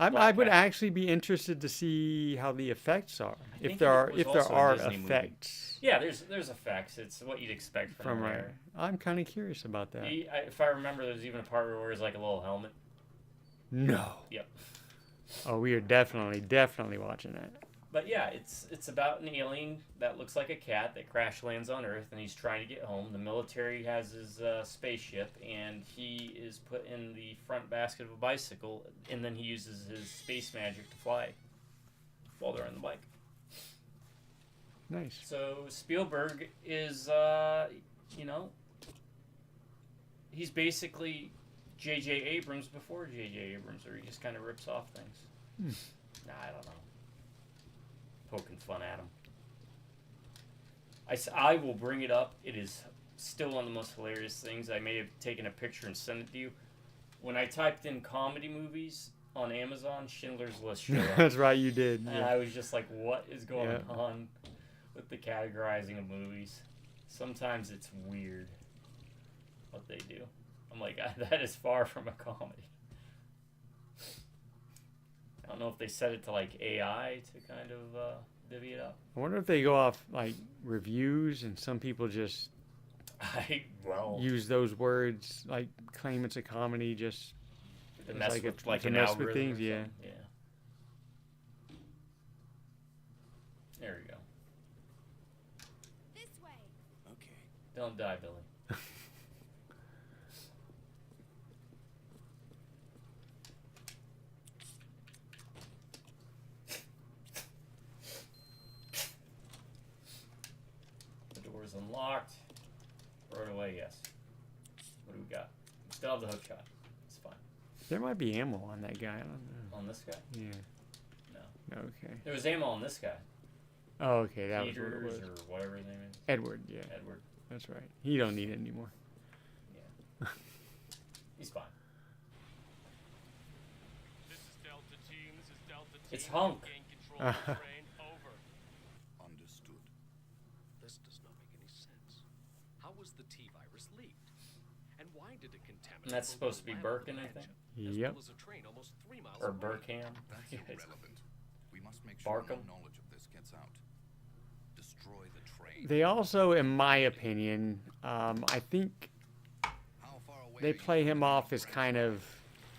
I Black would Cat. actually be interested to see how the effects are. If think there it are was if there also a are Disney movie. effects Yeah, there's effects. It's what you'd expect from from right. there. I'm kind of curious about that. If I remember, there's even a part where he wears like a little helmet. No. Yep. Oh, we are definitely watching that. But yeah, it's about an alien that looks like a cat that crash lands on Earth, and he's trying to get home. The military has his spaceship, and he is put in the front basket of a bicycle, and then he uses his space magic to fly while they're on the bike. Nice. So Spielberg is, he's basically J.J. Abrams before J.J. Abrams, or he just kind of rips off things. Nah, I don't know. Poking fun at him. I will bring it up. It is still one of the most hilarious things. I may have taken a picture and sent it to you. When I typed in comedy movies on Amazon, Schindler's List showed up. That's right, you did. And Yeah. I was just like, what is going Yeah. on with the categorizing of movies? Sometimes it's weird what they do. I'm like, that is far from a comedy. I don't know if they set it to like AI to kind of divvy it up. I wonder if they go off like reviews and some people just use those words, like claim it's a comedy, just to as mess like with a, like to an mess algorithm with things. or Yeah. something. Yeah. There we go. This way. Okay. Don't die, Billy. The door's unlocked. Throw it away, yes. What do we got? We still have the hook shot. It's fine. There might be ammo on that guy. I don't know. On this guy? Yeah. No. Okay. There was ammo on this guy. Oh, okay. That was what Peters it was. or whatever his name is. Edward. Yeah. Edward. That's right. He don't need it anymore. He's fine. This is Delta Team. This is Delta Team. It's Hunk. Gain control of the train. Over. Understood. This does not make any sense. How was the T-virus leaked? And why did it contaminate? And that's the supposed to be lower lab of the Birkin, I mansion, think. as Yep. well as a train almost 3 miles Or away? Burkham. That's Yeah, it's- irrelevant. We must make sure Barkham? no knowledge of this gets out. Destroy the train. They also, in my opinion, I think How far away they are you play from him the off as train? kind of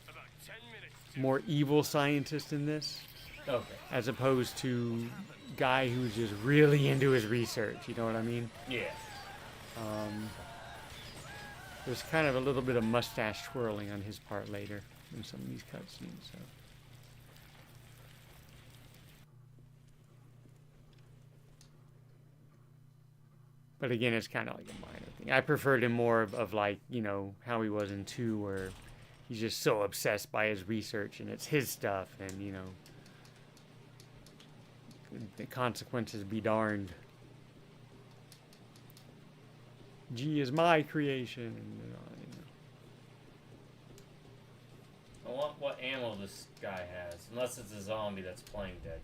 About 10 minutes. more evil scientist in this, Okay. as opposed to guy who's just really into his research. You know what I mean? Yeah. There's kind of a little bit of mustache twirling on his part later in some of these cutscenes. So. But again, it's kind of like a minor thing. I preferred him more of like, you know, how he was in 2, where he's just so obsessed by his research and it's his stuff, and, you know, the consequences be darned. G is my creation. And, you know. I want what ammo this guy has, unless it's a zombie that's playing dead.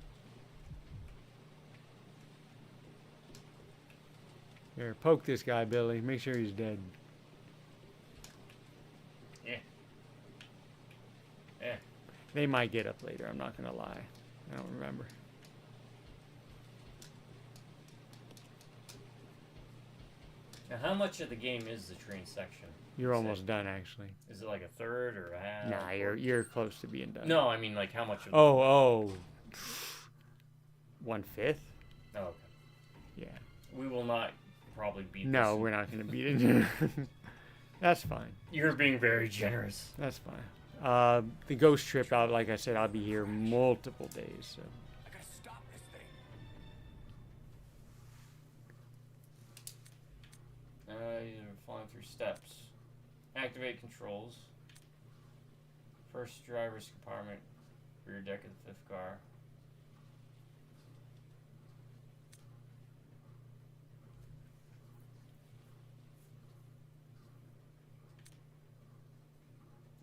Here, poke this guy, Billy. Make sure he's dead. Yeah. Yeah. They might get up later, I'm not going to lie. I don't remember. Now, how much of the game is the train section? You're Is almost it- done, actually. Is it like a third or a half? Nah, or- you're close to being done. No, I mean like how much of Oh. 1/5? Oh, okay. Yeah. We will not probably beat No, this. we're not going to beat it. That's fine. You're being very generous. That's fine. The ghost trip out, like I said, I'll be here multiple days. So I gotta stop this thing. You're flying through steps. Activate controls. First driver's compartment, rear deck of the 5th car.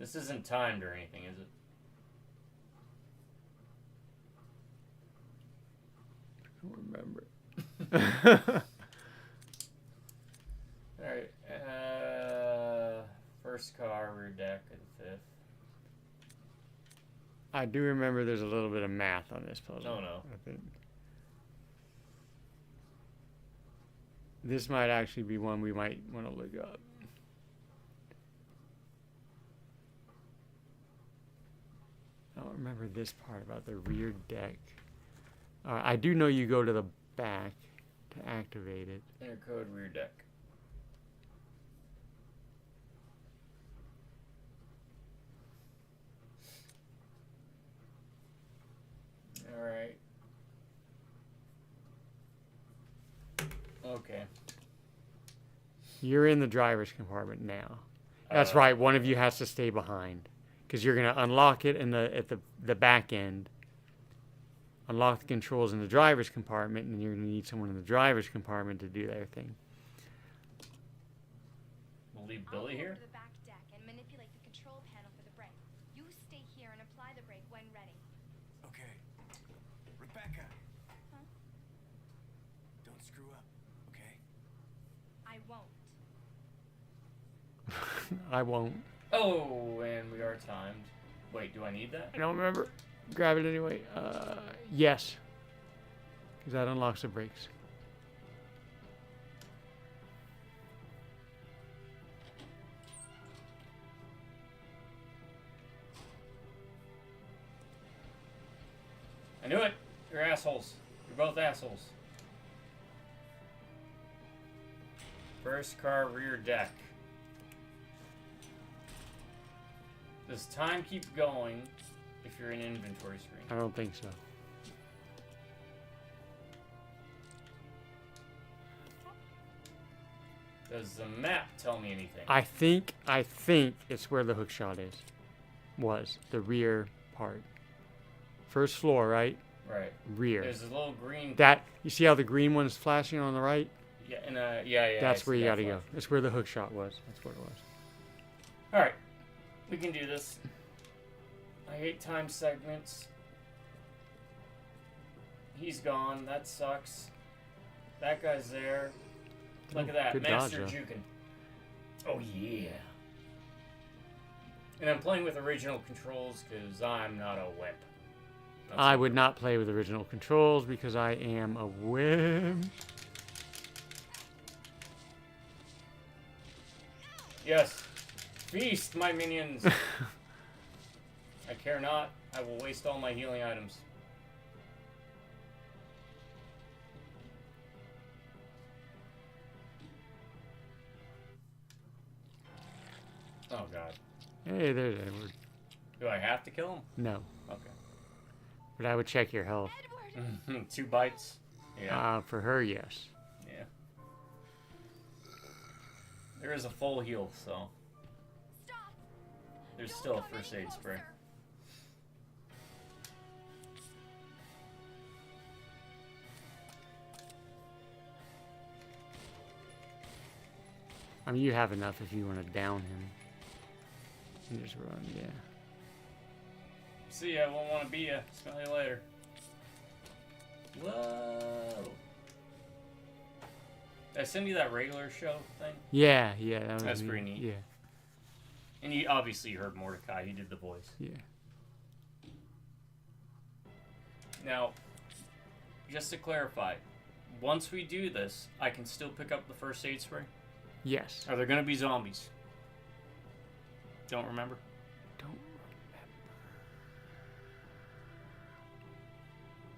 This isn't timed or anything, is it? I don't remember. Alright, first car, rear deck, and fifth. I do remember there's a little bit of math on this puzzle. Oh, no. I think. This might actually be one we might want to look up. I don't remember this part about the rear deck. I do know you go to the back to activate it. Enter code, rear deck. Alright. Okay. You're in the driver's compartment now. That's right. One of you has to stay behind because you're going to unlock it at the back end. Unlock the controls in the driver's compartment, and you're going to need someone in the driver's compartment to do their thing. We'll leave I'll Billy go here. over to the back deck and manipulate the control panel for the brake. You stay here and apply the brake when ready. Okay. Rebecca! Huh? Don't screw up, okay? I won't. I won't. Oh, and we are timed. Wait, do I need that? I don't remember. Grab it anyway. Yes. Because that unlocks the brakes. I knew it. You're assholes. You're both assholes. First car, rear deck. Does time keep going if you're in inventory screen? I don't think so. Does the map tell me anything? I think it's where the hook shot is. Was the rear part. First floor, right? Right. Rear. There's a little green. That you see how the green one's flashing on the right? Yeah, and yeah. That's I where see you that got to go. flash. That's where the hook shot was. That's what it was. All right, we can do this. I hate time segments. He's gone. That sucks. That guy's there. Look at that. Good Master dodge, though. juking. Oh, yeah. And I'm playing with original controls because I'm not a wimp. That's I all. would not play with original controls because I am a wimp. Yes. Feast, my minions. I care not. I will waste all my healing items. Oh, God. Hey, there's Edward. Do I have to kill him? No, Okay. but I would check your health. Edward! 2 bites? Yeah. For her, yes. Yeah. There is a full heal, so Stop! there's Don't still a come first any aid spray. closer. I mean, you have enough if you want to down him. You just run, yeah. See ya, won't want to be ya. Smell you later. Whoa. Did I send you that regular show thing? Yeah, that was That's neat. pretty neat. Yeah, And you obviously heard Mordecai. He did the voice. yeah. Now, just to clarify, once we do this, I can still pick up the first aid spray? Yes. Are there going to be zombies? Don't remember? Don't remember.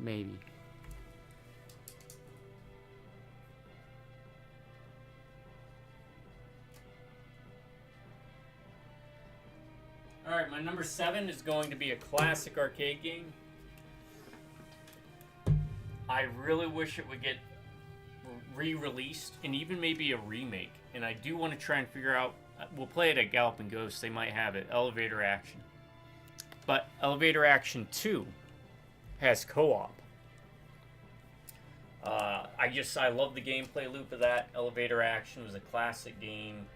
Maybe. Alright, my number 7 is going to be a classic arcade game. I really wish it would get re-released and even maybe a remake. And I do want to try and figure out, we'll play it at Galloping Ghost, they might have it, Elevator Action. But Elevator Action 2 has co-op. I love the gameplay loop of that. Elevator Action was a classic game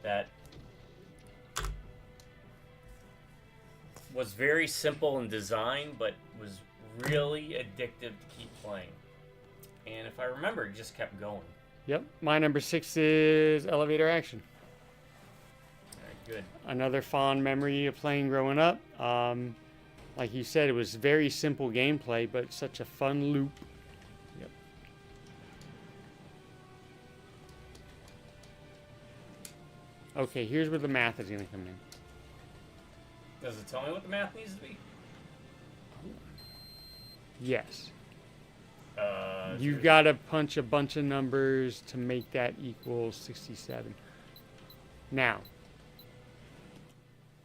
that was very simple in design, but was really addictive to keep playing. And if I remember, it just kept going. Yep. My number 6 is Elevator Action. All right, good. Another fond memory of playing growing up. Like you said, it was very simple gameplay, but such a fun loop. Yep. Okay, here's where the math is going to come in. Does it tell me what the math needs to be? Yes. Sure. You got to punch a bunch of numbers to make that equal 67. Now,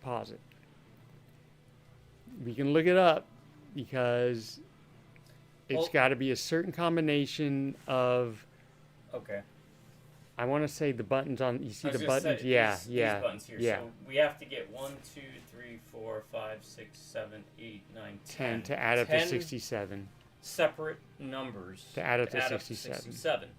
pause it. We can look it up because it's Well- got to be a certain combination of, Okay. I want to say the buttons on, you see I was the gonna buttons? say, Yeah, these yeah, buttons here. yeah. So we have to get 1, 2, 3, 4, 5, 6, 7, 8, 9, 10 to add up to 10 67. separate numbers To add up to 67. 67.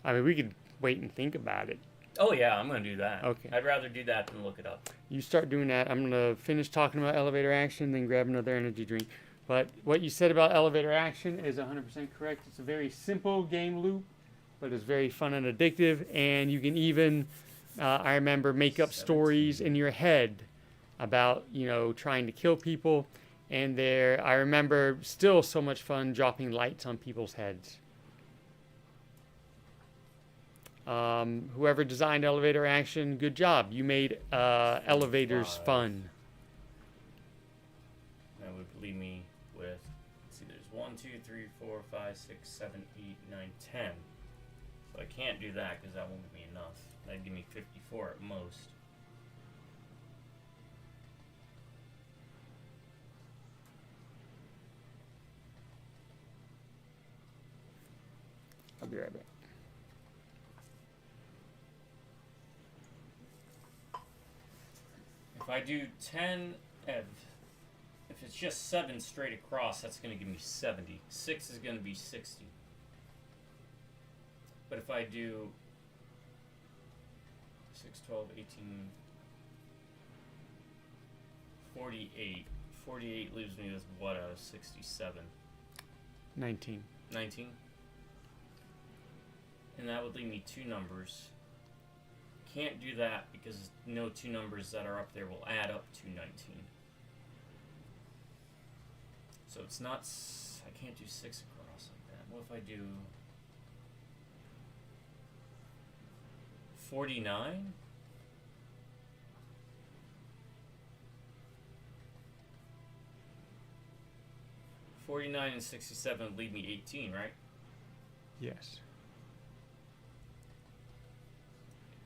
I mean, we could wait and think about it. Oh yeah, I'm gonna do that. Okay. I'd rather do that than look it up. You start doing that. I'm going to finish talking about elevator action, then grab another energy drink. But what you said about elevator action is 100% correct. It's a very simple game loop, but it's very fun and addictive. And you can even, I remember, make up stories in your head about, trying to kill people. And I remember still so much fun dropping lights on people's heads. Whoever designed elevator action, good job. You made elevators fun. That would leave me with, let's see, there's 1, 2, 3, 4, 5, 6, 7, 8, 9, 10. So I can't do that because that won't give me enough. That'd give me 54 at most. I'll be right back. If I do 10, if it's just 7 straight across, that's going to give me 70. 6 is going to be 60. But if I do 6, 12, 18, 48. 48 leaves me with what out of 67? 19. 19? And that would leave me 2 numbers. Can't do that because no 2 numbers that are up there will add up to 19. So it's not, I can't do 6 across like that. What if I do 49? $49 and 67 would leave me 18, right? Yes.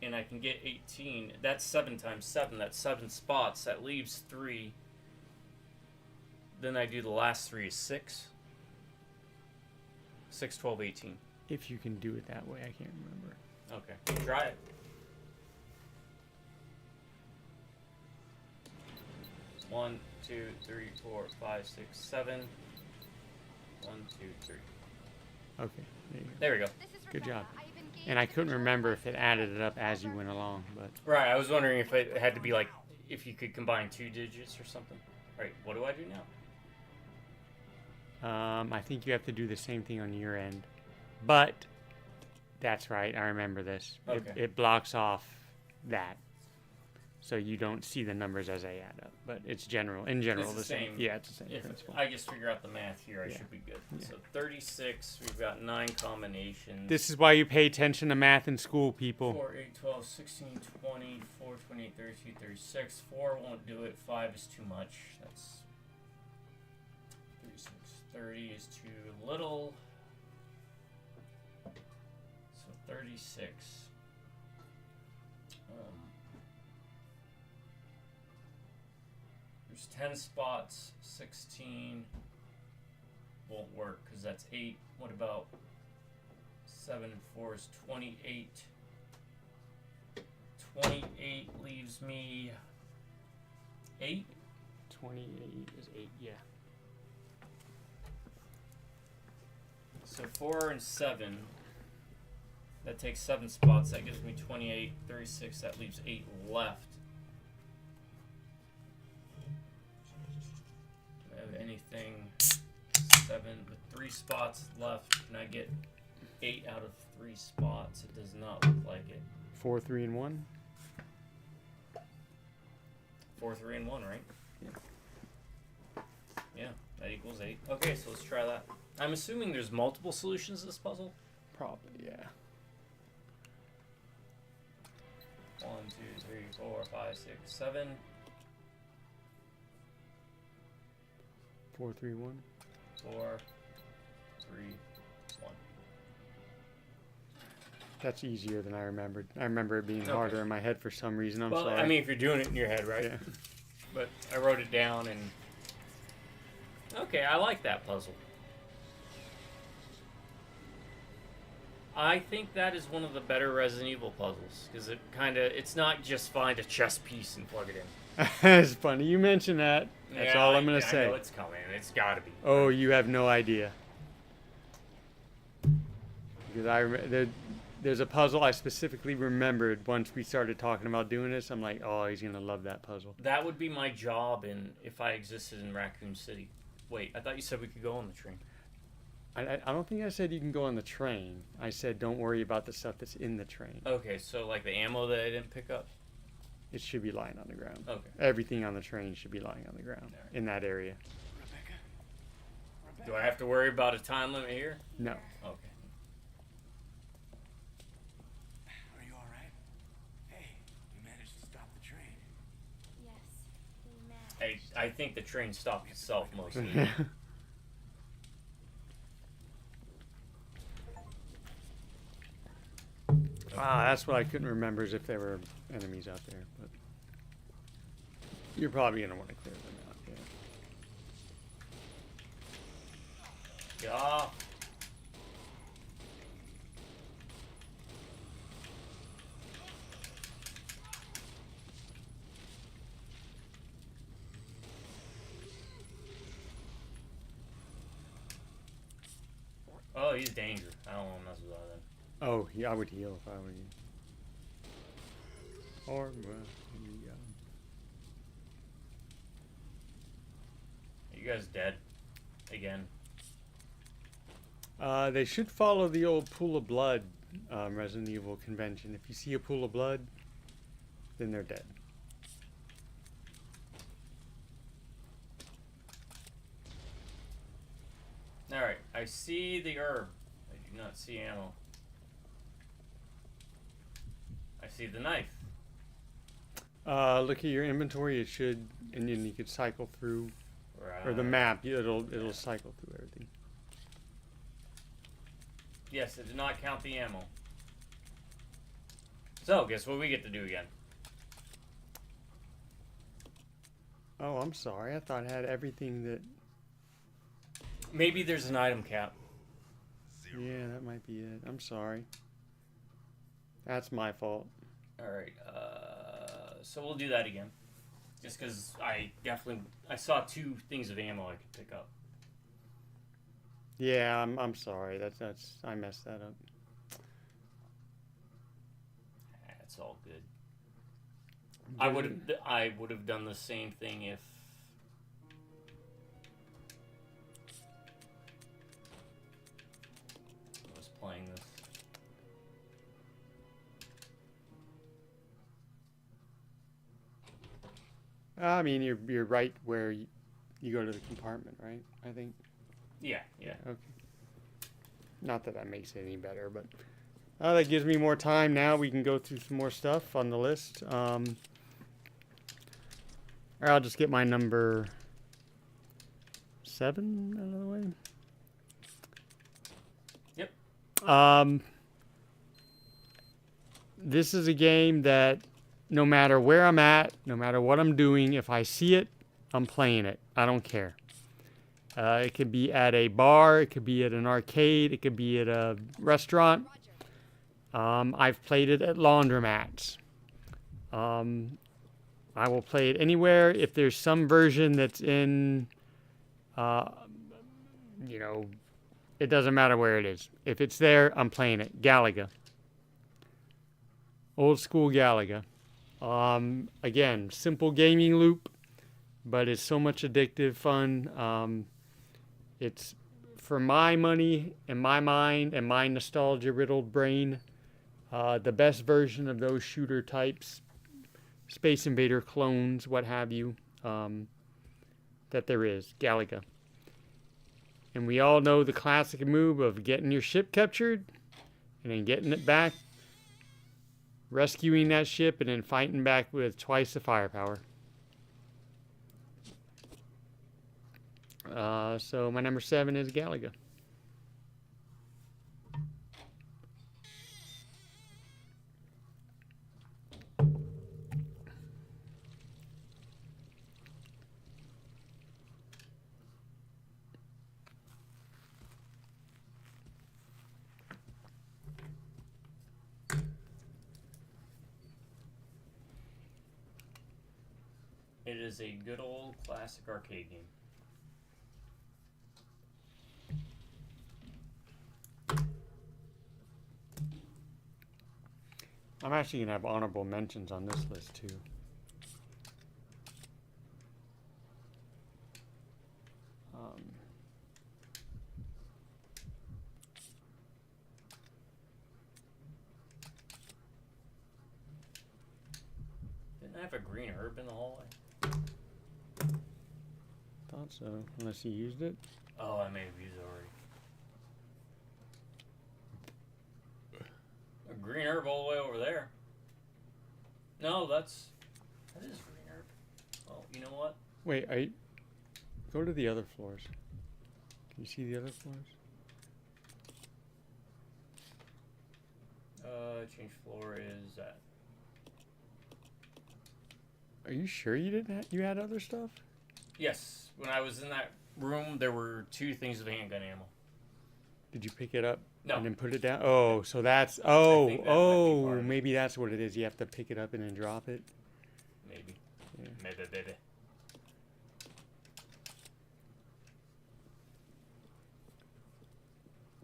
And I can get 18. That's 7 times 7. That's 7 spots. That leaves 3. Then I do the last 3 is 6. 6, 12, 18. If you can do it that way, I can't remember. Okay, try it. One, 2, 3, 4, 5, 6, 7. 1, 2, 3. Okay, there you go. There we go. This is Good Rebecca. job. I have engaged And I couldn't Joel remember if it Weston. added it up as you went along, but Right, I was wondering if it had to be like, if you could combine 2 digits or something. Alright, what do I do now? I think you have to do the same thing on your end. But that's right, I remember this. Okay. It blocks off that. So you don't see the numbers as they add up. But it's in general It's the same. same. Yeah, it's the same If principle. I just figure out the math here, I Yeah. should be good. Yeah. So 36, we've got 9 combinations. This is why you pay attention to math in school, people. 4, 8, 12, 16, 20, 4, 28, 32, 36. 4 won't do it. 5 is too much. That's 36. 30 is too little. So 36. There's 10 spots. 16 won't work because that's 8. What about 7 and 4 is 28. 28 leaves me 8. 28 is 8, yeah. So 4 and 7. That takes 7 spots. That gives me 28, 36. That leaves 8 left. have anything 7 with 3 spots left. Can I get 8 out of 3 spots? It does not look like it. 4, 3, and 1. 4, 3, and 1, right? Yeah, that equals 8. Okay, so let's try that. I'm assuming there's multiple solutions to this puzzle. Probably, yeah. 1, 2, 3, 4, 5, 6, 7. 4, 3, 1. 4, 3, 1. That's easier than I remembered. I remember it being harder in my head for some reason. I'm Well, sorry. I mean, if you're doing it in your head, right? Yeah. But I wrote it down and... Okay, I like that puzzle. I think that is one of the better Resident Evil puzzles, because it's not just find a chess piece and plug it in. It's funny you mention that. That's all I'm gonna say. I know it's coming. It's got to be. Oh, you have no idea. Because there's a puzzle I specifically remembered once we started talking about doing this. I'm like, oh, he's gonna love that puzzle. That would be my job if I existed in Raccoon City. Wait, I thought you said we could go on the train. I don't think I said you can go on the train. I said don't worry about the stuff that's in the train. Okay, so like the ammo that I didn't pick up? It should be lying on the ground. Okay. Everything on the train should be lying on the ground in that area. Do I have to worry about a time limit here? No. Okay. Are you alright? Hey, you managed to stop the train. Yes, we managed. I think the train stopped itself mostly. That's what I couldn't remember is if there were enemies out there. But you're probably gonna want to clear them out. Yeah. Yeah. Oh, he's dangerous. I don't want to mess with that then. Oh, yeah, I would heal if I were you. Or, well, yeah. Are you guys dead? Again. They should follow the old pool of blood Resident Evil convention. If you see a pool of blood, then they're dead. Alright, I see the herb. I do not see ammo. I see the knife. Look at your inventory. It should, and then you could cycle through, Right. or the map. It'll cycle through everything. Yes, it did not count the ammo. So, guess what we get to do again? Oh, I'm sorry. I thought I had everything that. Maybe there's an item cap. Yeah, that might be it. I'm sorry. That's my fault. Alright, so we'll do that again. Just because I saw 2 things of ammo I could pick up. Yeah, I'm sorry. That's I messed that up. That's all good. I would have done the same thing if I was playing this. I mean, you're right where you go to the compartment, right? I think. Yeah. Okay. Not that makes it any better, but that gives me more time now. We can go through some more stuff on the list. Or I'll just get my number 7 out of the way. Yep. This is a game that no matter where I'm at, no matter what I'm doing, if I see it, I'm playing it. I don't care. It could be at a bar, it could be at an arcade, it could be at a restaurant. I've played it at laundromats. I will play it anywhere. If there's some version that's in, it doesn't matter where it is. If it's there, I'm playing it. Galaga. Old school Galaga. Again, simple gaming loop. but it's so much addictive fun. It's, for my money and my mind and my nostalgia-riddled brain, the best version of those shooter types, Space Invader clones, what have you, that there is, Galaga. And we all know the classic move of getting your ship captured and then getting it back, rescuing that ship, and then fighting back with twice the firepower. So my number 7 is Galaga. It is a good old classic arcade game. I'm actually going to have honorable mentions on this list too. Didn't I have a green herb in the hallway? Thought so, unless you used it. Oh, I may have used it already. A green herb all the way over there. No, that is green herb. Well, you know what? Wait, go to the other floors. Can you see the other floors? Change floor is that. Are you sure you didn't? You had other stuff? Yes, when I was in that room, there were 2 things of handgun ammo. Did you pick it up? No. And then put it down? Oh, so that's... think that might be part of it. Maybe that's what it is. You have to pick it up and then drop it. Maybe. Yeah. Maybe.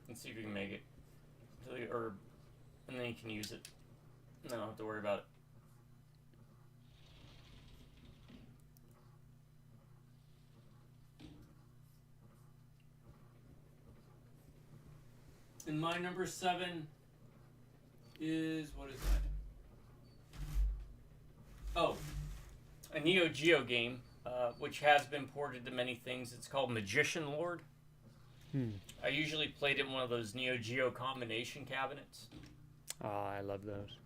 Let's see if we can make it to the herb, and then you can use it. And then I don't have to worry about it. And my number 7 is, what is that? Oh, a Neo Geo game, which has been ported to many things. It's called Magician Lord. I usually played in one of those Neo Geo combination cabinets. Oh, I love those.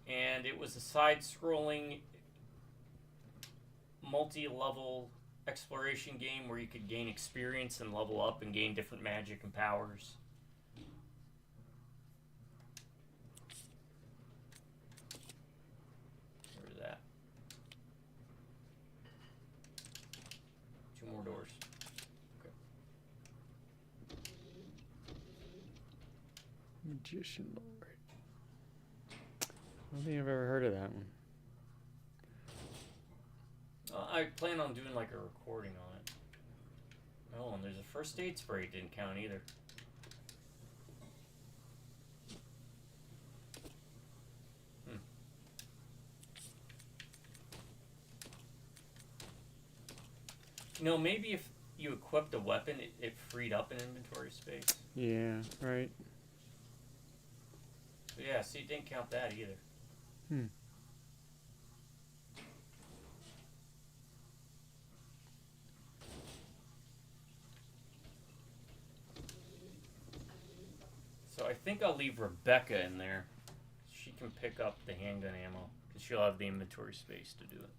And it was a side-scrolling, multi-level exploration game where you could gain experience and level up and gain different magic and powers. Where's that? 2 more doors. Okay. Magician Lord. I don't think I've ever heard of that one. I plan on doing like a recording on it. Oh, and there's a first aid spray. Didn't count either. You know, maybe if you equipped a weapon, it freed up an inventory space. Yeah, right. But yeah, see, it didn't count that either. So I think I'll leave Rebecca in there. She can pick up the handgun ammo, because she'll have the inventory space to do it.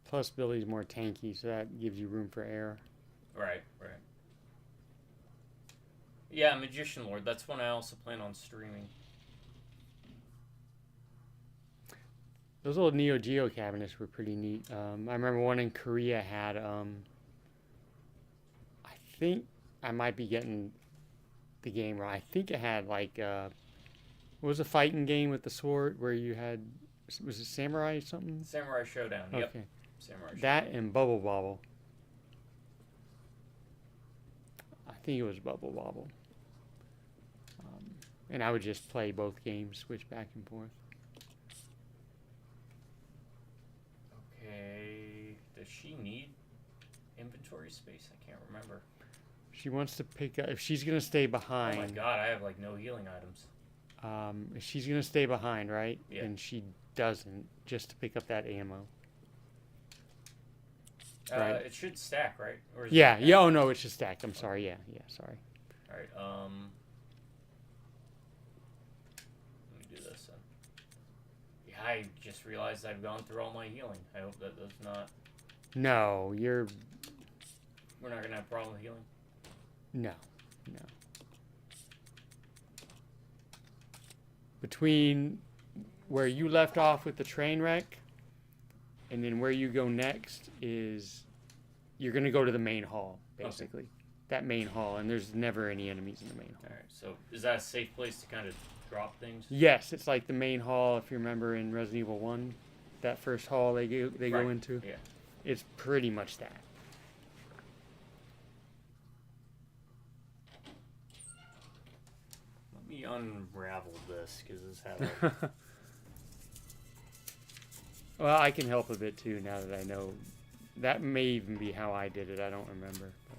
Plus, Billy's more tanky, so that gives you room for air. Right. Yeah, Magician Lord. That's one I also plan on streaming. Those old Neo Geo cabinets were pretty neat. I remember one in Korea had, I think I might be getting the game right. I think it had like, what was a fighting game with the sword where you had, was it Samurai or something? Samurai Showdown. Yep. Okay. Samurai Showdown. That and Bubble Bobble. I think it was Bubble Bobble. And I would just play both games, switch back and forth. Does she need inventory space? I can't remember. She wants to pick up. If she's gonna stay Oh my behind, god, I have like no healing items. if she's gonna stay behind, right? Yeah. And she doesn't, just to pick up that ammo. Right. Right. It should stack, right? Or is Yeah. it Yeah. Oh no, it's just stacked. I'm sorry. Yeah. Yeah. Sorry. All right. Let me do this then. Yeah, I just realized I've gone through all my healing. I hope that does not. No, you're. We're not gonna have a problem with healing. No. No. Between where you left off with the train wreck and then where you go next is you're going to go to the main hall, basically. Okay. That main hall, and there's never any enemies in the main hall. All right. So is that a safe place to kind of drop things? Yes, it's like the main hall, if you remember in Resident Evil 1, that first hall they go Right. into. Yeah. It's pretty much that. Let me unravel this because this had. A, Well, I can help a bit too now that I know. That may even be how I did it. I don't remember. But.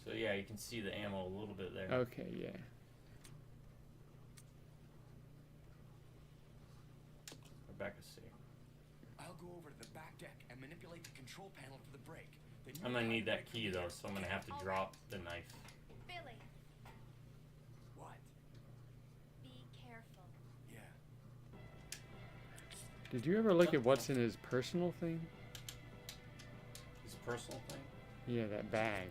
so yeah, you can see the ammo a little bit there. Okay, yeah. Rebecca's safe. I'll go over to the back deck and manipulate the control panel for the brake. Then you I'm gonna and I need that break key from though, there. so I'm gonna have to drop the knife. Billy, What? be careful. Yeah. Did you ever look at what's in his personal thing? It's a personal thing. Yeah, that bag.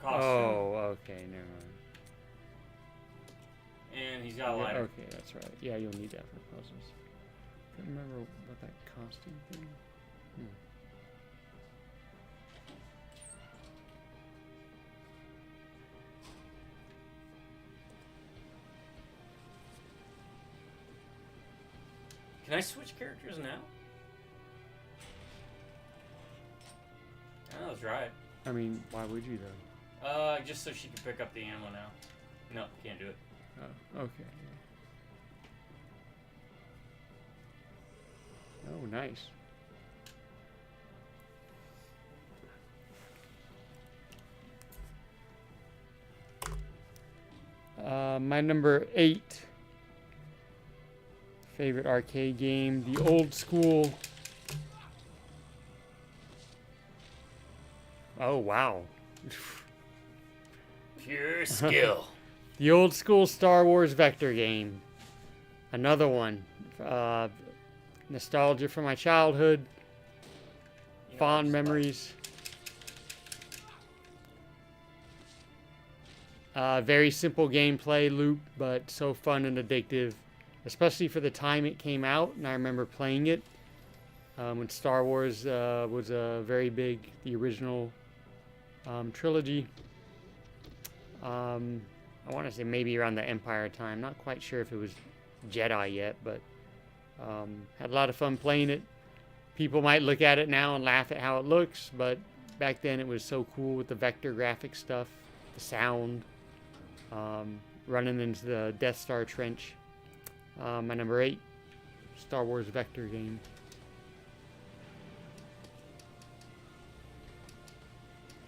Costume. Oh, okay, never mind. And he's got a Yeah, lighter. okay, that's right. Yeah, you'll need that for puzzles. Can't remember what that costume thing. Can I switch characters now? Oh, that's right. I mean, why would you though? Just so she can pick up the ammo now. No, can't do it. Oh, okay. Oh, nice. My number 8 favorite arcade game, the old school. Oh, wow. Pure skill. The old school Star Wars vector game. Another one. Nostalgia from my childhood. You know, Fond it's memories. Very simple gameplay loop, but so fun and addictive. Especially for the time it came out, and I remember playing it when Star Wars was very big, the original trilogy. I want to say maybe around the Empire time. Not quite sure if it was Jedi yet, but had a lot of fun playing it. People might look at it now and laugh at how it looks, but back then it was so cool with the vector graphic stuff, the sound, running into the Death Star trench. My number 8, Star Wars vector game.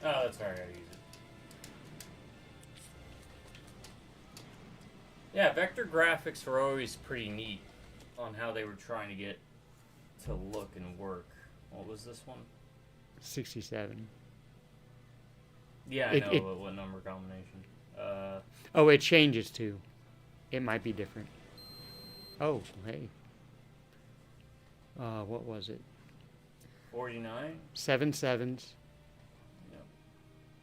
Oh, that's alright, I use it. Yeah, vector graphics were always pretty neat on how they were trying to get to look and work. What was this one? 67. Yeah, I know what number combination. Oh, it changes too. It might be different. Oh, hey. What was it? 49? 7 sevens. Yep.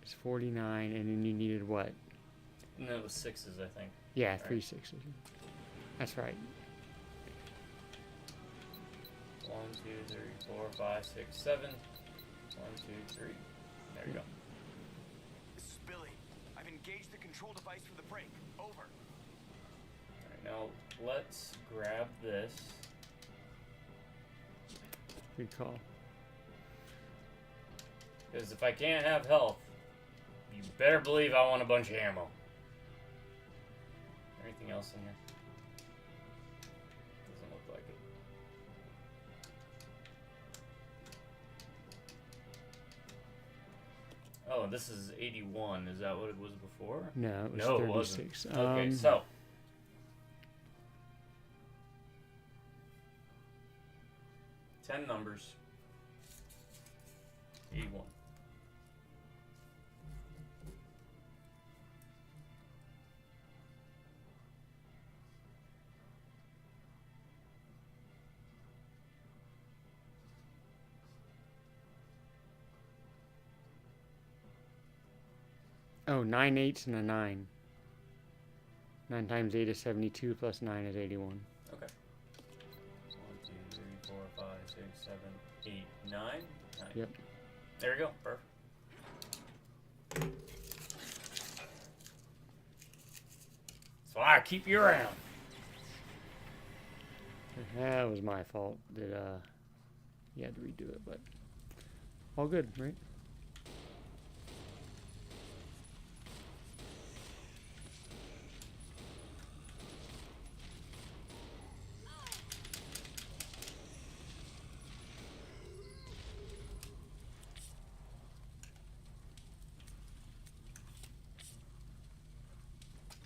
It's 49, and then you needed what? And then it was 6s, I think. Yeah, Right. 3 sixes. That's right. 1, 2, 3, 4, 5, 6, 7. 1, 2, 3. There you go. This is Billy. I've engaged the control device for the brake. Over. Alright, now let's grab this. Good call. Because if I can't have health, you better believe I want a bunch of ammo. Anything else in here? Doesn't look like it. Oh, this is 81. Is that what it was before? No, it was No, it 36. wasn't. Okay, so. 10 numbers. 81. Oh, 9 8s and a 9. 9 times 8 is 72, plus 9 is 81. Okay. 1, 2, 3, 4, 5, 6, 7, 8, 9. 9. Yep. There we go. Perfect. So I keep you around. That was my fault that you had to redo it, but all good, right?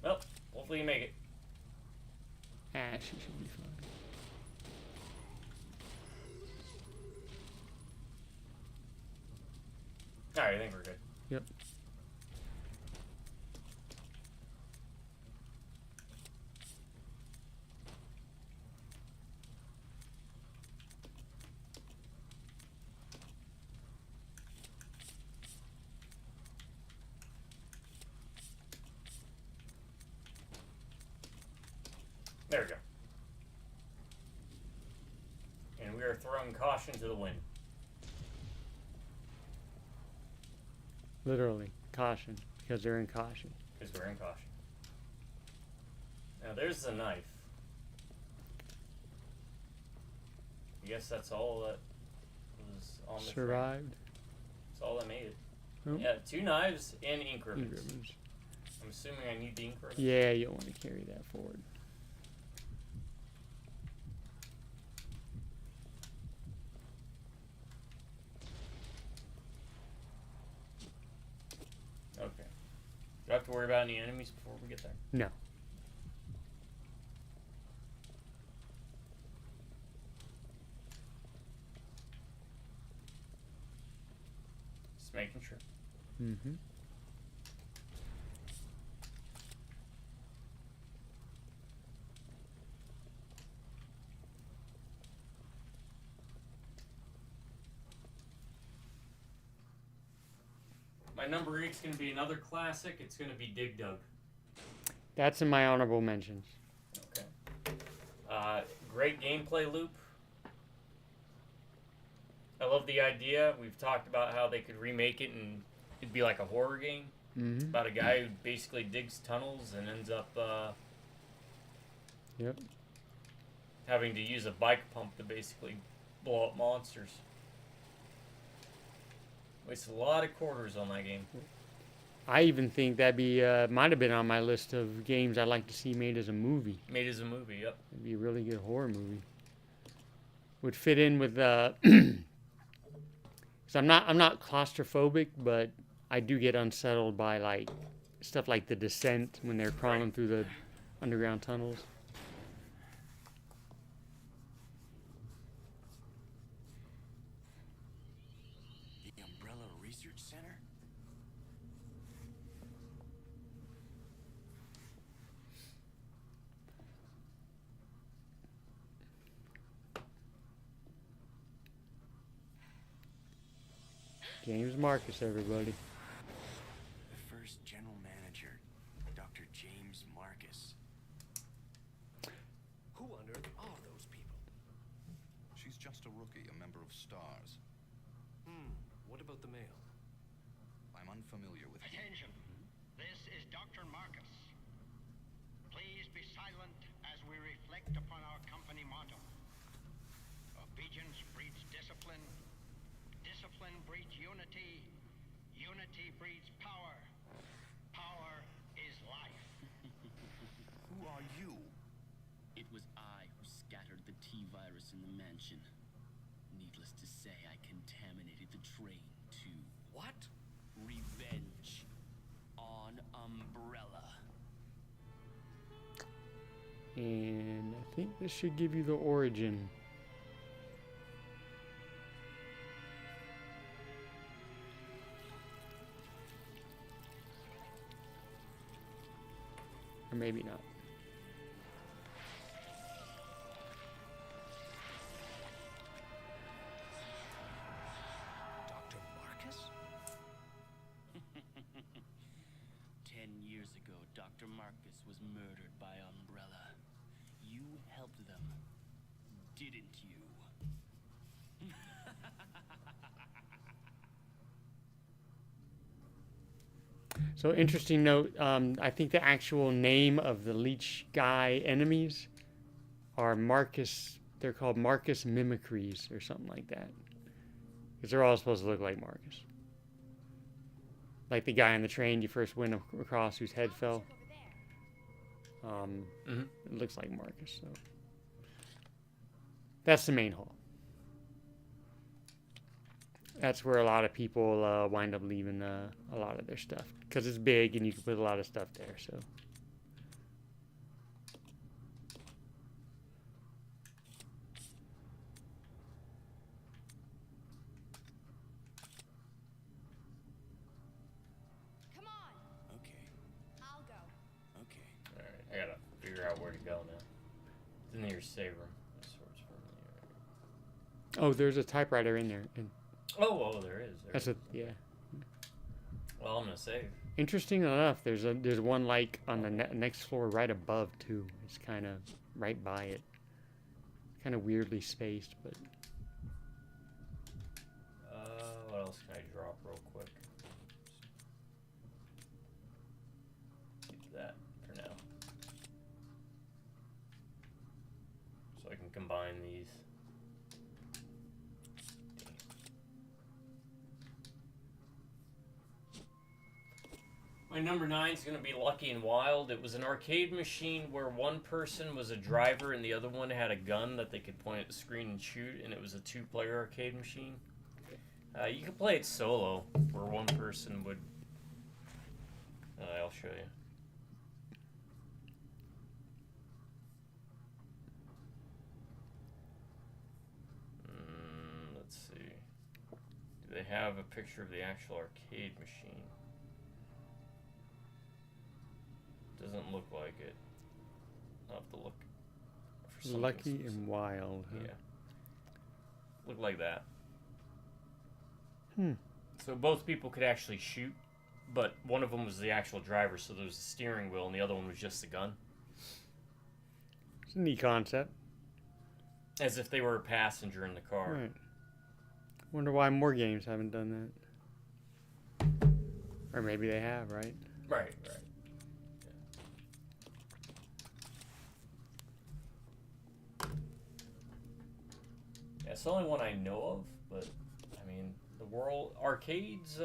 Well, hopefully you make it. She should be fine. Alright, I think we're good. Yep. There we go. And we are throwing caution to the wind. Literally, caution, because they're in caution. Because we're in caution. Now there's the knife. I guess that's all that was on the train. Survived. That's all that made it. Oh. Yeah, 2 knives and ink Ink ribbons. ribbons. I'm assuming I need the ink ribbons. Yeah, you'll want to carry that forward. Okay. Do I have to worry about any enemies before we get there? No. Just making sure. Mm-hmm. My number 8 is going to be another classic. It's going to be Dig Dug. That's in my honorable mentions. Okay. Great gameplay loop. I love the idea. We've talked about how they could remake it and it'd be like a horror game Mm-hmm. about a guy who basically digs tunnels and ends up Yep. having to use a bike pump to basically blow up monsters. Wasted a lot of quarters on that game. I even think that'd be might have been on my list of games I'd like to see made as a movie. Made as a movie, yep. It'd be a really good horror movie. Would fit in with so I'm not claustrophobic, but I do get unsettled by like stuff like The Descent when they're crawling through the underground tunnels. The Umbrella Research Center? James Marcus, everybody. The first general manager, Dr. James Marcus. Who on earth are those people? She's just a rookie, a member of STARS. What about the male? I'm unfamiliar with him. Attention. This is Dr. Marcus. Please be silent as we reflect upon our company motto. Obedience breeds discipline. Discipline breeds unity. Unity breeds power. Power is life. Who are you? It was I who scattered the T-virus in the mansion. Needless to say, I contaminated the train too. What? Revenge. On Umbrella. And I think this should give you the origin. Or maybe not. Dr. Marcus? 10 years ago, Dr. Marcus was murdered by Umbrella. You helped them, didn't you? So interesting note, I think the actual name of the leech guy enemies are Marcus, they're called Marcus Mimicries or something like that. Because they're all supposed to look like Marcus. Like the guy on the train you first went across whose head fell. It looks like Marcus, so. That's the main hall. That's where a lot of people wind up leaving a lot of their stuff. Because it's big and you can put a lot of stuff there, so. Come on, Okay, I'll go. okay. Alright, I gotta figure out where to go now. It's in your save room. Sorts from Oh, there's a typewriter in there. And oh, there is. that's a, yeah. Well, I'm gonna save. Interesting enough, there's one like on the next floor right above too. It's kind of right by it. Kind of weirdly spaced, but What else can I drop real quick? Keep that for now. So I can combine these. My number 9 is going to be Lucky and Wild. It was an arcade machine where one person was a driver and the other one had a gun that they could point at the screen and shoot, and it was a 2-player arcade machine. You could play it solo, where one person would... I'll show you. Let's see. Do they have a picture of the actual arcade machine? Doesn't look like it. I'll have to look for something Lucky specific. and Wild. Huh? Yeah. Look like that. Hmm. So both people could actually shoot, but one of them was the actual driver, so there was a steering wheel, and the other one was just the gun. It's a neat concept. As if they were a passenger in the car. Right. Wonder why more games haven't done that. Or maybe they have, right? Right. Yeah, it's the only one I know of, but, I mean, the world... Arcades,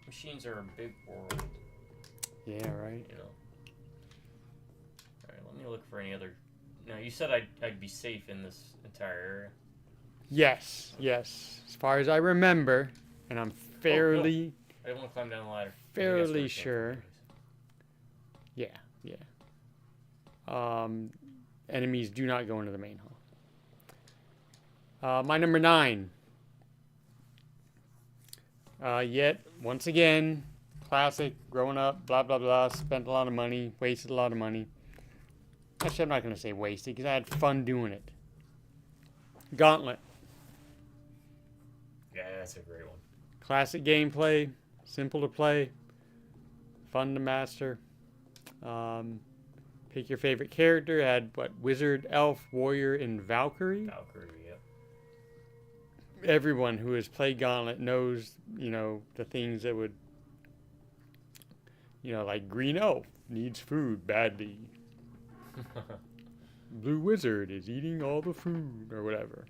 machines are a big world, Yeah, right. you know. Alright, let me look for any other... No, you said I'd be safe in this entire area. Yes, yes. As far as I remember, and I'm fairly, I didn't want to climb down the ladder. fairly sure. Yeah, yeah. Enemies do not go into the main hall. My number 9. Yet, once again, classic, growing up, blah, blah, blah, spent a lot of money, wasted a lot of money. Actually, I'm not going to say wasted, because I had fun doing it. Gauntlet. Yeah, that's a great one. Classic gameplay, simple to play, fun to master. Pick your favorite character. Had what? Wizard, elf, warrior, and Valkyrie. Valkyrie, yep. Everyone who has played Gauntlet knows, the things that would, like green elf needs food badly. Blue wizard is eating all the food or whatever.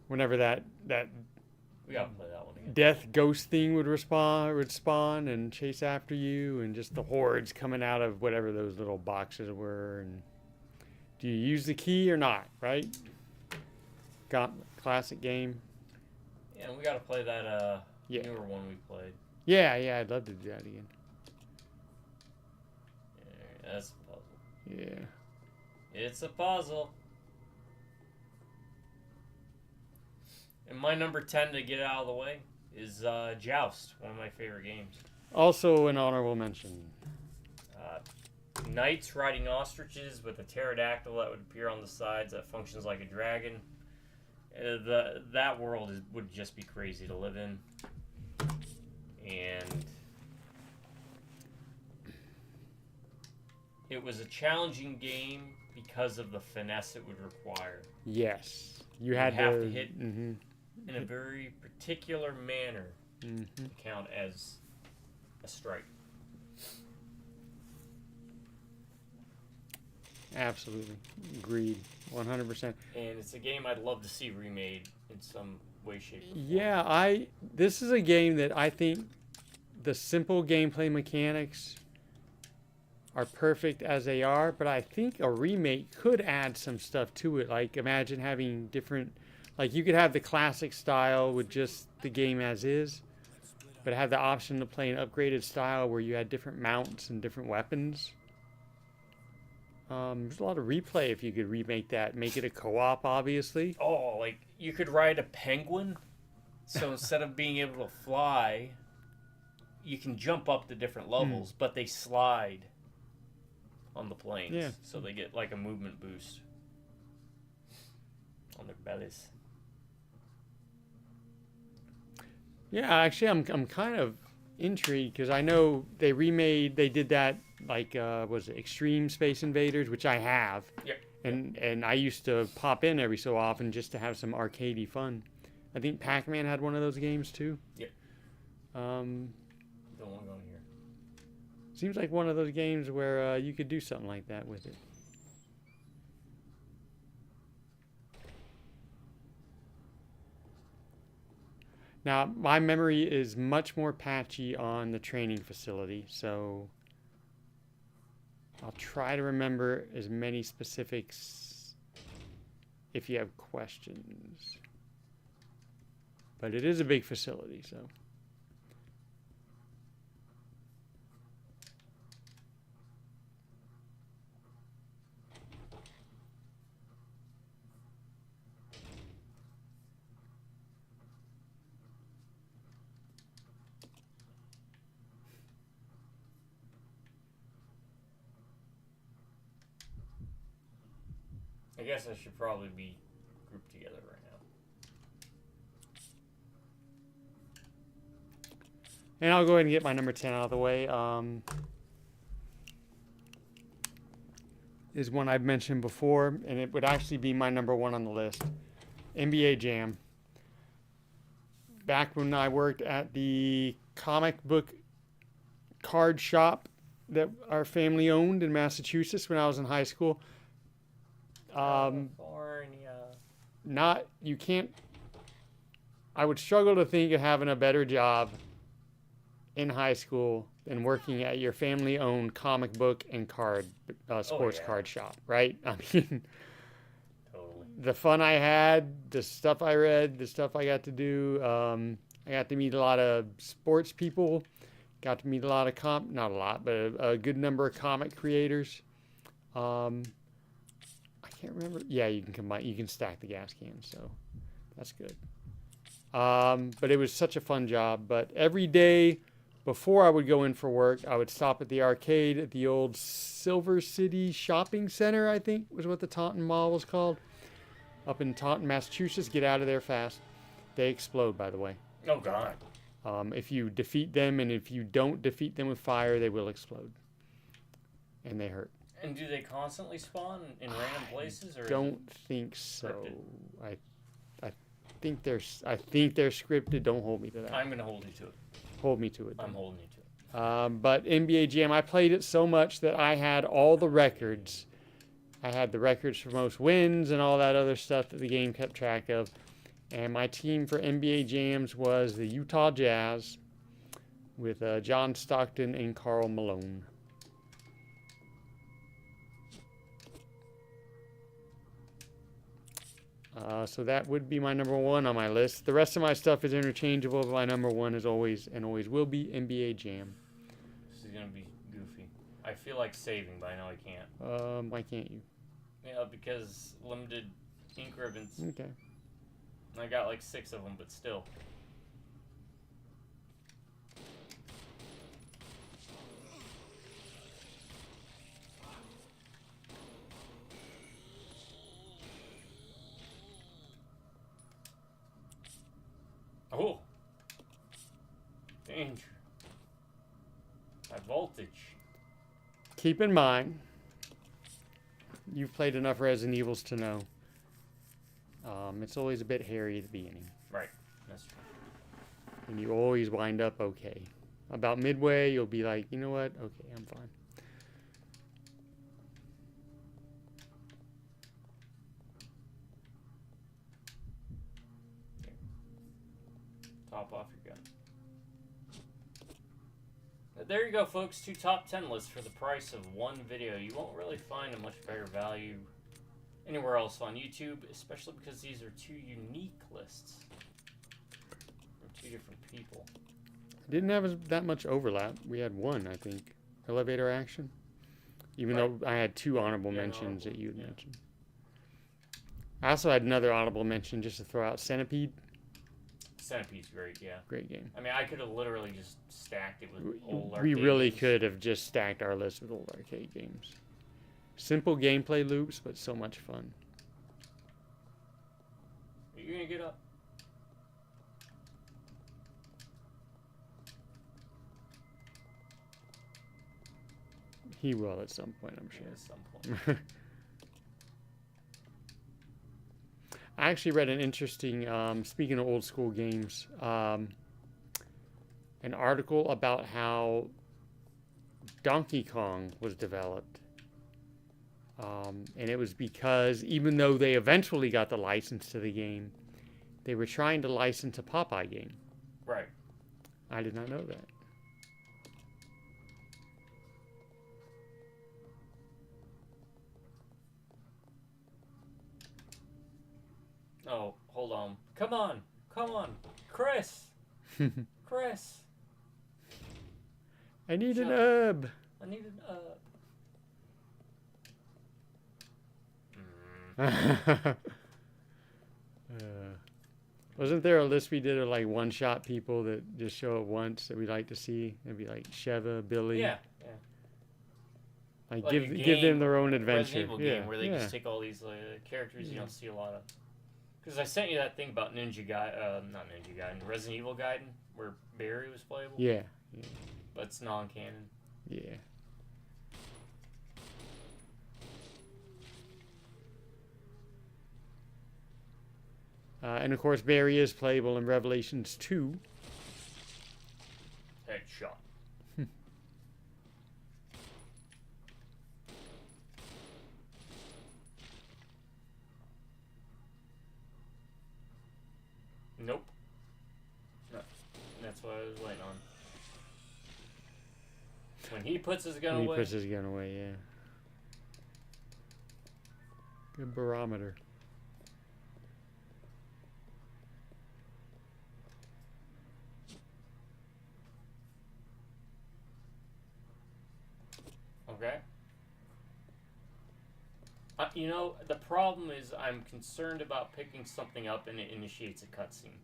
Whenever that We gotta play that one again. Death ghost thing would spawn and chase after you, and just the hordes coming out of whatever those little boxes were. And do you use the key or not? Right? Classic game. Yeah, and we gotta play that Yeah. newer one we played. Yeah, I'd love to do that again. Yeah, that's a puzzle. Yeah. It's a puzzle. And my number 10 to get out of the way is Joust, one of my favorite games. Also an honorable mention. Knights riding ostriches with a pterodactyl that would appear on the sides that functions like a dragon. That world would just be crazy to live in. And it was a challenging game because of the finesse it would require. Yes. You You'd had have to to hit mhm. in a very particular manner Mhm. to count as a strike. Absolutely. Agreed. 100%. And it's a game I'd love to see remade in some way, shape, or form. Yeah, this is a game that I think the simple gameplay mechanics are perfect as they are, but I think a remake could add some stuff to it. Like, imagine having different, like, you could have the classic style with just the game as is, but have the option to play an upgraded style where you had different mounts and different weapons. There's a lot of replay if you could remake that. Make it a co-op, obviously. Oh, like, you could ride a penguin, so instead of being able to fly, you can jump up to different levels, but they slide on the planes. Yeah. So they get, like, a movement boost on their bellies. Yeah, actually, I'm kind of intrigued because I know they did that, like, was it Extreme Space Invaders, which I have. Yeah. And I used to pop in every so often just to have some arcadey fun. I think Pac-Man had one of those games too. Yeah. Um, Don't want to go in here. seems like one of those games where you could do something like that with it. Now, my memory is much more patchy on the training facility, so I'll try to remember as many specifics if you have questions. But it is a big facility, so. I guess I should probably be grouped together right now. And I'll go ahead and get my number 10 out of the way. Is one I've mentioned before, and it would actually be my number 1 on the list. NBA Jam. Back when I worked at the comic book card shop that our family owned in Massachusetts when I was in high school. California. You can't. I would struggle to think of having a better job in high school than working at your family-owned comic book and sports card shop, right? I mean, Totally. the fun I had, the stuff I read, the stuff I got to do. I got to meet a lot of sports people. Got to meet a lot of not a lot, but a good number of comic creators. I can't remember. Yeah, you can stack the gas cans, so that's good. But it was such a fun job. But every day before I would go in for work, I would stop at the arcade at the old Silver City Shopping Center, I think was what the Taunton Mall was called, up in Taunton, Massachusetts. Get out of there fast. They explode, by the way. Oh, God. If you defeat them, and if you don't defeat them with fire, they will explode. And they hurt. And do they constantly spawn in random places? Or Don't think so. I think they're scripted. Don't hold me to that. I'm going to hold you to it. Hold me to it. I'm holding you to it. But NBA Jam, I played it so much that I had all the records. I had the records for most wins and all that other stuff that the game kept track of. And my team for NBA Jams was the Utah Jazz with John Stockton and Karl Malone. So that would be my number 1 on my list. The rest of my stuff is interchangeable, but my number 1 is always and always will be NBA Jam. This is gonna be goofy. I feel like saving, but I know I can't. Why can't you? Yeah, because limited ink ribbons. Okay. I got like 6 of them, but still. Oh! Danger. High voltage. Keep in mind, you've played enough Resident Evils to know. It's always a bit hairy at the beginning. Right. That's true. And you always wind up okay. About midway, you'll be like, you know what? Okay, I'm fine. Top off your gun. But there you go, folks. 2 top 10 lists for the price of 1 video. You won't really find a much better value anywhere else on YouTube, especially because these are 2 unique lists from 2 different people. Didn't have that much overlap. We had 1, I think. Elevator action. Even though I had 2 honorable mentions that you had mentioned. I also had another honorable mention just to throw out. Centipede. Centipede's great, yeah. Great game. I mean, I could have literally just stacked it with old arcade We really games. could have just stacked our list with old arcade games. Simple gameplay loops, but so much fun. Are you gonna get up? He will at some point, I'm sure. Yeah, at some point. I actually read an interesting, speaking of old school games, an article about how Donkey Kong was developed. And it was because even though they eventually got the license to the game, they were trying to license a Popeye game. Right. I did not know that. Oh, hold on. Come on. Come on. Chris. Chris. I need an Shut herb. I need an Wasn't there a list we did of like one-shot people that just show up once that we like to see? It'd be like Sheva, Billy. Yeah, yeah. Like Like a give them game, their own adventure. Resident Evil Yeah, game where they yeah. just take all these characters you don't see a lot of. Because I sent you that thing about Ninja Gaiden, not Ninja Gaiden, Resident Evil Gaiden, where Barry was playable. Yeah, yeah, But it's non-canon. yeah. And of course, Barry is playable in Revelations 2. Headshot. Nope. No. That's what I was waiting on. When he puts his gun He away. puts his gun away, yeah. Good barometer. Okay. You know, the problem is I'm concerned about picking something up and it initiates a cutscene.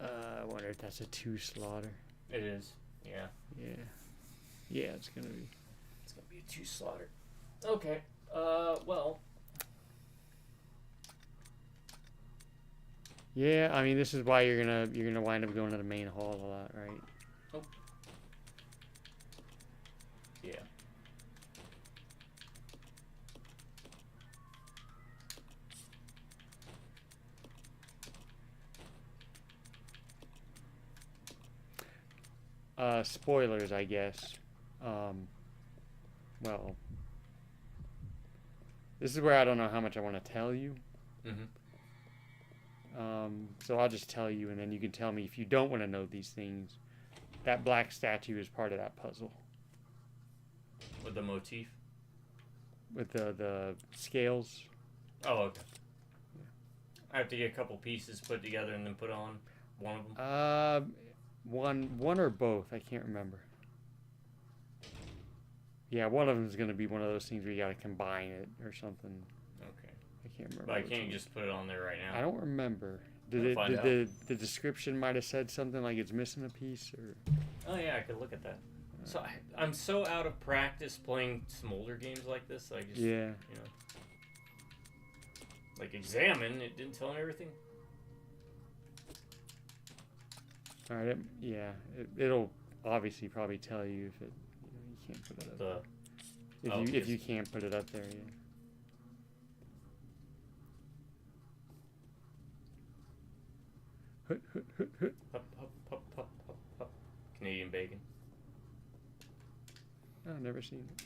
I wonder if that's a 2 slaughter. It is. Yeah. Yeah. Yeah, it's gonna be. It's gonna be a 2 slaughter. Okay. Well. Yeah, I mean, this is why you're gonna wind up going to the main hall a lot, right? Oh. Yeah. spoilers, I guess. Well, this is where I don't know how much I want to tell you. Mm-hmm. So I'll just tell you, and then you can tell me if you don't want to know these things. That black statue is part of that puzzle. With the motif? With the scales. Oh, okay. I have to get a couple pieces put together and then put on one of them? One or both. I can't remember. Yeah, one of them is going to be one of those things where you got to combine it or something. Okay. I can't remember. But I can't just put it on there right now. I don't remember. Did the description might have said something like it's missing a piece or? Oh yeah, I could look at that. So I'm so out of practice playing smolder games like this. I just Yeah. You know, like Examine, it didn't tell me everything. All right. It'll obviously probably tell you if it. You can't put it up. If you can't put it up there, yeah. Hup, hup, hup, hup, hup, hup. Canadian bacon. I've never seen it.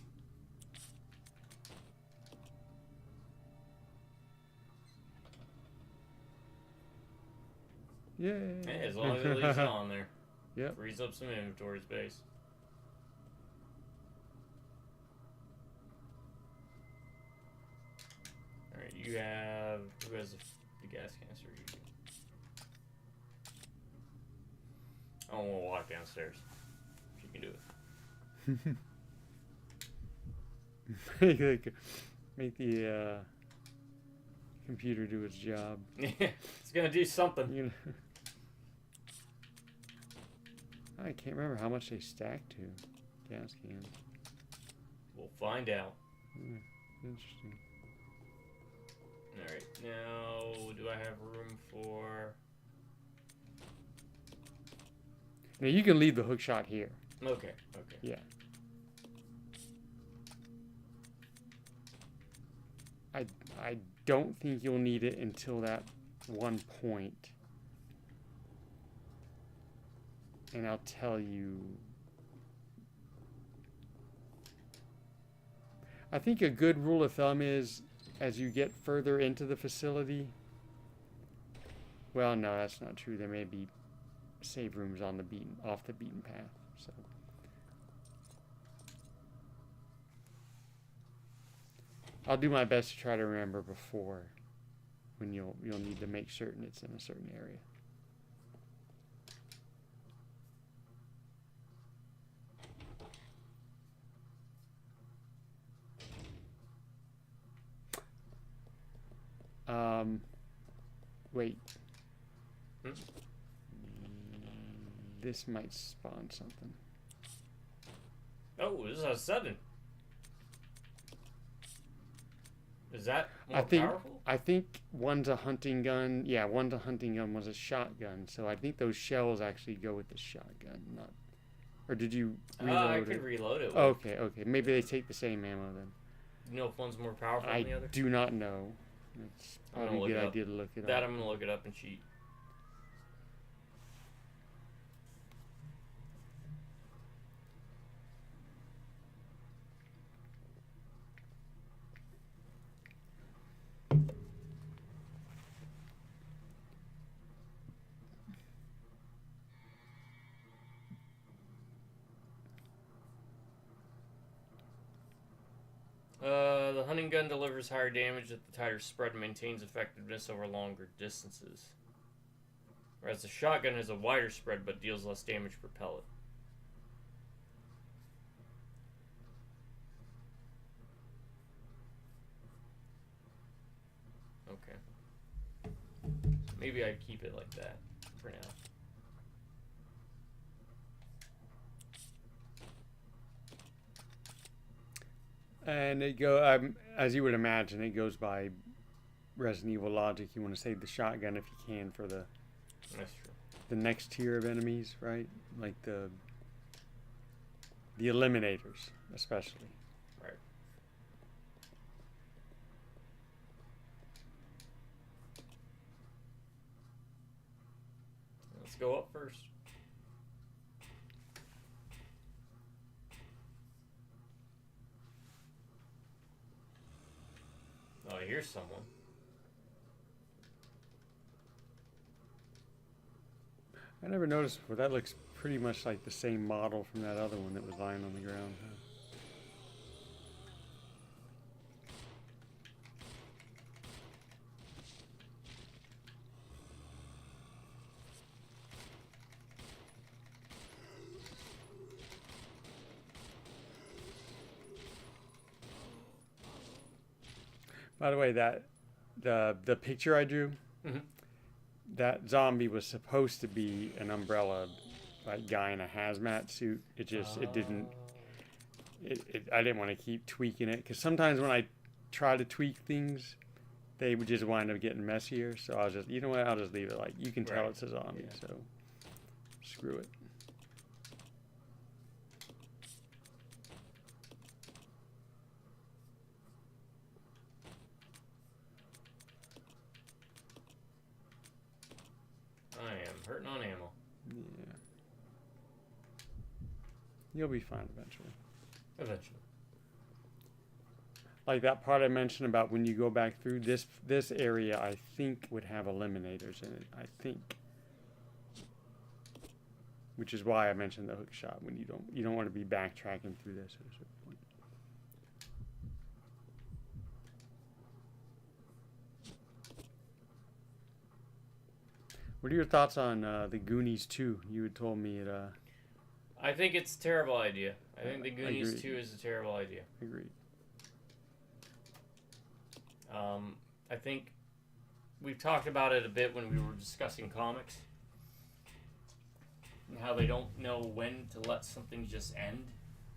Yeah. Hey, as long as it leaves it on there. Yep. Frees up some inventory space. Alright, you have... Who has the gas canister? You do. I don't want to walk downstairs. She can do it. make the computer do its job. It's gonna do something. You know. I can't remember how much they stack to. Gas cans. We'll find out. Interesting. Alright, now do I have room for... Now you can leave the hook shot here. Okay. Yeah. I don't think you'll need it until that one point. And I'll tell you. I think a good rule of thumb is as you get further into the facility. Well, no, that's not true. There may be save rooms on off the beaten path. So I'll do my best to try to remember before when you'll need to make certain it's in a certain area. Wait. This might spawn something. Oh, this is a 7. Is that more powerful? I think one's a hunting gun. Yeah, one's a hunting gun, one's a shotgun. So I think those shells actually go with the shotgun, not. Or did you reload I could reload it. Okay. Maybe they take the same ammo then. You know if one's more powerful than the other? I do not know. It's probably a good idea to look it up. That I'm gonna look it up and cheat. The hunting gun delivers higher damage at the tighter spread and maintains effectiveness over longer distances. Whereas the shotgun has a wider spread but deals less damage per pellet. Okay. Maybe I'd keep it like that for now. And as you would imagine, it goes by Resident Evil logic. You want to save the shotgun if you can for the That's true. the next tier of enemies, right? Like the eliminators, especially. Right. Let's go up first. hear someone. I never noticed before. That looks pretty much like the same model from that other one that was lying on the ground. By the way, that the picture I drew, that zombie was supposed to be an umbrella, like guy in a hazmat suit. It just it didn't. I didn't want to keep tweaking it because sometimes when I try to tweak things, they would just wind up getting messier. So I was just, you know what? I'll just leave it like you can tell it's a zombie. Yeah. So screw it. Hurting on ammo. Yeah. You'll be fine eventually. Eventually. Like that part I mentioned about when you go back through this area, I think would have eliminators in it. I think. Which is why I mentioned the hook shot when you don't want to be backtracking through this at a certain point. What are your thoughts on the Goonies 2? You had told me it. I think it's a terrible idea. I think the Goonies 2 is a terrible idea. Agreed. I think we've talked about it a bit when we were discussing comics. And how they don't know when to let something just end.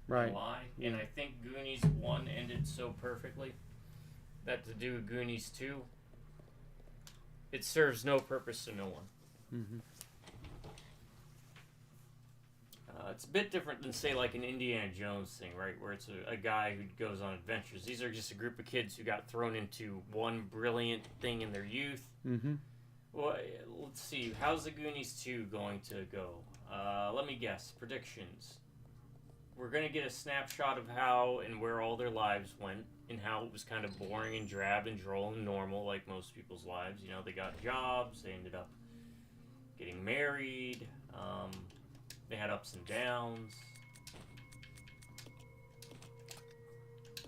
Right. And lie. Yeah. And I think Goonies 1 ended so perfectly that to do Goonies 2, it serves no purpose to no one. Mm-hmm. It's a bit different than, say, like an Indiana Jones thing, right? Where it's a guy who goes on adventures. These are just a group of kids who got thrown into one brilliant thing in their youth. Mm-hmm. Well, let's see. How's the Goonies 2 going to go? Let me guess. Predictions. We're going to get a snapshot of how and where all their lives went, and how it was kind of boring and drab and droll and normal, like most people's lives. You know, they got jobs, they ended up getting married, they had ups and downs.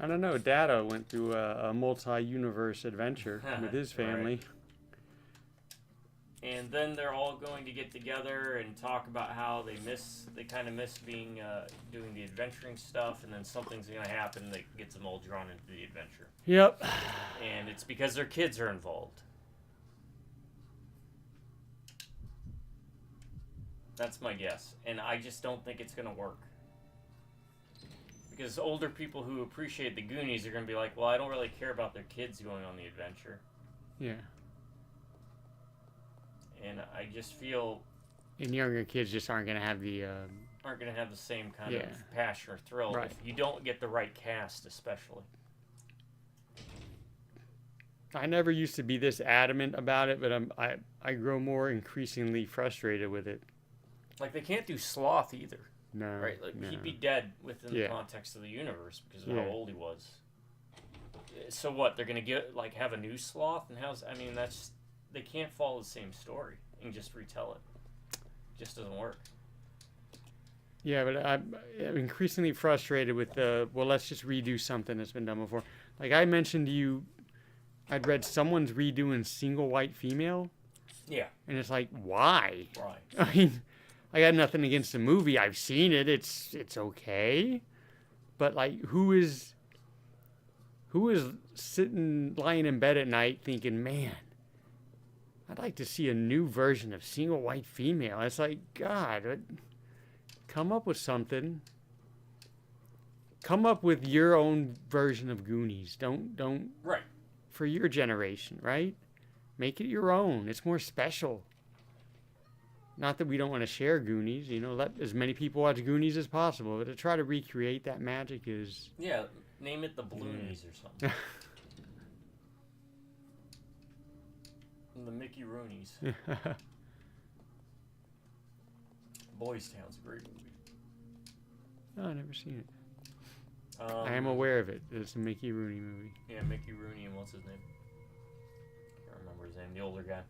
I don't know. Data went through a multi-universe adventure with his family. Right. And then they're all going to get together and talk about how they kind of miss being, doing the adventuring stuff, and then something's going to happen that gets them all drawn into the adventure. Yep. And it's because their kids are involved. That's my guess. And I just don't think it's going to work. Because older people who appreciate the Goonies are going to be like, well, I don't really care about their kids going on the adventure. Yeah. And I just feel... And younger kids just aren't going to have the... aren't going to have the same kind of passion or thrill. Right. If you don't get the right cast, especially. I never used to be this adamant about it, but I grow more increasingly frustrated with it. Like, they can't do Sloth either. No. Right? Like, no. he'd be dead within the context of the universe because of how old he was. So what? They're going to have a new Sloth? And that's... They can't follow the same story and just retell it. It just doesn't work. Yeah, but I'm increasingly frustrated with let's just redo something that's been done before. Like I mentioned to you, I'd read someone's redoing Single White Female. Yeah. And it's like, why? Right. I mean, I got nothing against the movie. I've seen it. It's okay. But like, who is lying in bed at night thinking, man, I'd like to see a new version of Single White Female. It's like, God, come up with something. Come up with your own version of Goonies. Don't. Right. For your generation, right? Make it your own. It's more special. Not that we don't want to share Goonies. Let as many people watch Goonies as possible. But to try to recreate that magic is... Yeah, name it the Bloonies or something. The Mickey Roonies. Boys Town's a great movie. Oh, I've never seen it. I am aware of it. It's a Mickey Rooney movie. Yeah, Mickey Rooney and what's his name? Can't remember his name. The older guy.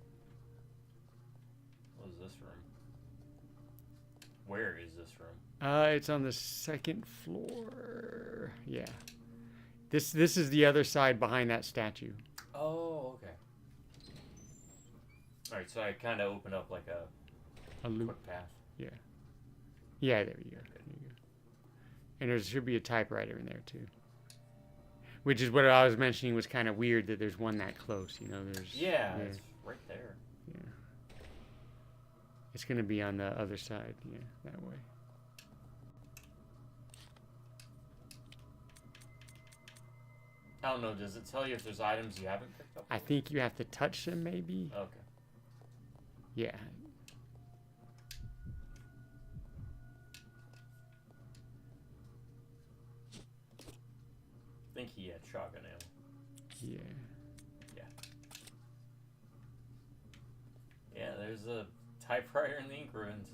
What is this room? Where is this room? It's on the second floor. Yeah. This is the other side behind that statue. Oh, okay. Alright, so I kind of opened up like A loop. quick path. Yeah. Yeah, there you go. There you go. And there should be a typewriter in there too. Which is what I was mentioning was kind of weird that there's one that close. You know, there's. Yeah, it's right there. Yeah. It's gonna be on the other side. Yeah, that way. I don't know, does it tell you if there's items you haven't picked up? I think you have to touch them, maybe. Okay. Yeah. I think he had shotgun ammo. Yeah. Yeah. Yeah, there's a typewriter in the ink ruins.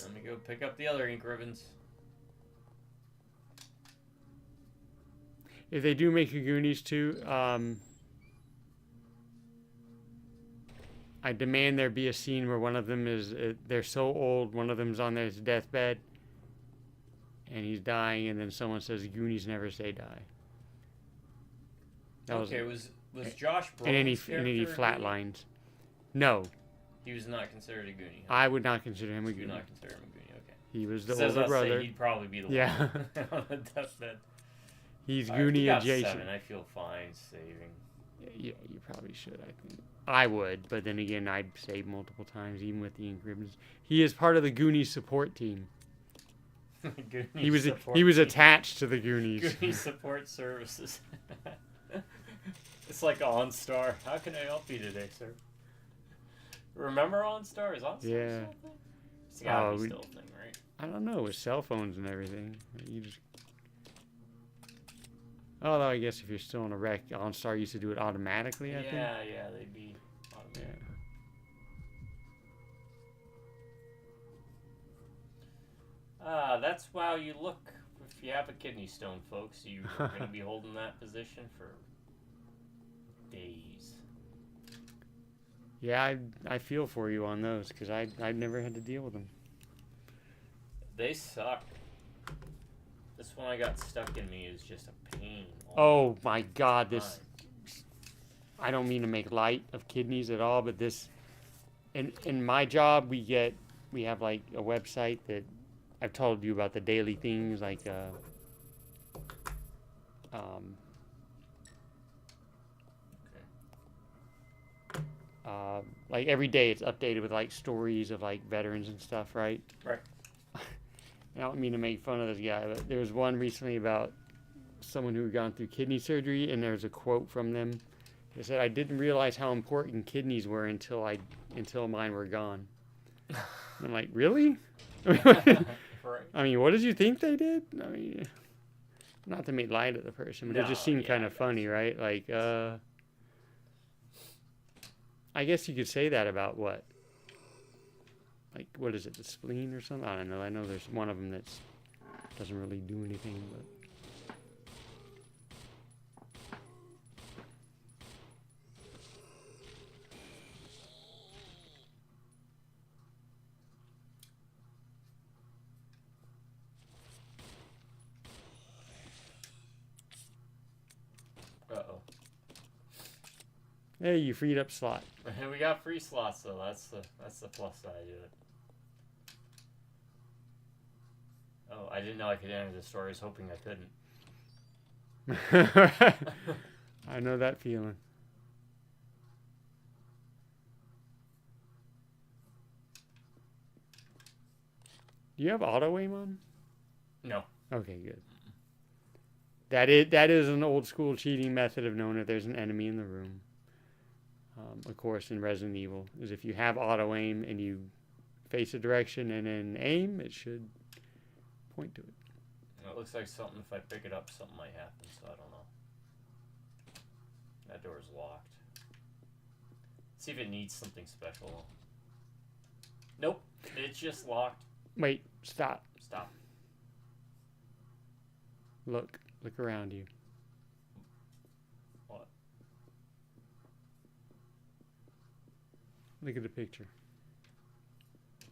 Let me go pick up the other ink ribbons. If they do make a Goonies 2, I demand there be a scene where one of them is, they're so old, one of them's on their deathbed, and he's dying, and then someone says, Goonies never say die. That Okay, was Josh Brolin's and then he character a flatlines. No, Goonie? He was not considered a Goonie. Huh? I would not consider him a You do Goonie. not consider him a Goonie, okay. He was the Says older I'd say brother. he'd probably be the Yeah. one on the deathbed. He's Alright, we Goonie got adjacent. 7. I feel fine saving. Yeah, you probably should, I think. I would, but then again, I'd save multiple times, even with the ink ribbons. He is part of the Goonies support team. He was attached to the Goonies. Goonie support services. It's like OnStar. How can I help you today, sir? Remember OnStar? Is OnStar Yeah. still a thing? It's gotta Oh, be we- still a thing, right? I don't know, with cell phones and everything. You just. Although I guess if you're still in a wreck, OnStar used to do it automatically. I think. Yeah, they'd be automatic. That's how you look if you have a kidney stone, folks. You're going to be holding that position for days. Yeah, I feel for you on those because I've never had to deal with them. They suck. This one I got stuck in me is just a pain. Oh my God, this. I don't mean to make light of kidneys at all, but this. In my job, we have like a website that I've told you about the daily things like like every day it's updated with like stories of like veterans and stuff, right? Right. I don't mean to make fun of this guy, but there was one recently about someone who had gone through kidney surgery, and there's a quote from them. They said, "I didn't realize how important kidneys were until mine were gone." I'm like, really? Right. I mean, what did you think they did? I mean, not to make light of the person, but it just seemed kind of funny, right? Like, I guess you could say that about what? Like, what is it, the spleen or something? I don't know. I know there's one of them that doesn't really do anything, but. Uh-oh. Hey, you freed up slot. We got free slots, though. That's the plus side of it. Oh, I didn't know I could enter the store. I was hoping I couldn't. I know that feeling. Do you have auto aim on? No. Okay, good. That is an old school cheating method of knowing if there's an enemy in the room. Of course, in Resident Evil, is if you have auto aim and you face a direction and then aim, it should point to it. It looks like something. If I pick it up, something might happen. So I don't know. That door's locked. See if it needs something special. Nope. It's just locked. Wait, stop. Stop. Look around you. What? Look at the picture.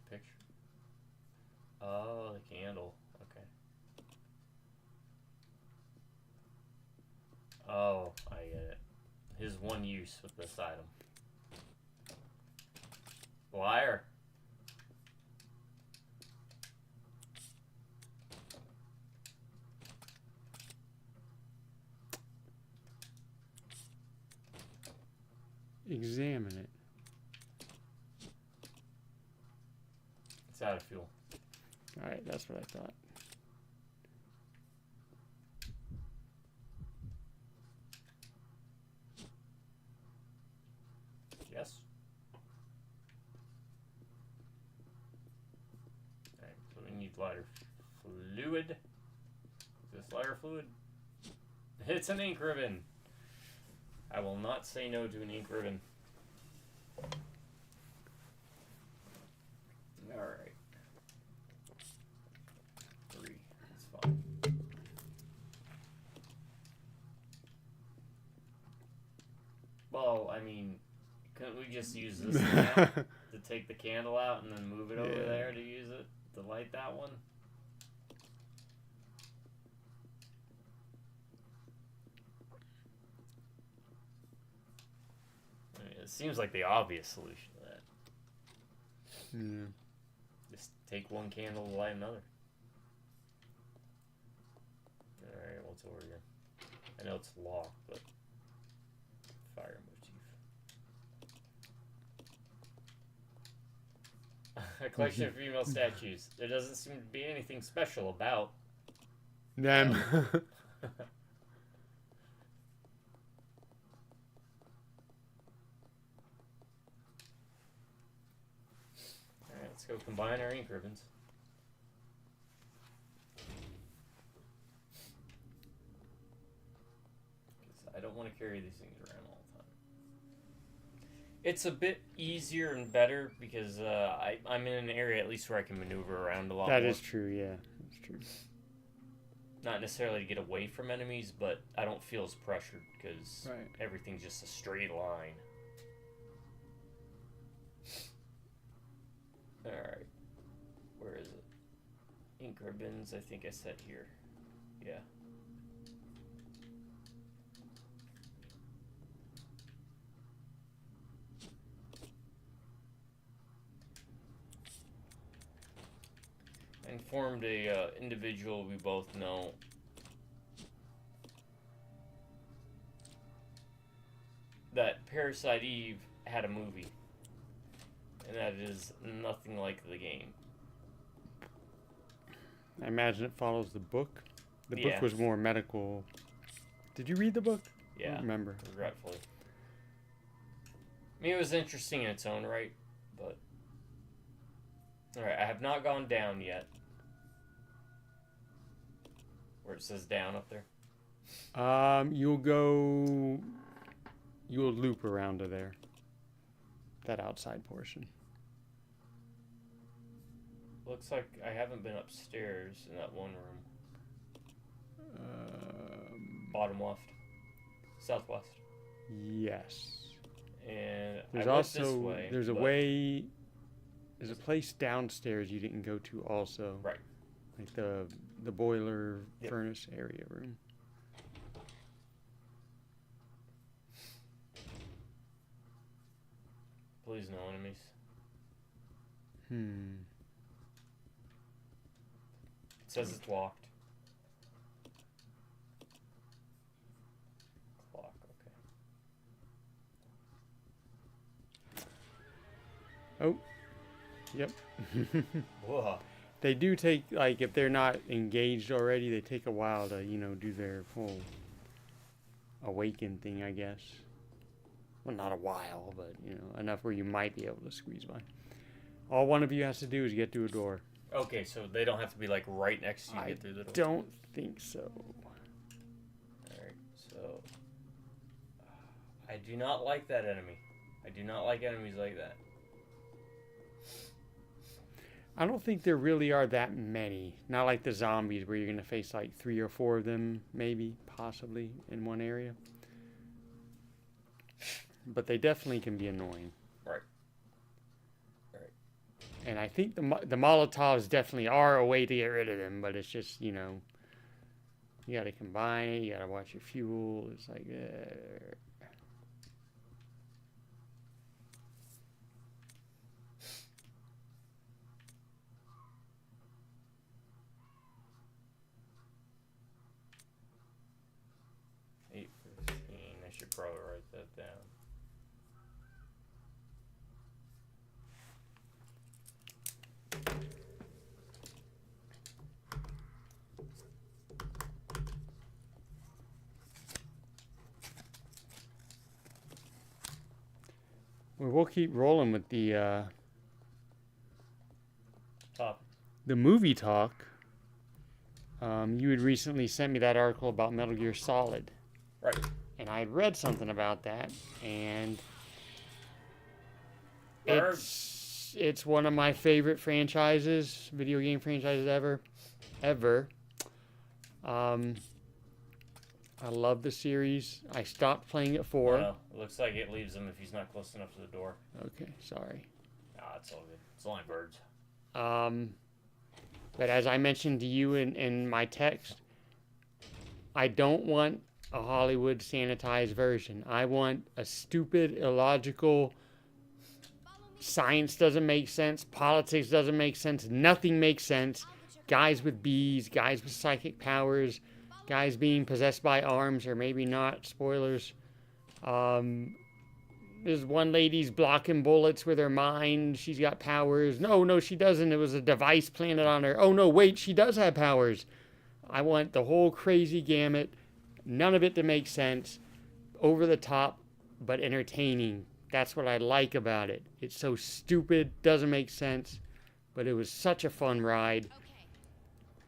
Picture? Oh, the candle. Okay. Oh, I get it. His one use with this item. Liar. Examine it. It's out of fuel. Alright, that's what I thought. Yes. Alright, so we need lighter fluid. Is this lighter fluid? It's an ink ribbon. I will not say no to an ink ribbon. Alright. 3. That's fine. Well, I mean, couldn't we just use this now to take the candle out and then move it over there to use it to light that one? I mean, it seems like the obvious solution to that. Yeah. Just take one candle to light another. Alright, what's over here? I know it's locked, but fire motif. A collection of female statues. There doesn't seem to be anything special about Them. Alright, let's go combine our ink ribbons. I don't want to carry these things around all the time. It's a bit easier and better because I'm in an area at least where I can maneuver around a lot more. That is true, yeah. That's true. Not necessarily to get away from enemies, but I don't feel as pressured because Right. everything's just a straight line. Alright. Where is it? Ink ribbons, I think I said here. Yeah. I informed a individual we both know that Parasite Eve had a movie, and that is nothing like the game. I imagine it follows the book. The Yeah. book was more medical. Did you read the book? I Yeah, don't remember. regretfully. I mean, it was interesting in its own right, but... Alright, I have not gone down yet. Where it says down up there. You'll loop around to there. That outside portion. Looks like I haven't been upstairs in that one room. Bottom left. Southwest. Yes. And There's I went also this way. there's a but- way. There's a place downstairs you didn't go to also. Right. Like the boiler Yep. furnace area room. Please no enemies. It says it's locked. Clock, okay. Oh. Yep. Whoa. They do take, like, if they're not engaged already, they take a while to, do their whole awaken thing, I guess. Well, not a while, but, enough where you might be able to squeeze by. All one of you has to do is get to a door. Okay, so they don't have to be, like, right next to you to get through the door? Don't think so. Alright, so... I do not like that enemy. I do not like enemies like that. I don't think there really are that many. Not like the zombies where you're going to face like 3 or 4 of them, maybe, possibly, in one area. But they definitely can be annoying. Right. Right. And I think the Molotovs definitely are a way to get rid of them, but it's just, you know, you got to combine it, you got to watch your fuel. It's like, 8:15. I should probably write that down. well, we'll keep rolling with the Top. movie talk. You had recently sent me that article about Metal Gear Solid. Right. And I had read something about that, and Where- it's one of my favorite franchises, video game franchises ever. I love the series. I stopped playing at 4. Well, it looks like it leaves him if he's not close enough to the door. Okay, sorry. Nah, it's all good. It's only birds. But as I mentioned to you in my text, I don't want a Hollywood sanitized version. I want a stupid, illogical, science doesn't make sense, politics doesn't make sense, nothing makes sense. Guys with bees, guys with psychic powers, guys being possessed by arms, or maybe not, spoilers. There's one lady's blocking bullets with her mind. She's got powers. No, she doesn't. It was a device planted on her. Oh, no, wait, she does have powers. I want the whole crazy gamut. None of it to make sense. Over the top, but entertaining. That's what I like about it. It's so stupid, doesn't make sense, but it was such a fun ride.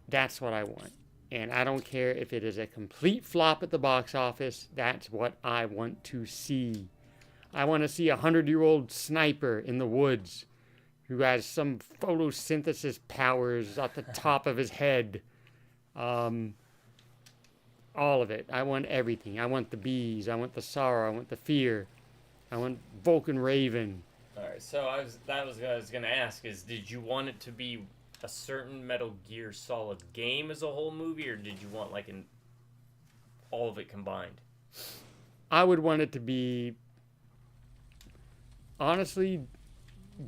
That's what I want. And I don't care if it is a complete flop at the box office. That's what I want to see. I want to see a 100-year-old sniper in the woods who has some photosynthesis powers at the top of his head. All of it. I want everything. I want the bees. I want the sorrow. I want the fear. I want Vulcan Raven. All right. So that was what I was gonna ask. Is did you want it to be a certain Metal Gear Solid game as a whole movie, or did you want like all of it combined? I would want it to be, honestly,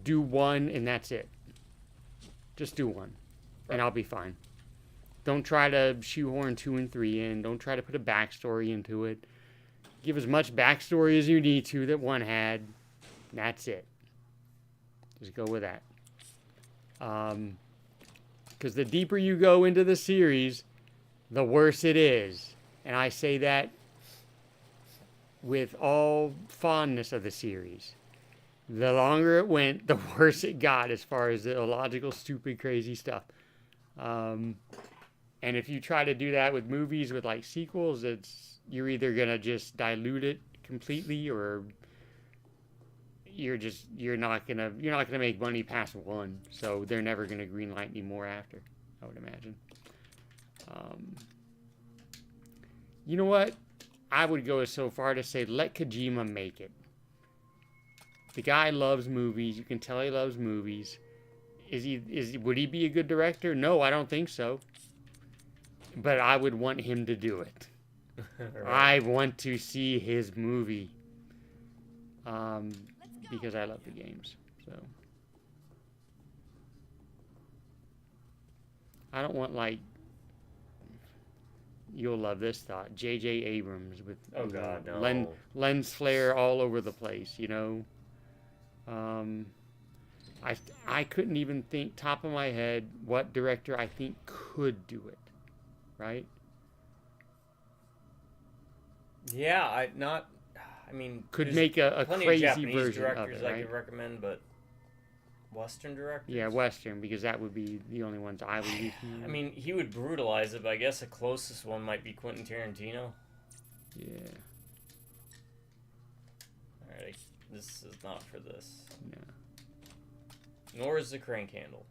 do one and that's it. Just do one, and I'll be fine. Don't try to shoehorn 2 and 3 in. Don't try to put a backstory into it. Give as much backstory as you need to that one had. That's it. Just go with that. Because the deeper you go into the series, the worse it is. And I say that with all fondness of the series. The longer it went, the worse it got as far as the illogical, stupid, crazy stuff. And if you try to do that with movies with like sequels, you're either gonna just dilute it completely, or you're not gonna make money past 1. So they're never gonna greenlight any more after, I would imagine. You know what? I would go so far to say let Kojima make it. The guy loves movies. You can tell he loves movies. Would he be a good director? No, I don't think so. But I would want him to do it. Right. I want to see his movie. Because I love the games. So I don't want like, you'll love this thought, J.J. Abrams with no. lens flare all over the place, you know. I couldn't even think top of my head what director I think could do it, right? Yeah, Could there's make a plenty crazy of Japanese version of directors it, I right? could recommend, but Western directors? Yeah, Western, because that would be the only ones I would be familiar I with. mean, he would brutalize it, but I guess the closest one might be Quentin Tarantino. Yeah. Alright, this is not for this. No. Nor is the crank handle.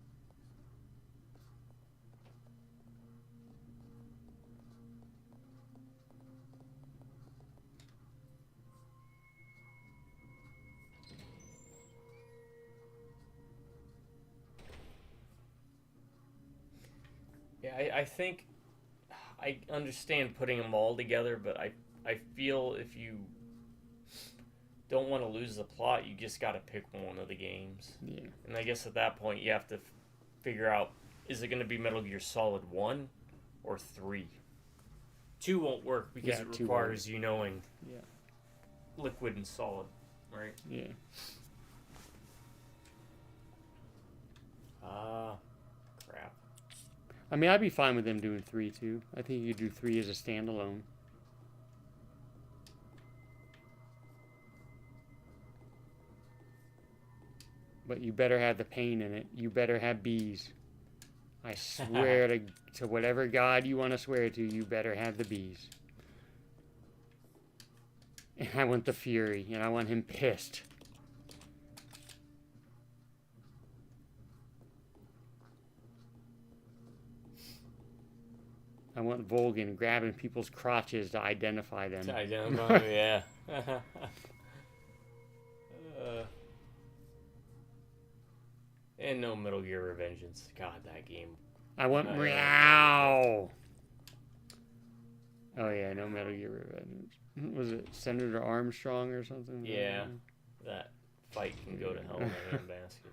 Yeah, I think I understand putting them all together, but I feel if you don't want to lose the plot, you just got to pick one of the games. Yeah. And I guess at that point, you have to figure out, is it going to be Metal Gear Solid 1 or 3? 2 won't work because Yeah, it 2 requires you knowing Yeah. liquid and solid, right? Yeah. Crap. I mean, I'd be fine with them doing 3 too. I think you could do 3 as a standalone. But you better have the pain in it. You better have bees. I swear to whatever god you want to swear to, you better have the bees. And I want the fury, and I want him pissed. I want Volgan grabbing people's crotches to identify them. To identify, yeah. And no Metal Gear Revengeance. God, that game. I want Yeah. meow. Oh yeah, no Metal Gear Revenge. Was it Senator Armstrong or something? Yeah, that fight can go to hell in a handbasket.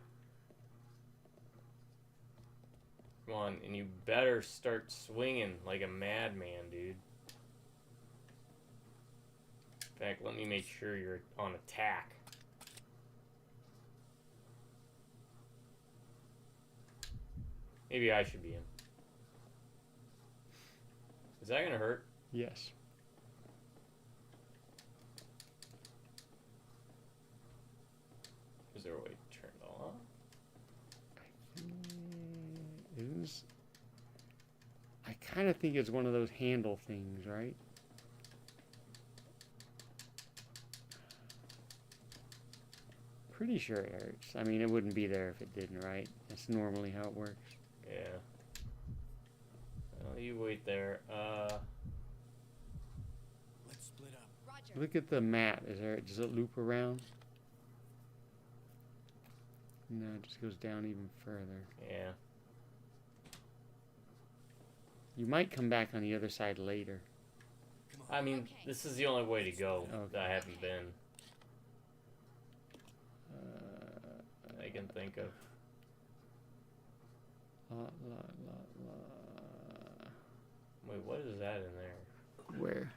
Come on, and you better start swinging like a madman, dude. In fact, let me make sure you're on attack. Maybe I should be in. Is that gonna hurt? Yes. Is there a way to turn it off? I kind of think it's one of those handle things, right? Pretty sure it hurts. I mean, it wouldn't be there if it didn't, right? That's normally how it works. Yeah. Well, you wait there. Let's split up. Roger. Look at the map. Does it loop around? No, it just goes down even further. Yeah. You might come back on the other side later. I mean, Okay. this is the only way to go Okay. that I haven't been. I can think of. Wait, what is that in there? Where?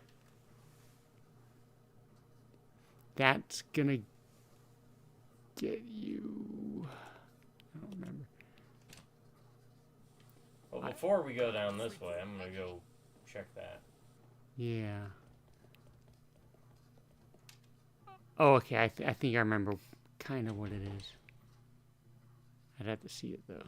That's gonna get you. I don't remember. Well, before we go down this way, I'm gonna go check that. Yeah. Oh, okay. I think I remember kind of what it is. I'd have to see it though.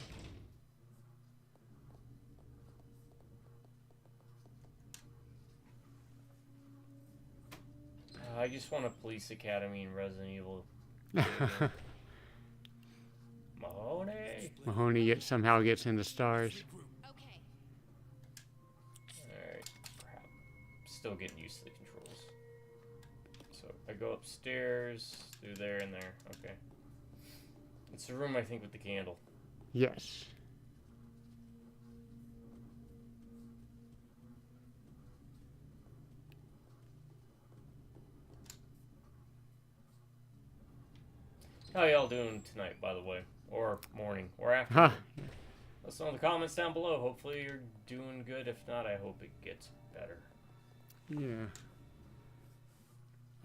I just want a police academy in Resident Evil. Mahoney. Mahoney somehow gets into stars. Okay. Alright, crap. Still getting used to the controls. So I go upstairs, through there and there. Okay. It's the room, I think, with the candle. Yes. How y'all doing tonight, by the way? Or morning, or after? Huh. Let us know in the comments down below. Hopefully you're doing good. If not, I hope it gets better. Yeah.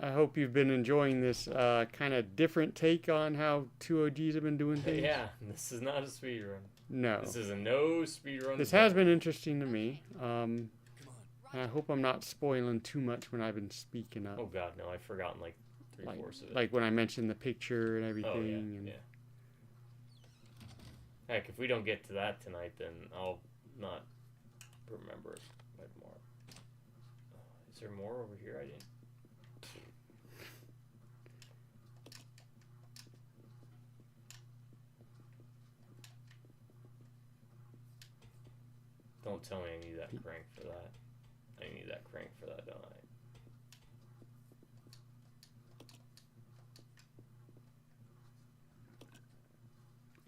I hope you've been enjoying this kind of different take on how 2 OGs have been doing things. Yeah, this is not a speed run. No. This is a no speed run. This has been interesting to me. And I hope I'm not spoiling too much when I've been speaking up. Oh god, no! I've forgotten like three-fourths of it. Like when I mentioned the picture and everything. Oh yeah, and yeah. Heck, if we don't get to that tonight, then I'll not remember it more. Is there more over here? I didn't. Don't tell me I need that crank for that. I need that crank for that, don't I?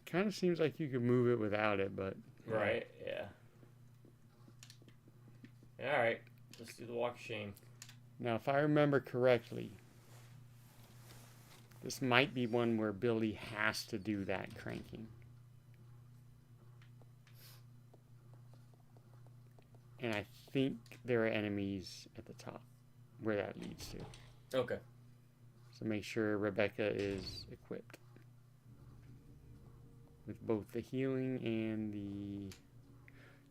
Kind of seems like you could move it without it, but Right, yeah. Alright, let's do the walk of shame. Now, if I remember correctly, this might be one where Billy has to do that cranking. And I think there are enemies at the top where that leads to. Okay. So make sure Rebecca is equipped with both the healing and the...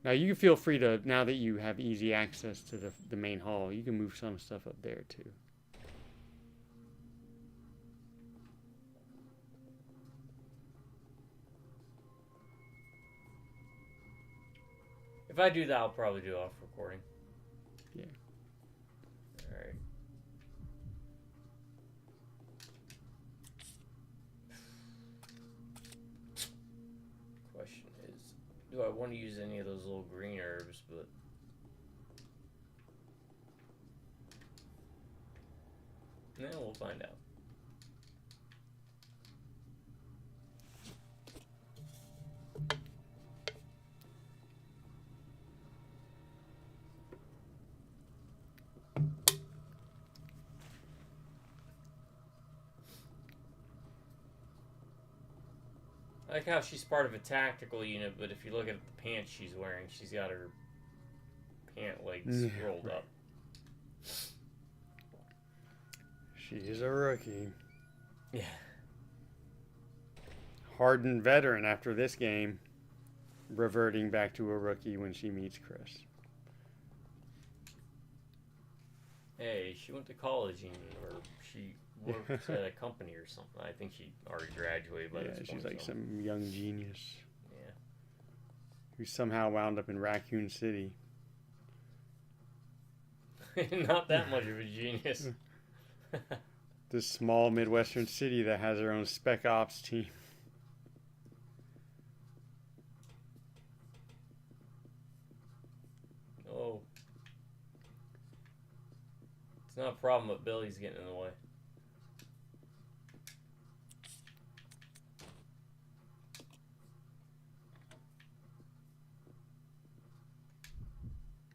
Now you can feel free to, now that you have easy access to the main hall, you can move some stuff up there too. If I do that, I'll probably do off recording. Yeah. Alright. Question is, do I want to use any of those little green herbs, but... No, we'll find out. I like how she's part of a tactical unit, but if you look at the pants she's wearing, she's got her pant legs rolled up. She is a rookie. Yeah. Hardened veteran after this game, reverting back to a rookie when she meets Chris. Hey, she went to college, or she works at a company or something. I think she already graduated by this point. Yeah, she's like some young genius. Yeah. Who somehow wound up in Raccoon City. Not that much of a genius. This small Midwestern city that has their own spec ops team. Oh. It's not a problem, but Billy's getting in the way.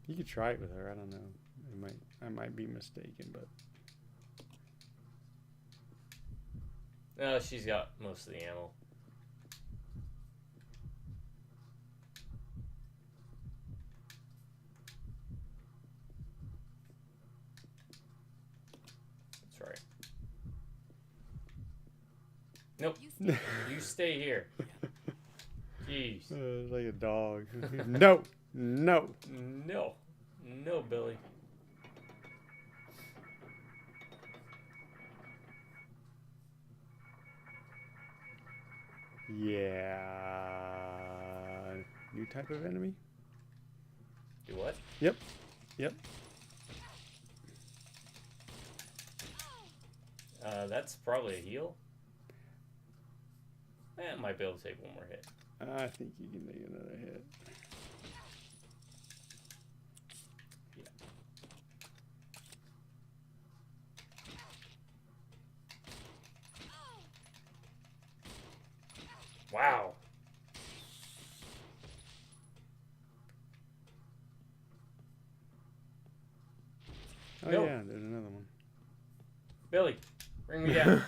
You could try it with her. I don't know. I might be mistaken, but No, she's got most of the ammo. That's right. Nope. You stay here. Jeez. it's like a dog. No, no. No. No, Billy. Yeah. New type of enemy? Do what? Yep. Yep. That's probably a heal. Might be able to take one more hit. I think you can take another hit. Yeah. Wow. Oh Nope. yeah, there's another one. Billy, bring me down.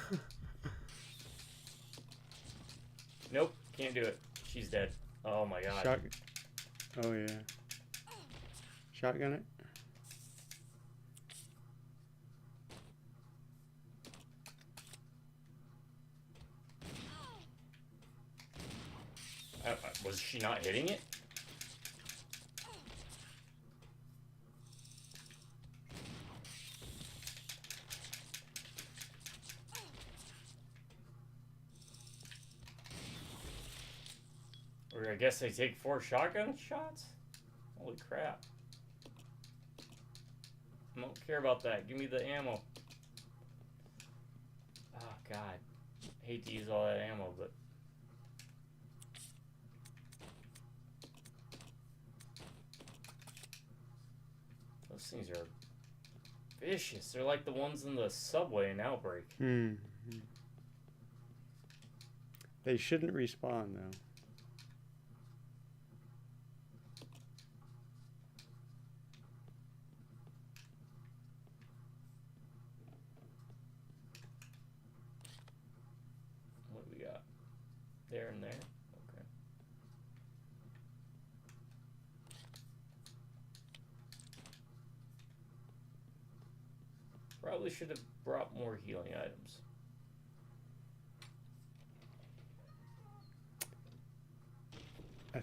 Nope, can't do it. She's dead. Oh my god. Oh yeah. Shotgun it. Was she not hitting it? Or I guess they take 4 shotgun shots? Holy crap. I don't care about that. Give me the ammo. Oh god. I hate to use all that ammo, but... Those things are vicious. They're like the ones in the subway in Outbreak. Hmm. They shouldn't respawn though. Probably should have brought more healing items. I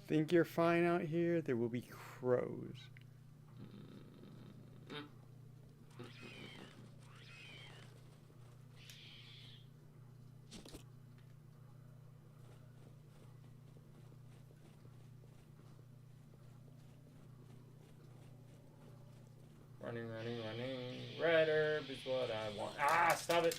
think you're fine out here. There will be crows. Running. Red herb is what I want. Ah, stop it.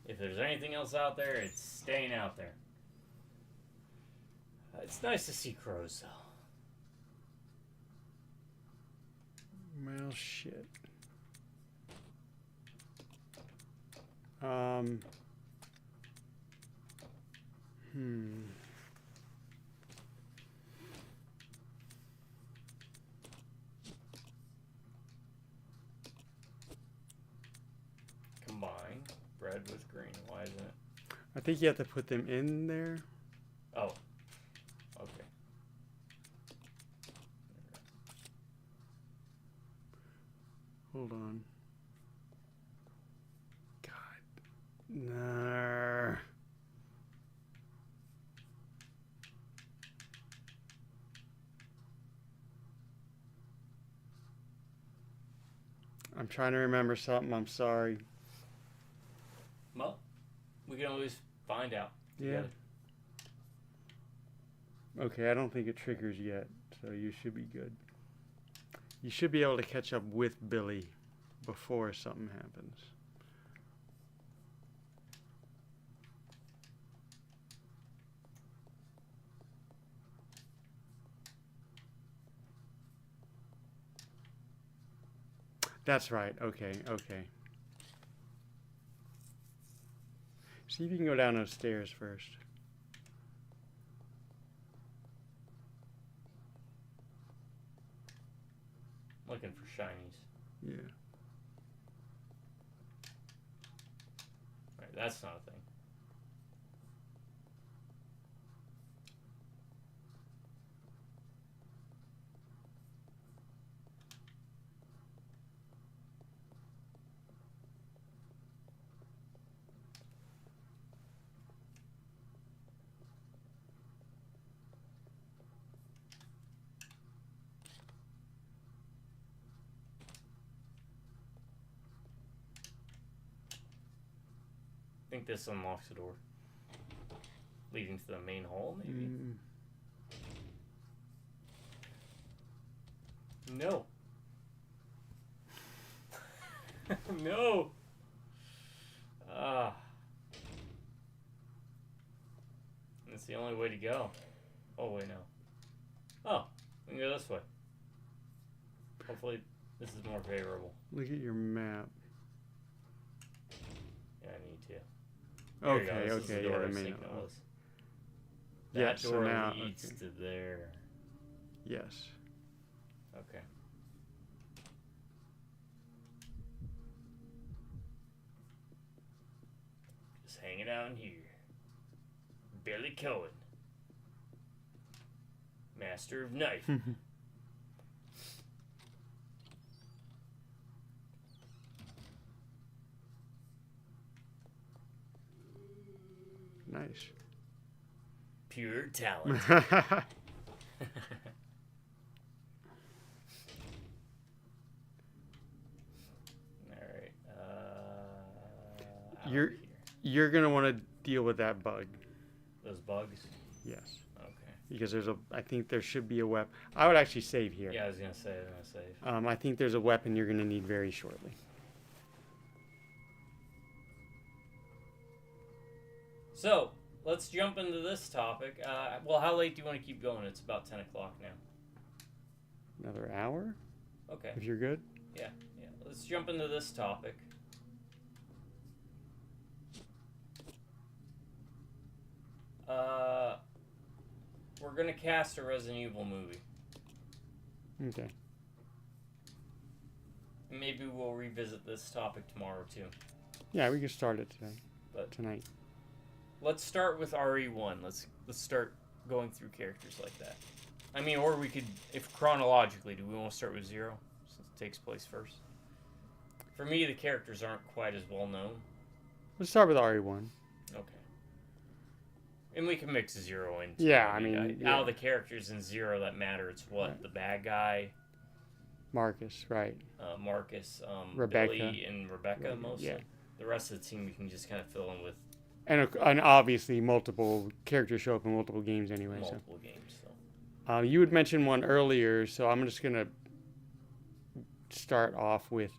If there's anything else out there, it's staying out there. It's nice to see crows, though. Well, shit. Combine red with green. Why isn't it? I think you have to put them in there. Oh. Okay. Hold on. God. No. I'm trying to remember something. I'm sorry. Well, we can always find out. Yeah. together. Okay, I don't think it triggers yet, so you should be good. You should be able to catch up with Billy before something happens. That's right. Okay. See if you can go down those stairs first. Looking for shinies. Yeah. Right, that's not a thing. I think this unlocks the door. Leading to the main hall, maybe? No. No. That's the only way to go. Oh, wait, no. Oh, we can go this way. Hopefully, this is more favorable. Look at your map. Yeah, I need to. Okay, This is the okay, door yeah, I the was main. thinking it was. Yeah, That so door now leads okay. to there. Yes. Okay. Just hanging out in here. Billy Cohen. Master of Knife. Nice. Pure talent. Alright. You're gonna want to deal with that bug. Those bugs? Yes. Okay. Because I think there should be a weapon. I would actually save here. Yeah, I was gonna say, save. I think there's a weapon you're gonna need very shortly. So, let's jump into this topic. Well, how late do you want to keep going? It's about 10 o'clock now. Another hour? Okay. If you're good. Yeah. Let's jump into this topic. We're gonna cast a Resident Evil movie. Okay. Maybe we'll revisit this topic tomorrow too. Yeah, we can start it today. But tonight. let's start with RE1. Let's start going through characters like that. I mean, or we could, if chronologically, do we want to start with 0 since it takes place first? For me, the characters aren't quite as well known. Let's start with RE1. Okay. And we can mix 0 into Yeah, maybe, I mean, out of the characters in 0 that matter, it's what? Right. The bad guy, Marcus, right. Marcus, Rebecca. Billy, and Rebecca mostly. Yeah. The rest of the team we can just kind of fill in with And obviously multiple characters show up in multiple games anyway. multiple games. So. You had mentioned one earlier, so I'm just going to start off with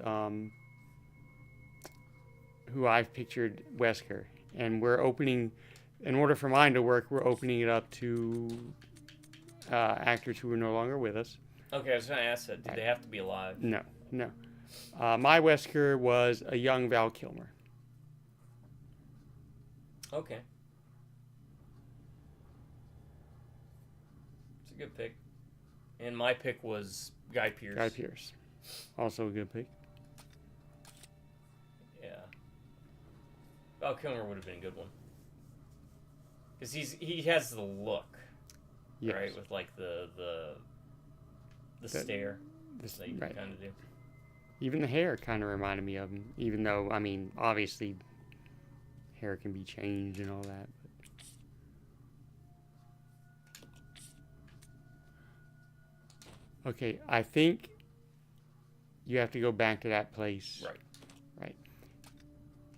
who I've pictured, Wesker. And we're opening, in order for mine to work, we're opening it up to actors who are no longer with us. Okay, I was going to ask that. Did they have to be alive? No. My Wesker was a young Val Kilmer. Okay. It's a good pick. And my pick was Guy Pearce. Guy Pearce. Also a good pick. Yeah. Val Kilmer would have been a good one. Because he has the look, Yes. right? With like the stare that you right. kind of do. Even the hair kind of reminded me of him, even though, I mean, obviously hair can be changed and all that. But... Okay, I think you have to go back to that place. Right.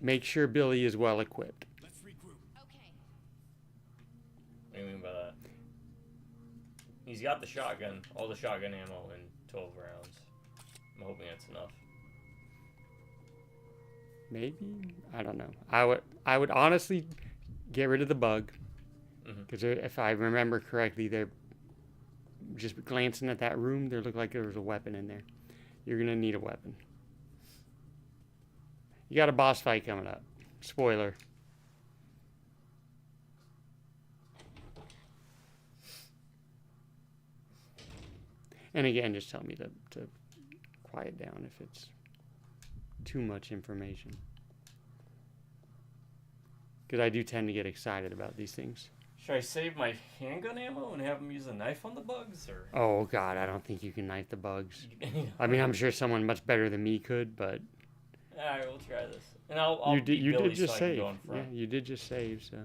Make sure Billy is well equipped. Let's regroup. Okay. What do you mean by that? He's got the shotgun, all the shotgun ammo, and 12 rounds. I'm hoping that's enough. Maybe? I don't know. I would honestly get rid of the bug. Because if I remember correctly, they're just glancing at that room, there looked like there was a weapon in there. You're going to need a weapon. You got a boss fight coming up. Spoiler. And again, just tell me to quiet down if it's too much information. Because I do tend to get excited about these things. Should I save my handgun ammo and have him use a knife on the bugs, or? Oh God, I don't think you can knife the bugs. I mean, I'm sure someone much better than me could, but All right, we'll try this. And I'll you did beat Billy just so I can save. go in Yeah, front. you did just save. So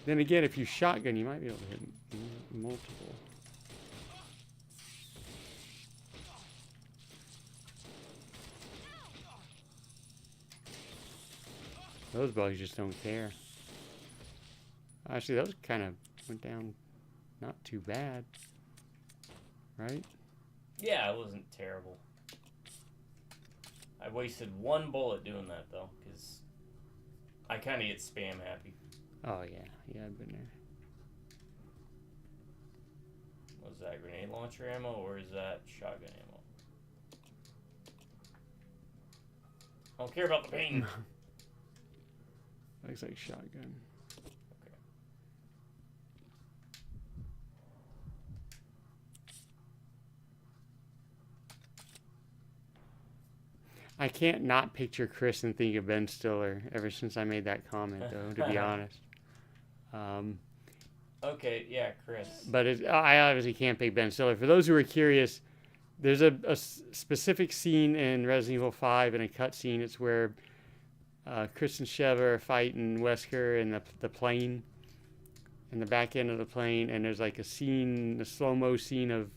then again, if you shotgun, you might be able to hit multiple. Those bugs just don't care. Actually, those kind of went down not too bad. Right? Yeah, it wasn't terrible. I wasted one bullet doing that, though, because I kind of get spam happy. Oh, yeah. Yeah, I've been there. Was that grenade launcher ammo, or is that shotgun ammo? I don't care about the pain. Looks like shotgun. Okay. I can't not picture Chris and think of Ben Stiller ever since I made that comment, though, to be honest. Okay, yeah, Chris. But I obviously can't pick Ben Stiller. For those who are curious, there's a specific scene in Resident Evil 5 in a cutscene. It's where Chris and Sheva are fighting Wesker in the plane, in the back end of the plane, and there's like a slow-mo scene of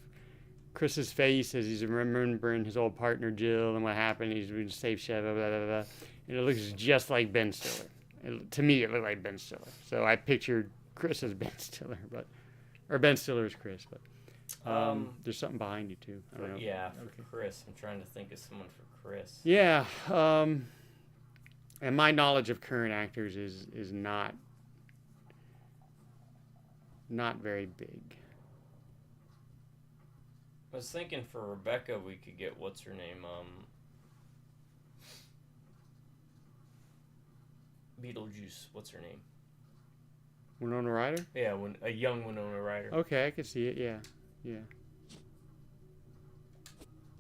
Chris's face as he's remembering his old partner Jill and what happened. He's going to save Sheva, blah, blah, blah. And it looks just like Ben Stiller. To me, it looked like Ben Stiller. So I pictured Chris as Ben Stiller, or Ben Stiller as Chris. But there's something behind you too. I don't know. Yeah, for Chris. I'm trying to think of someone for Chris. Yeah. And my knowledge of current actors is not very big. I was thinking for Rebecca, we could get, what's her name? Beetlejuice. What's her name? Winona Ryder? Yeah, a young Winona Ryder. Okay, I could see it. Yeah. Yeah.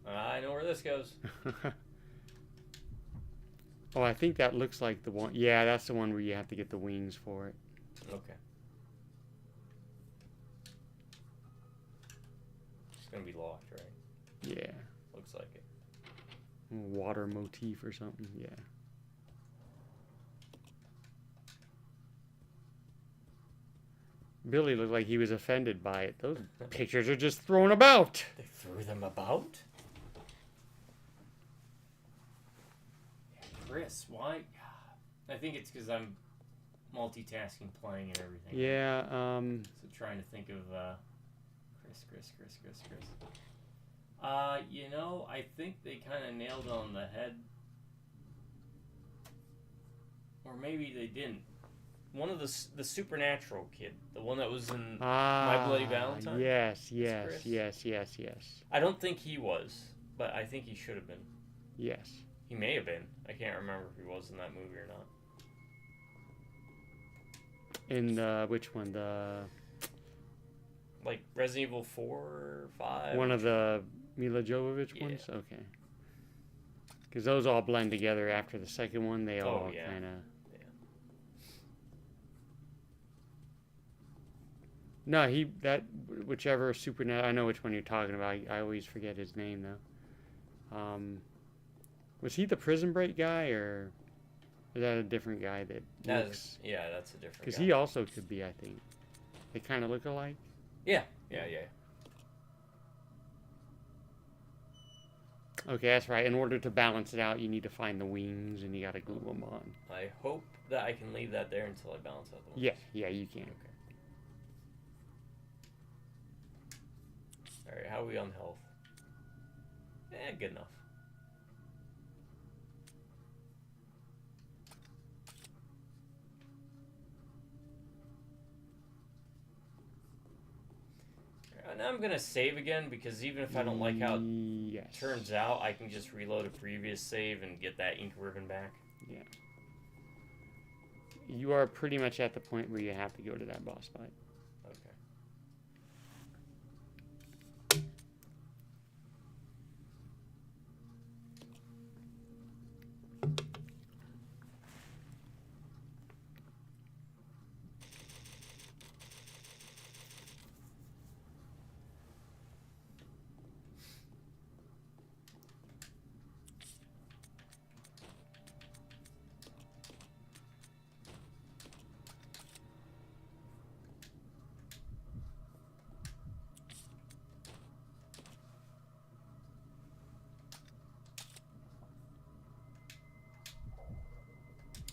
I know where this goes. Oh, I think that looks like the one. Yeah, that's the one where you have to get the wings for it. Okay. It's gonna be locked, right? Yeah. Looks like it. Water motif or something. Yeah. Billy looked like he was offended by it. Those pictures are just thrown about. They threw them about? Chris, why? I think it's because I'm multitasking, playing, and everything. Yeah, So trying to think of Chris. You know, I think they kind of nailed it on the head. Or maybe they didn't. One of the Supernatural kid, the one that was in My Bloody Valentine. Yes. I don't think he was, but I think he should have been. Yes. He may have been. I can't remember if he was in that movie or not. In which one? The Like Resident Evil 4 or 5? one of the Mila Jovovich Yeah. ones? Okay. Because those all blend together after the second one. They all yeah. kind of... Yeah. No, whichever Supernatural... I know which one you're talking about. I always forget his name, though. Was he the Prison Break guy, or is that a different guy that looks... Yeah, that's a different guy. Because he also could be, I think. They kind of look alike. Yeah. Okay, that's right. In order to balance it out, you need to find the wings, and you got to glue them on. I hope that I can leave that there until I balance out the wings. Yeah, you can. Okay. Alright, how are we on health? Good enough. Now I'm gonna save again, because even if I don't like how it turns out, I can just reload a previous save and get that ink ribbon back. Yeah. You are pretty much at the point where you have to go to that boss fight. Okay.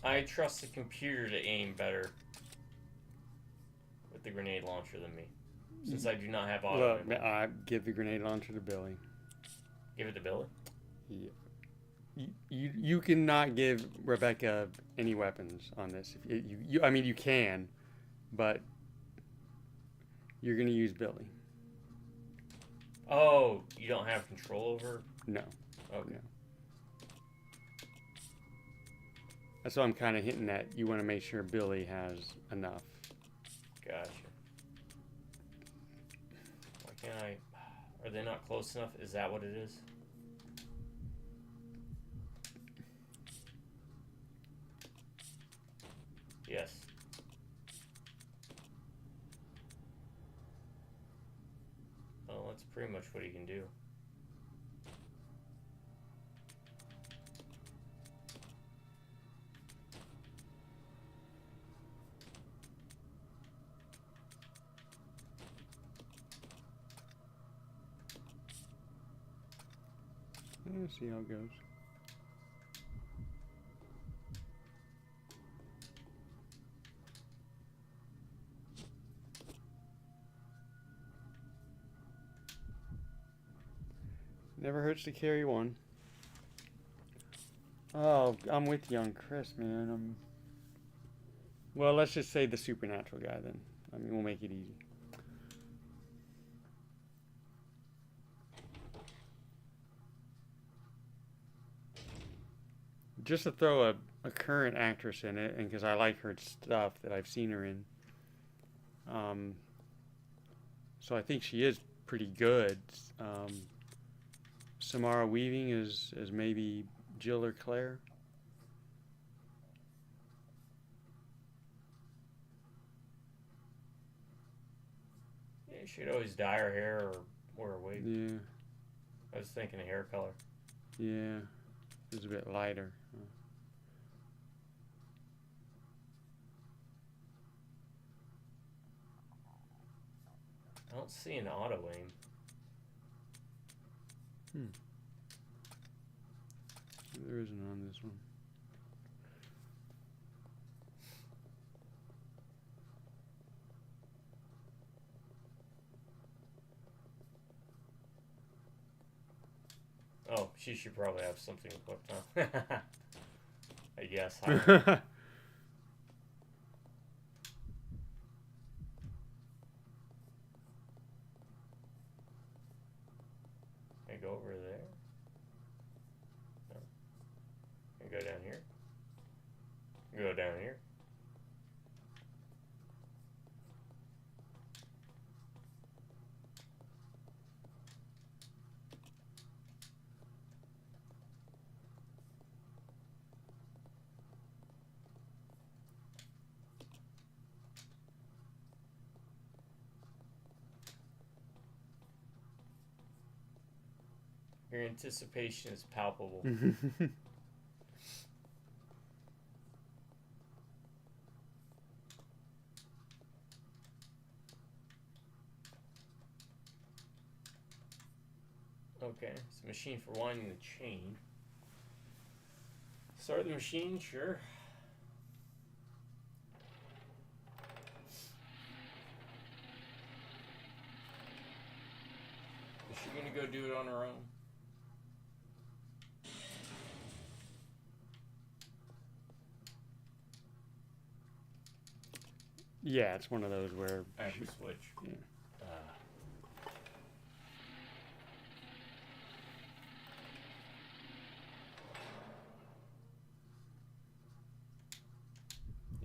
I trust the computer to aim better with the grenade launcher than me, since I do not have auto. Well, I give the grenade launcher to Billy. Give it to Billy? Yeah. You cannot give Rebecca any weapons on this. I mean, you can, but you're going to use Billy. Oh, you don't have control over? No. Okay. No. That's what I'm kind of hinting at. You want to make sure Billy has enough. Gotcha. Why can't I... Are they not close enough? Is that what it is? Yes. Well, that's pretty much what he can do. Let's see how it goes. Never hurts to carry one. Oh, I'm with you on Chris, man. Well, let's just say the Supernatural guy then. I mean, we'll make it easy. Just to throw a current actress in it, and because I like her stuff that I've seen her in. So I think she is pretty good. Samara Weaving is maybe Jill or Claire. Yeah, she'd always dye her hair or wear a wig. Yeah. I was thinking of hair color. Yeah. It was a bit lighter. I don't see an auto aim. There isn't on this one. Oh, she should probably have something equipped, huh? I guess. Can I go over there? No. Can I go down here? Go down here. Your anticipation is palpable. Okay, it's a machine for winding the chain. Start the machine, sure. Is she gonna go do it on her own? Yeah, it's one of those where... I have to switch. Yeah.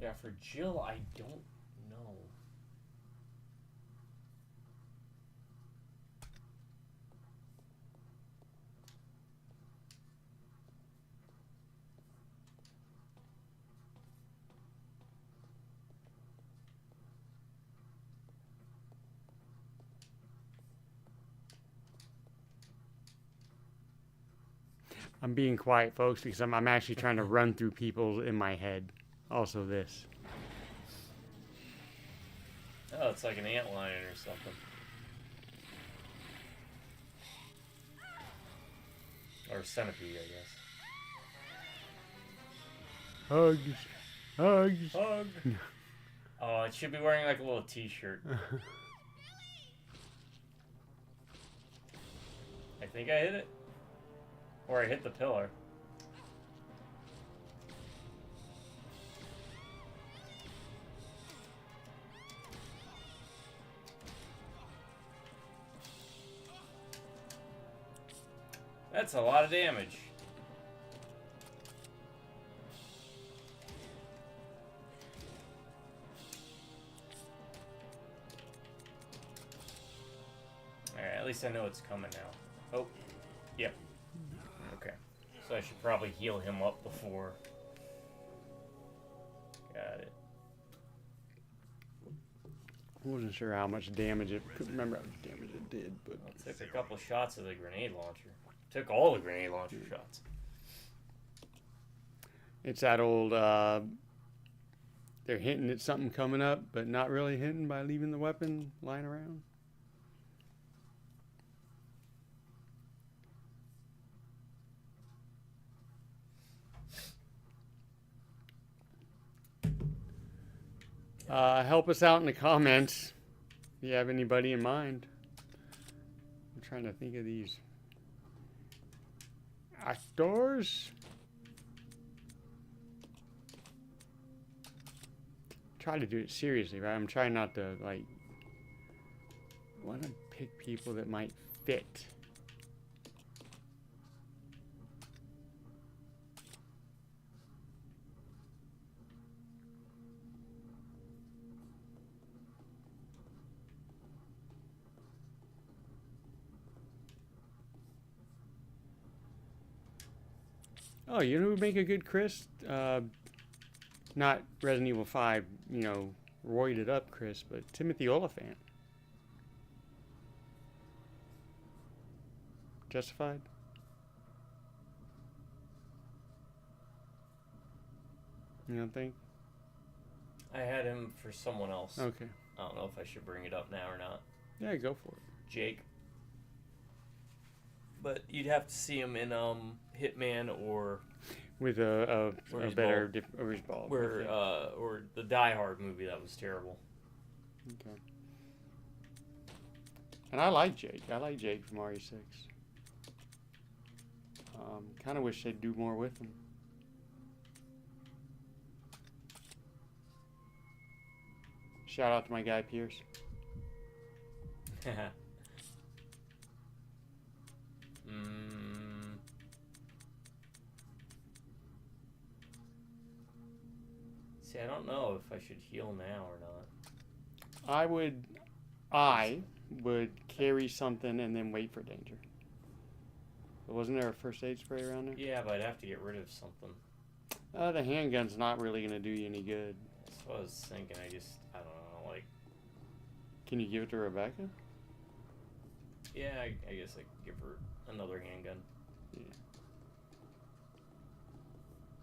Yeah, for Jill, I don't know. I'm being quiet, folks, because I'm actually trying to run through people in my head. Also this. Oh, it's like an antlion or something. Or centipede, I guess. Hugs. Hugs. Hug. Oh, it should be wearing like a little t-shirt. I think I hit it. Or I hit the pillar. That's a lot of damage. Alright, at least I know it's coming now. Oh, yep. Okay. So I should probably heal him up before. Got it. I wasn't sure how much damage it... couldn't remember how much damage it did, but... I took a couple shots of the grenade launcher. Took all the grenade launcher shots. It's that old, they're hinting at something coming up, but not really hinting by leaving the weapon lying around. Help us out in the comments if you have anybody in mind. I'm trying to think of these actors. Try to do it seriously, right? I'm trying not to, like, want to pick people that might fit. Oh, you know who would make a good Chris? Not Resident Evil 5, you know, roided up Chris, but Timothy Oliphant. Justified? You don't think? I had him for someone else. Okay. I don't know if I should bring it up now or not. Yeah, go for it. Jake. But you'd have to see him in Hitman or With a Where's better Bald? or his ball. where or the Die Hard movie that was terrible. Okay. And I like Jake. I like Jake from RE6. Kind of wish they'd do more with him. Shout out to my guy Pierce. See, I don't know if I should heal now or not. I would carry something and then wait for danger. Wasn't there a first aid spray around there? Yeah, but I'd have to get rid of something. The handgun's not really going to do you any good. That's what I was thinking. I don't know, like... Can you give it to Rebecca? Yeah, I guess I could give her another handgun. Yeah.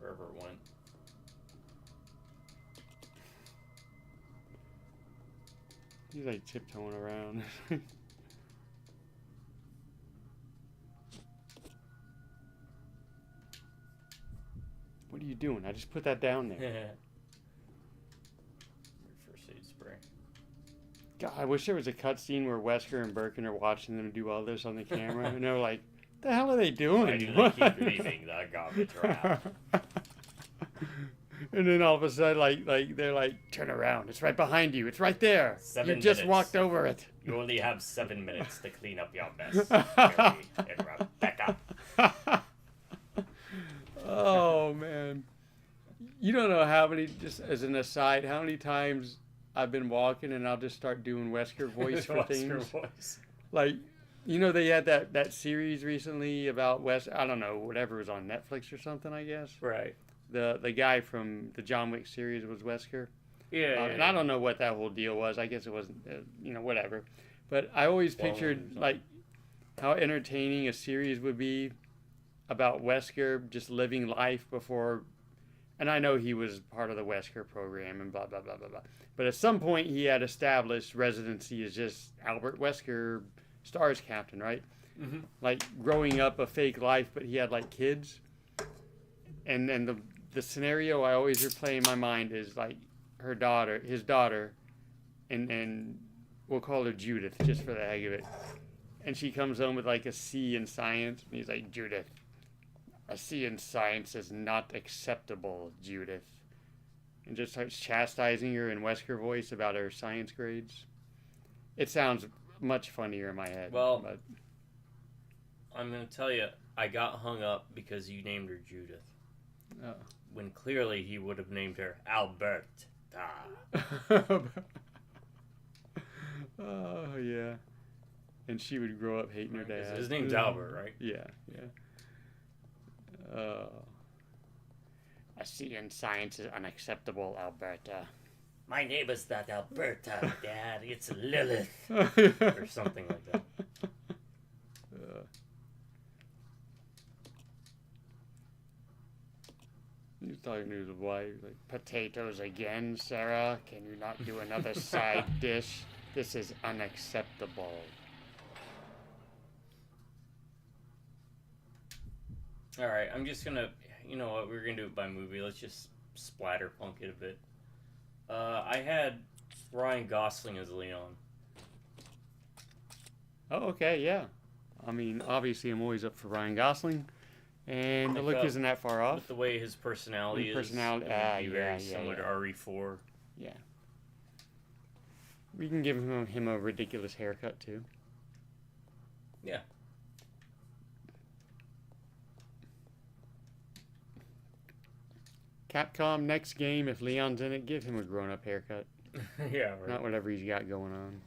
Wherever it went. He's like tiptoeing around. What are you doing? I just put that down there. First aid spray. God, I wish there was a cutscene where Wesker and Birkin are watching them do all this on the camera, and they're like, "The hell are they doing? Why do they keep leaving the garbage wrap?" And then all of a sudden, like they're like, "Turn around! It's right behind you! It's right there! 7 You just minutes. walked over it." You only have 7 minutes to clean up your mess, Mary and Rebecca. Oh man, you don't know how many. Just as an aside, how many times I've been walking and I'll just start doing Wesker voice for Wesker things. voice. Like, you know, they had that series recently about I don't know, whatever was on Netflix or something, I guess. Right. The guy from the John Wick series was Wesker. Yeah. And I don't know what that whole deal was. I guess it wasn't, whatever. But I always pictured, like, how entertaining a series would be about Wesker just living life before. And I know he was part of the Wesker program and blah, blah, blah, blah, blah. But at some point, he had established residency as just Albert Wesker, Stars Captain, right? Mm-hmm. Like, growing up a fake life, but he had, like, kids. And then the scenario I always replay in my mind is, like, his daughter, and we'll call her Judith, just for the heck of it. And she comes home with, like, a C in science. And he's like, "Judith, a C in science is not acceptable, Judith." And just starts chastising her in Wesker voice about her science grades. It sounds much funnier in my head. Well, but I'm going to tell you, I got hung up because you named her Judith. Oh. When clearly he would have named her Alberta. Oh, yeah. And she would grow up hating her dad. His name's Albert, right? Yeah, yeah. A C in science is unacceptable, Alberta. My name is not Alberta, Dad. It's Lilith. Or something like that. He's talking to his wife, like, "Potatoes again, Sarah? Can you not do another side dish? This is unacceptable." Alright, I'm just going to... You know what? We're going to do it by movie. Let's just splatterpunk it a bit. I had Ryan Gosling as Leon. Oh, okay, yeah. I mean, obviously, I'm always up for Ryan Gosling. And the look isn't that far off. With the way his personality is. Personality, very similar to RE4. Yeah. We can give him a ridiculous haircut, too. Yeah. Capcom, next game, if Leon's in it, give him a grown-up haircut. Yeah, right. Not whatever he's got going on.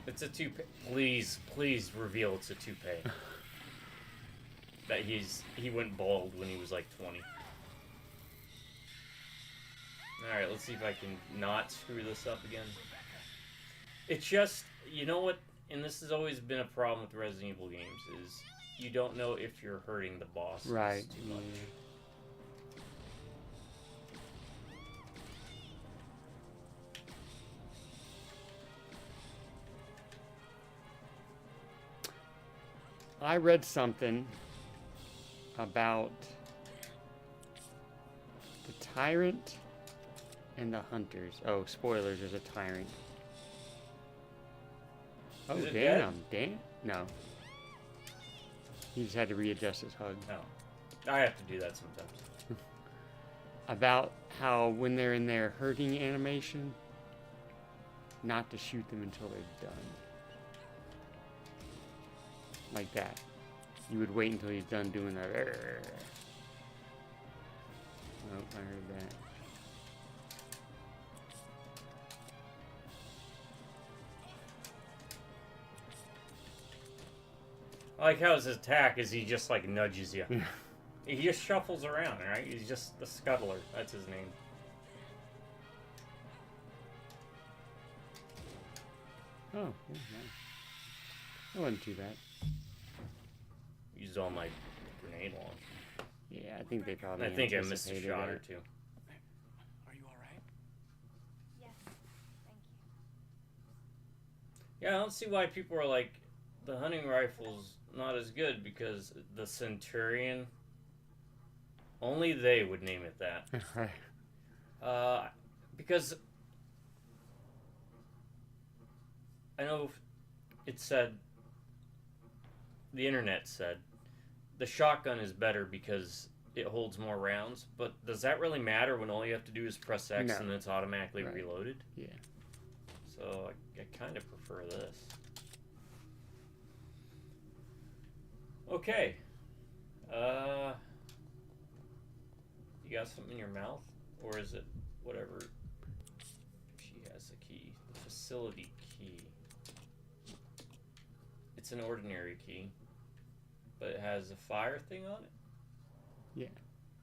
It's a toupee. Please reveal it's a toupee. That he went bald when he was like 20. Alright, let's see if I can not screw this up again. It's just, you know what? and this has always been a problem with Resident Evil games, is you don't know if you're hurting the boss Right. too much. I read something about the tyrant and the hunters. Oh, spoilers, there's a tyrant. Oh, Is it damn. Damn. No. He just had to readjust his hug. No. I have to do that sometimes. About how when they're in their hurting animation, not to shoot them until they're done. Like that. You would wait until he's done doing that. Oh, I heard that. I like how his attack is he just like nudges you. He just shuffles around, right? He's just the scuttler. That's his name. Oh, yeah, nice. That wasn't too bad. Used all my grenade launch. Yeah, I think they probably. I think I missed a anticipated shot that. or two. Are you alright? Yes, thank you. Yeah, I don't see why people are like, the hunting rifle's not as good because the Centurion, only they would name it that. Right. Because I know it said, the internet said, the shotgun is better because it holds more rounds, but does that really matter when all you have to do is press X No. and it's automatically Right. reloaded? Yeah. So I kind of prefer this. Okay. You got something in your mouth? Or is it whatever? She has a key. The facility key. It's an ordinary key. But it has a fire thing on it? Yeah.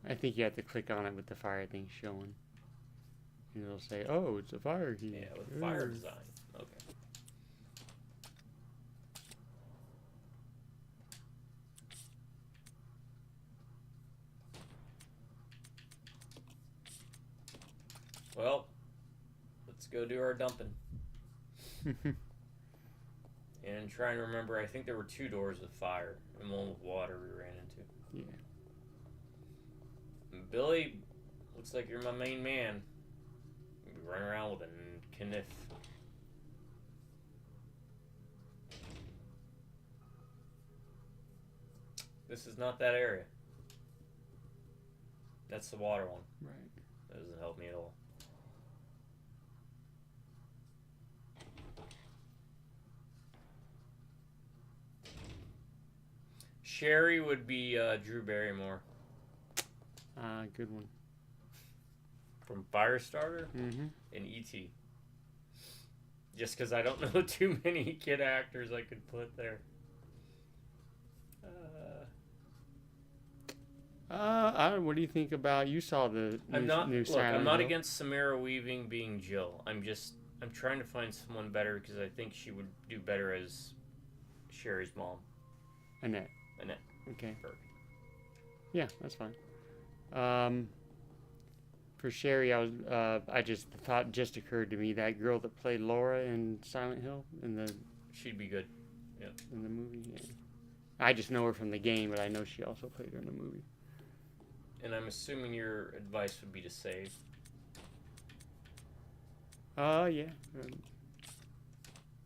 I think you have to click on it with the fire thing showing. And it'll say, oh, it's a fire key. Yeah, with fire Ooh. design. Okay. Well, let's go do our dumping. And try and remember, I think there were 2 doors with fire and one with water we ran into. Yeah. And Billy, looks like you're my main man. You run around with a kniff. This is not that area. That's the water one. Right. That doesn't help me at all. Sherry would be Drew Barrymore Good one. from Firestarter Mm-hmm. and E.T. Just because I don't know too many kid actors I could put there. What do you think about, you saw the I'm not. new Look, Silent I'm not Hill? against Samara Weaving being Jill. I'm trying to find someone better because I think she would do better as Sherry's mom, Annette. Annette. Okay. Berg. Yeah, that's fine. For Sherry, I just thought just occurred to me that girl that played Laura in Silent Hill in the She'd be good. movie. Yeah. I just know her from the game, but I know she also played her in the movie. And I'm assuming your advice would be to save. Yeah.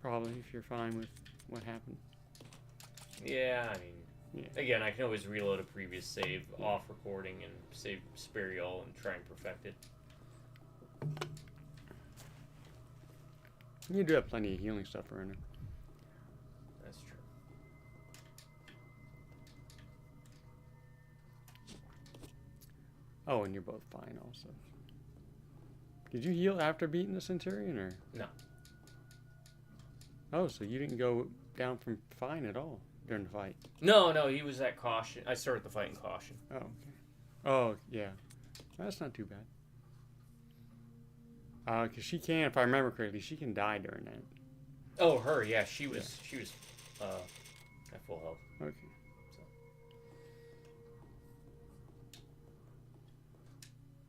Probably, if you're fine with what happened. Yeah, I mean, Yeah. again, I can always reload a previous save off recording and spare y'all and try and perfect it. You do have plenty of healing stuff around her. That's true. Oh, and you're both fine also. Did you heal after beating the Centurion, or? No. Oh, so you didn't go down from fine at all during the fight? No, he was at caution. I started the fight in caution. Oh, okay. Oh, yeah. That's not too bad. Because she can, if I remember correctly, she can die during that. Oh, her. Yeah, she was at full health. Okay.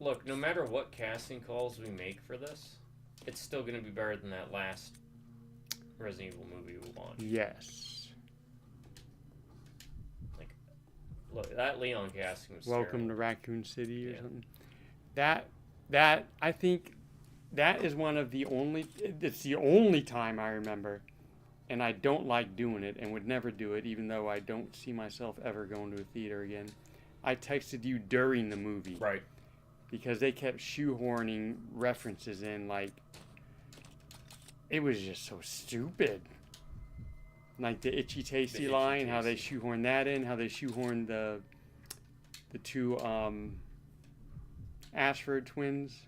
Look, no matter what casting calls we make for this, it's still going to be better than that last Resident Evil movie we watched. Yes. Like, look, that Leon casting was Welcome to terrible. Raccoon City or Yeah. something. That I think that is one of the only. It's the only time I remember, and I don't like doing it and would never do it, even though I don't see myself ever going to a theater again. I texted you during the movie. Right. Because they kept shoehorning references in, like, it was just so stupid. Like the Itchy Tasty Itchy line, how they Tasty. shoehorned that in, how they shoehorned the two Ashford twins,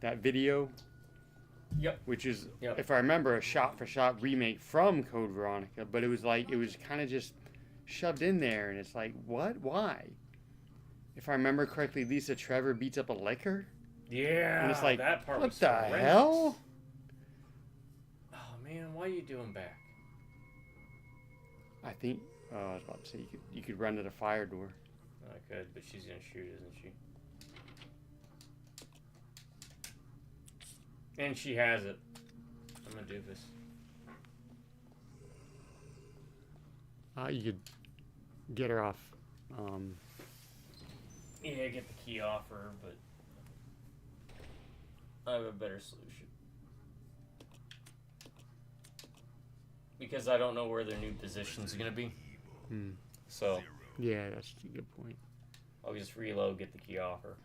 that video, Yep. which is, Yep. if I remember, a shot-for-shot remake from Code Veronica, but it was like, it was kind of just shoved in there, and it's like, what? Why? If I remember correctly, Lisa Trevor beats up a liquor. Yeah. And it's like, that part what was the horrendous. hell? Oh man, why are you doing back? I think, I was about to say, you could run to the fire door. I could, but she's gonna shoot, isn't she? And she has it. I'm gonna do this. You could get her off. Yeah, get the key off her, but I have a better solution. Because I don't know where their new position's gonna be. So Yeah, that's a good point. I'll just reload, get the key off her.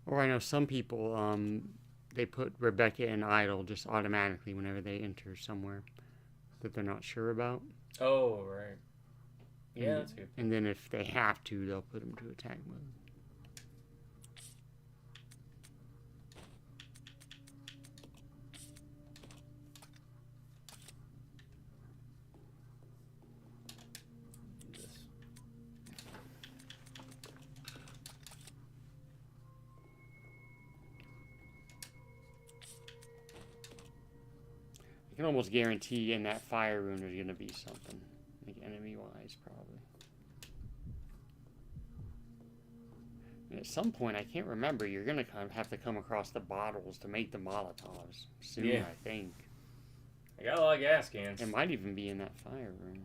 Or I know some people, they put Rebecca in idle just automatically whenever they enter somewhere that they're not sure about. Oh, right. Yeah, and, that's good. And then if they have to, they'll put them to attack mode. Do this. I can almost guarantee in that fire room there's going to be something, like enemy-wise, probably. And at some point, I can't remember, you're going to have to come across the bottles to make the Molotovs soon, Yeah. I think. I got a lot of gas cans. It might even be in that fire room.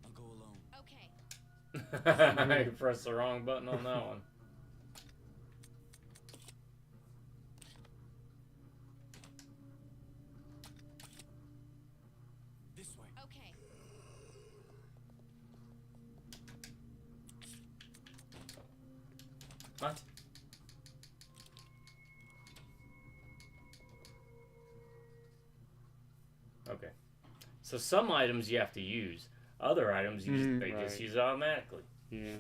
I'll go alone. Okay. I pressed the wrong button on that one. This way. Okay. What? Okay. So some items you have to use. Other items you just, they just Right. use automatically. Yeah.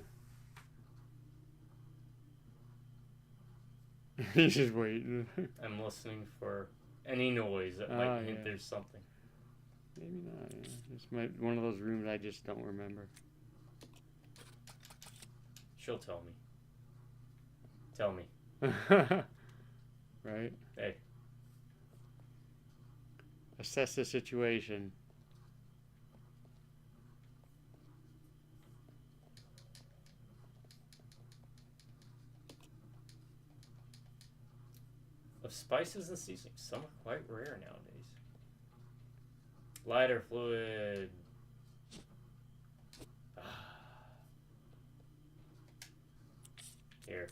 He's just waiting. I'm listening for any noise that might hint yeah. there's something. Maybe not. Yeah. It's one of those rooms I just don't remember. She'll tell me. Tell me. Right? Hey. Assess the situation. Of spices and seasonings, some are quite rare nowadays. Lighter fluid. Here.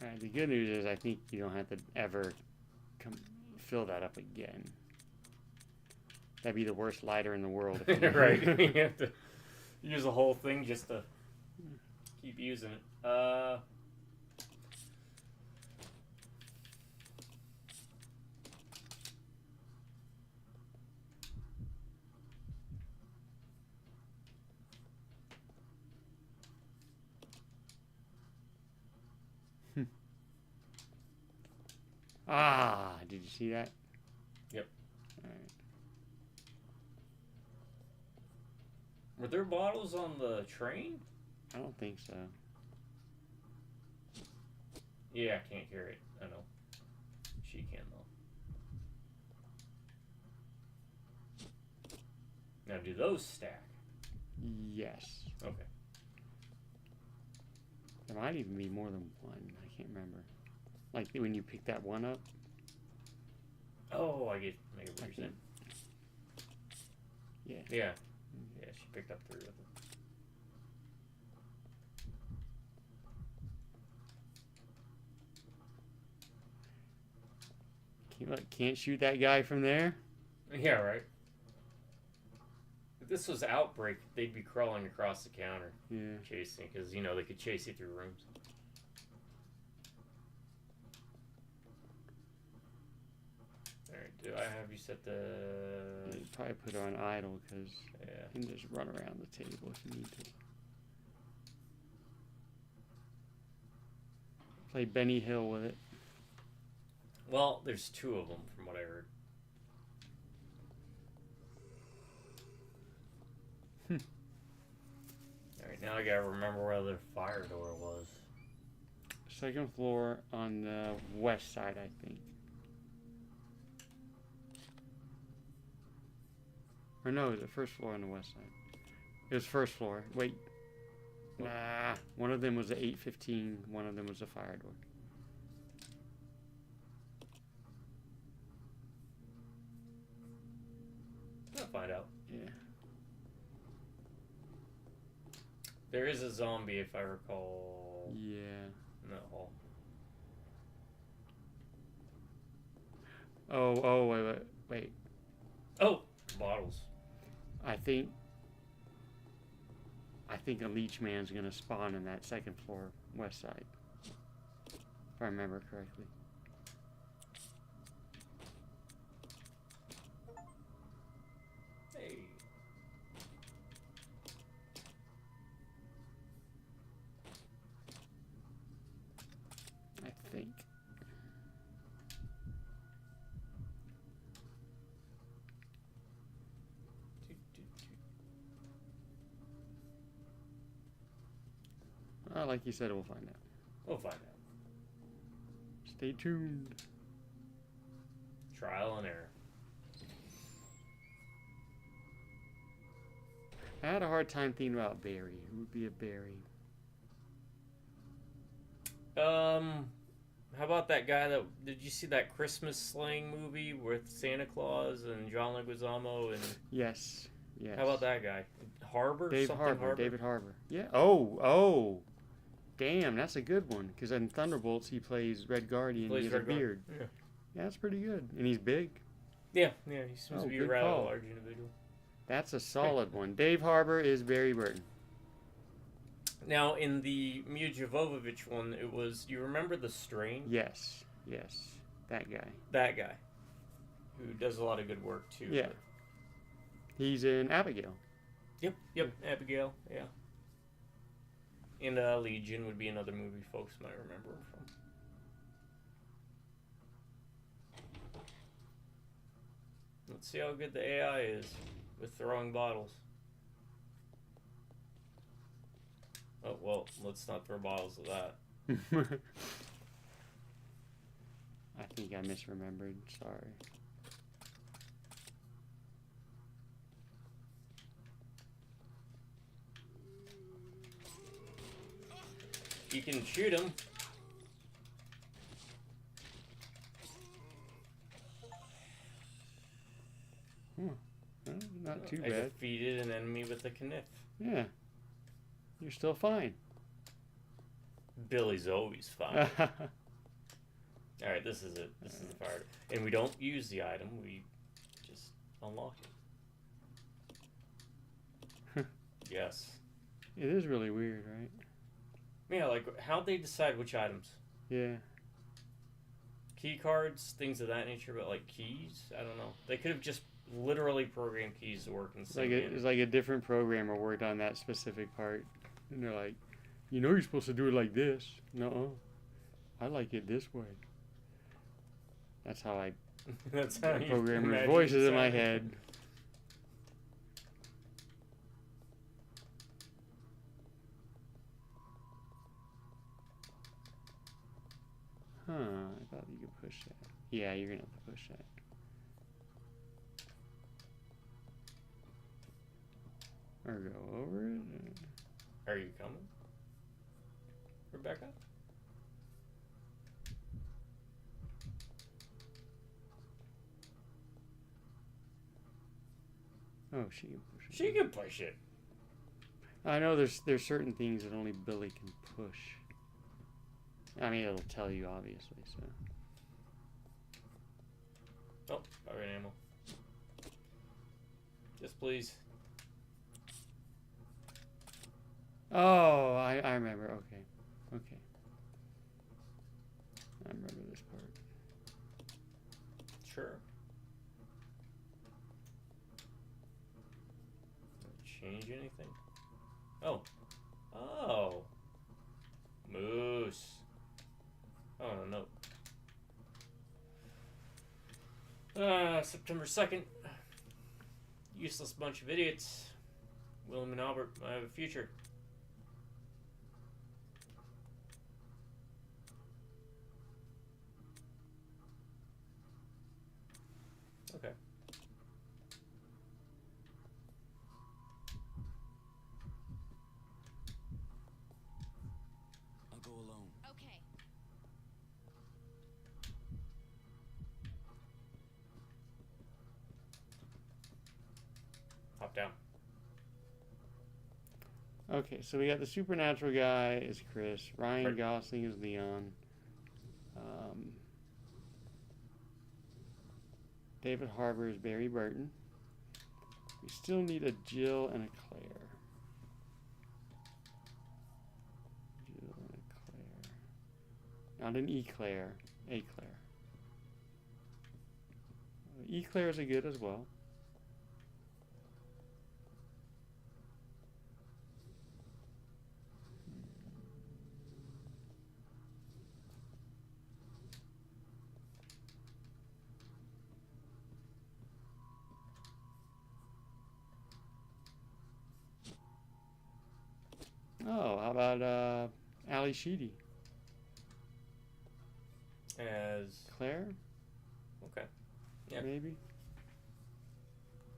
Alright, the good news is I think you don't have to ever fill that up again. That'd be the worst lighter in the world. If you- Right. You have to use the whole thing just to keep using it. Ah, did you see that? Yep. All right. Were there bottles on the train? I don't think so. Yeah, I can't carry it. I know. She can, though. Now, do those stack? Yes. Okay. There might even be more than one. I can't remember. Like when you pick that one up. Oh, I get what you're saying. Yeah. Yeah. Yeah, she picked up 3 with it. Can't shoot that guy from there. Yeah, right. If this was Outbreak, they'd be crawling across the counter, Yeah. chasing, because, you know, they could chase you through rooms. Alright, do I have you set the... You'd probably put her on idle because Yeah. you can just run around the table if you need to. Play Benny Hill with it. Well, there's 2 of them, from what I heard. Alright, now I gotta remember where the fire door was. Second floor on the west side, I think. Or no, is it first floor on the west side? It was first floor. Wait. Nah. One of them was the 815. One of them was the fire door. I'll find out. Yeah. There is a zombie, if I recall, Yeah. in that hall. Oh, wait. Oh! Bottles. I think a leech man's gonna spawn in that second floor west side. If I remember correctly. Hey. I think. Like you said, we'll find out. We'll find out. Stay tuned. Trial and error. I had a hard time thinking about Barry. Who would be a Barry? How about that guy that... Did you see that Christmas slang movie with Santa Claus and John Leguizamo and... Yes. Yes. How about that guy? Harbor? Dave Something Harbour. Harbor? David Harbour. Yeah. Oh. Damn, that's a good one. Because in Thunderbolts, he plays Red Guardian. Plays He has Red a beard. Guardian. Yeah, that's pretty good. And he's big. Yeah, he seems to be a good rather call. large individual. That's a solid one. Dave Harbour is Barry Burton. Now, in the Mia Jovovich one, it was... You remember The Strain? Yes. That guy. That guy. Who does a lot of good work, too. Yeah. He's in Abigail. Yep, Abigail, yeah. And Legion would be another movie folks might remember him from. Let's see how good the AI is with throwing bottles. Oh, well, let's not throw bottles of that. I think I misremembered. Sorry. You can shoot him. Not too I bad. defeated an enemy with a kniff. Yeah. You're still fine. Billy's always fine. Alright, this is it. This is the fire. And we don't use the item, we just unlock it. Yes. It is really weird, right? Yeah, like, how'd they decide which items? Yeah. Key cards, things of that nature, but, like, keys? I don't know. They could have just literally programmed keys to work in the same manner. It's like a different programmer worked on that specific part. And they're like, you know you're supposed to do it like this. No, I like it this way. That's how I That's how you programmer's imagine voices it in my sounding. head. Huh, I thought you could push that. Yeah, you're gonna have to push that. Or go over it. Are you coming, Rebecca? Oh, she can push it. She can push it. I know there's certain things that only Billy can push. I mean, it'll tell you, obviously, so. Oh, alright, ammo. Yes, please. Oh, I remember. Okay. Okay. I remember this part. Sure. Change anything? Oh. Oh. Moose. Oh, no. September 2nd. Useless bunch of idiots. William and Albert, I have a future. Okay. I'll go alone. Okay. Hop down. Okay, so we got the supernatural guy is Chris. Ryan Right. Gosling is Leon. David Harbour is Barry Burton. We still need a Jill and a Claire. Jill and a Claire. Not an Eclair. A Claire. Eclairs are good as well. Oh, how about Ali Sheedy? As Claire? okay. Yeah. Maybe?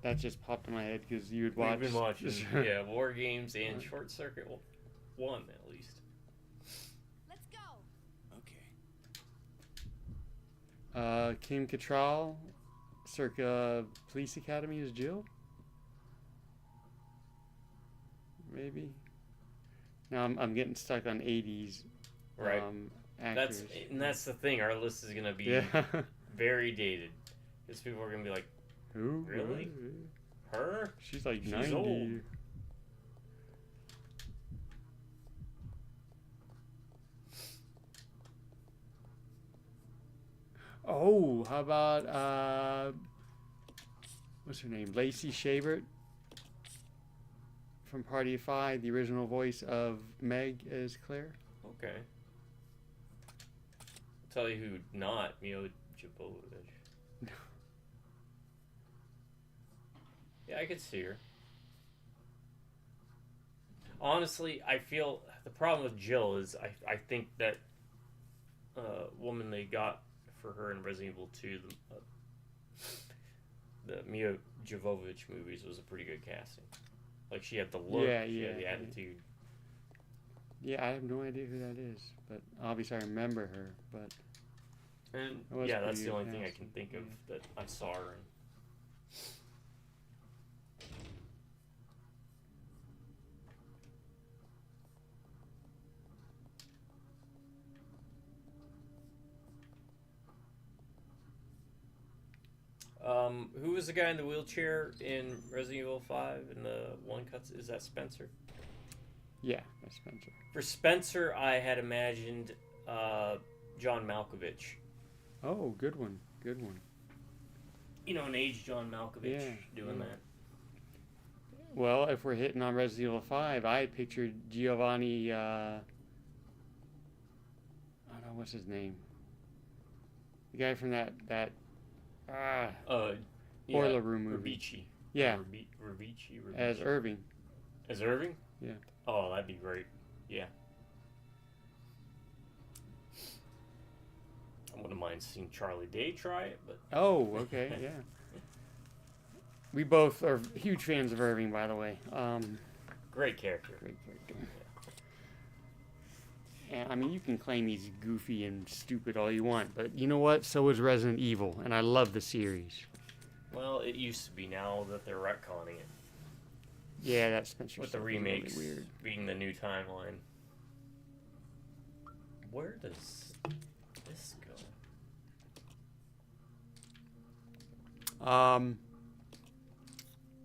That just popped in my head because you would We've watch. been watching, yeah, War Games and Short Circuit 1 at least. Let's go. Okay. Kim Cattrall, circa Police Academy is Jill? Maybe? Now I'm getting stuck on 80s Right. actors. That's the thing. Our list is gonna be Yeah. very dated because people are gonna be like, Who? Really? her? She's like She's 90. old. Oh, how about what's her name? Lacey Chabert from Party of Five, the original voice of Meg as Claire. Okay. I'll tell you who not Mio Jovovich. Yeah, I could see her. Honestly, I feel the problem with Jill is I think that woman they got for her in Resident Evil 2, the Mia Jovovich movies, was a pretty good casting. Like, she had the look, she had the attitude. Yeah, I have no idea who that is, but obviously I remember her. But And That was yeah, that's pretty the good only thing I casting, can think of that I saw her in. Who was the guy in the wheelchair in Resident Evil 5 in the one cuts? Is that Spencer? Yeah, that's Spencer. For Spencer, I had imagined John Malkovich. Oh, good one. Good one. You know, an aged John Malkovich doing that. Well, if we're hitting on Resident Evil 5, I pictured Giovanni, I don't know, what's his name? The guy from that Boiler Room movie. Ribici. Yeah. Ribici. As Irving. As Irving? Yeah. Oh, that'd be great. Yeah. I wouldn't mind seeing Charlie Day try it, but... Oh, okay, yeah. We both are huge fans of Irving, by the way. Great character. Great character. And I mean, you can claim he's goofy and stupid all you want, but you know what? So is Resident Evil, and I love the series. Well, it used to be. Now that they're retconning it. Yeah, that Spencer with the stuff is remakes really weird. being the new timeline. Where does this go?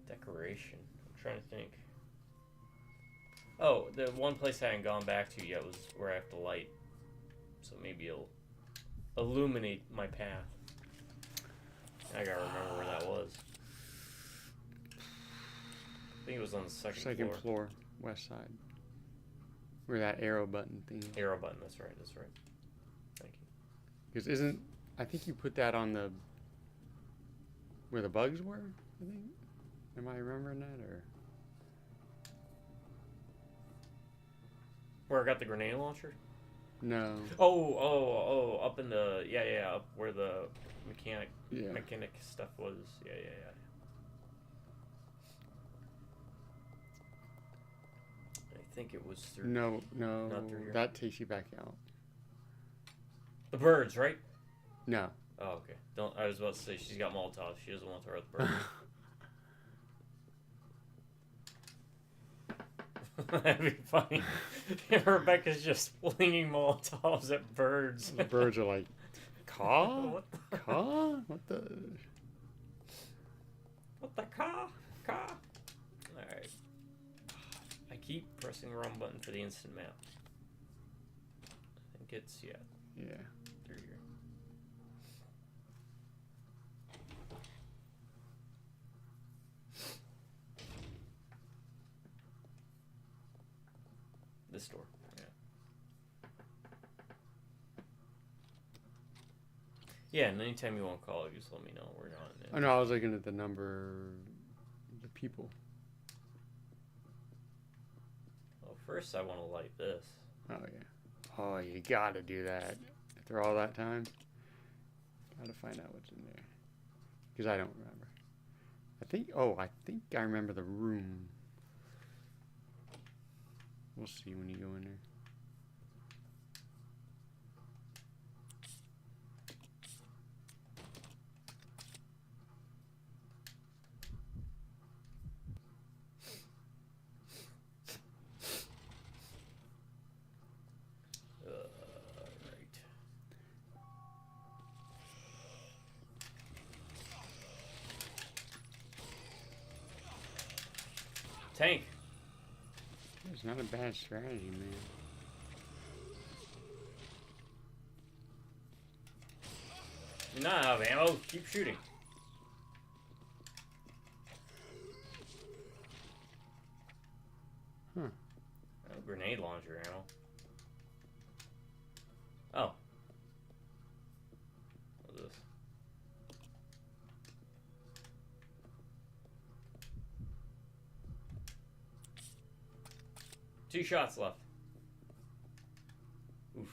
Decoration. I'm trying to think. Oh, the one place I hadn't gone back to yet was where I have to light. So maybe it'll illuminate my path. I gotta remember where that was. I think it was on the second floor, west side. Where that arrow button thing is. Arrow button, that's right. Thank you. Because I think you put that on the, where the bugs were, I think? Am I remembering that, or? Where I got the grenade launcher? No. Oh, up in the, up where the mechanic stuff was. Yeah. I think it was through. No, not through here. That takes you back out. The birds, right? No. Oh, okay. I was about to say she's got Molotovs. She doesn't want to throw out the birds. That'd be funny. Rebecca's just flinging Molotovs at birds. The birds are like, caw? Caw? What the? What the caw? Caw? Alright. I keep pressing the wrong button for the instant map. I think it's, Yeah. through here. This door, yeah. Yeah, and anytime you want to call, just let me know. We're not in it. Oh no, I was looking at the number, the people. Well, first I want to light this. Oh yeah. Oh, you gotta do that. After all that time, gotta find out what's in there. Because I don't remember. I think I remember the room. We'll see when you go in there. Right. Tank. It's not a bad strategy, man. You're not out of ammo. Keep shooting. Huh. Oh, grenade launcher ammo. Oh. What's this? Two shots left. Oof.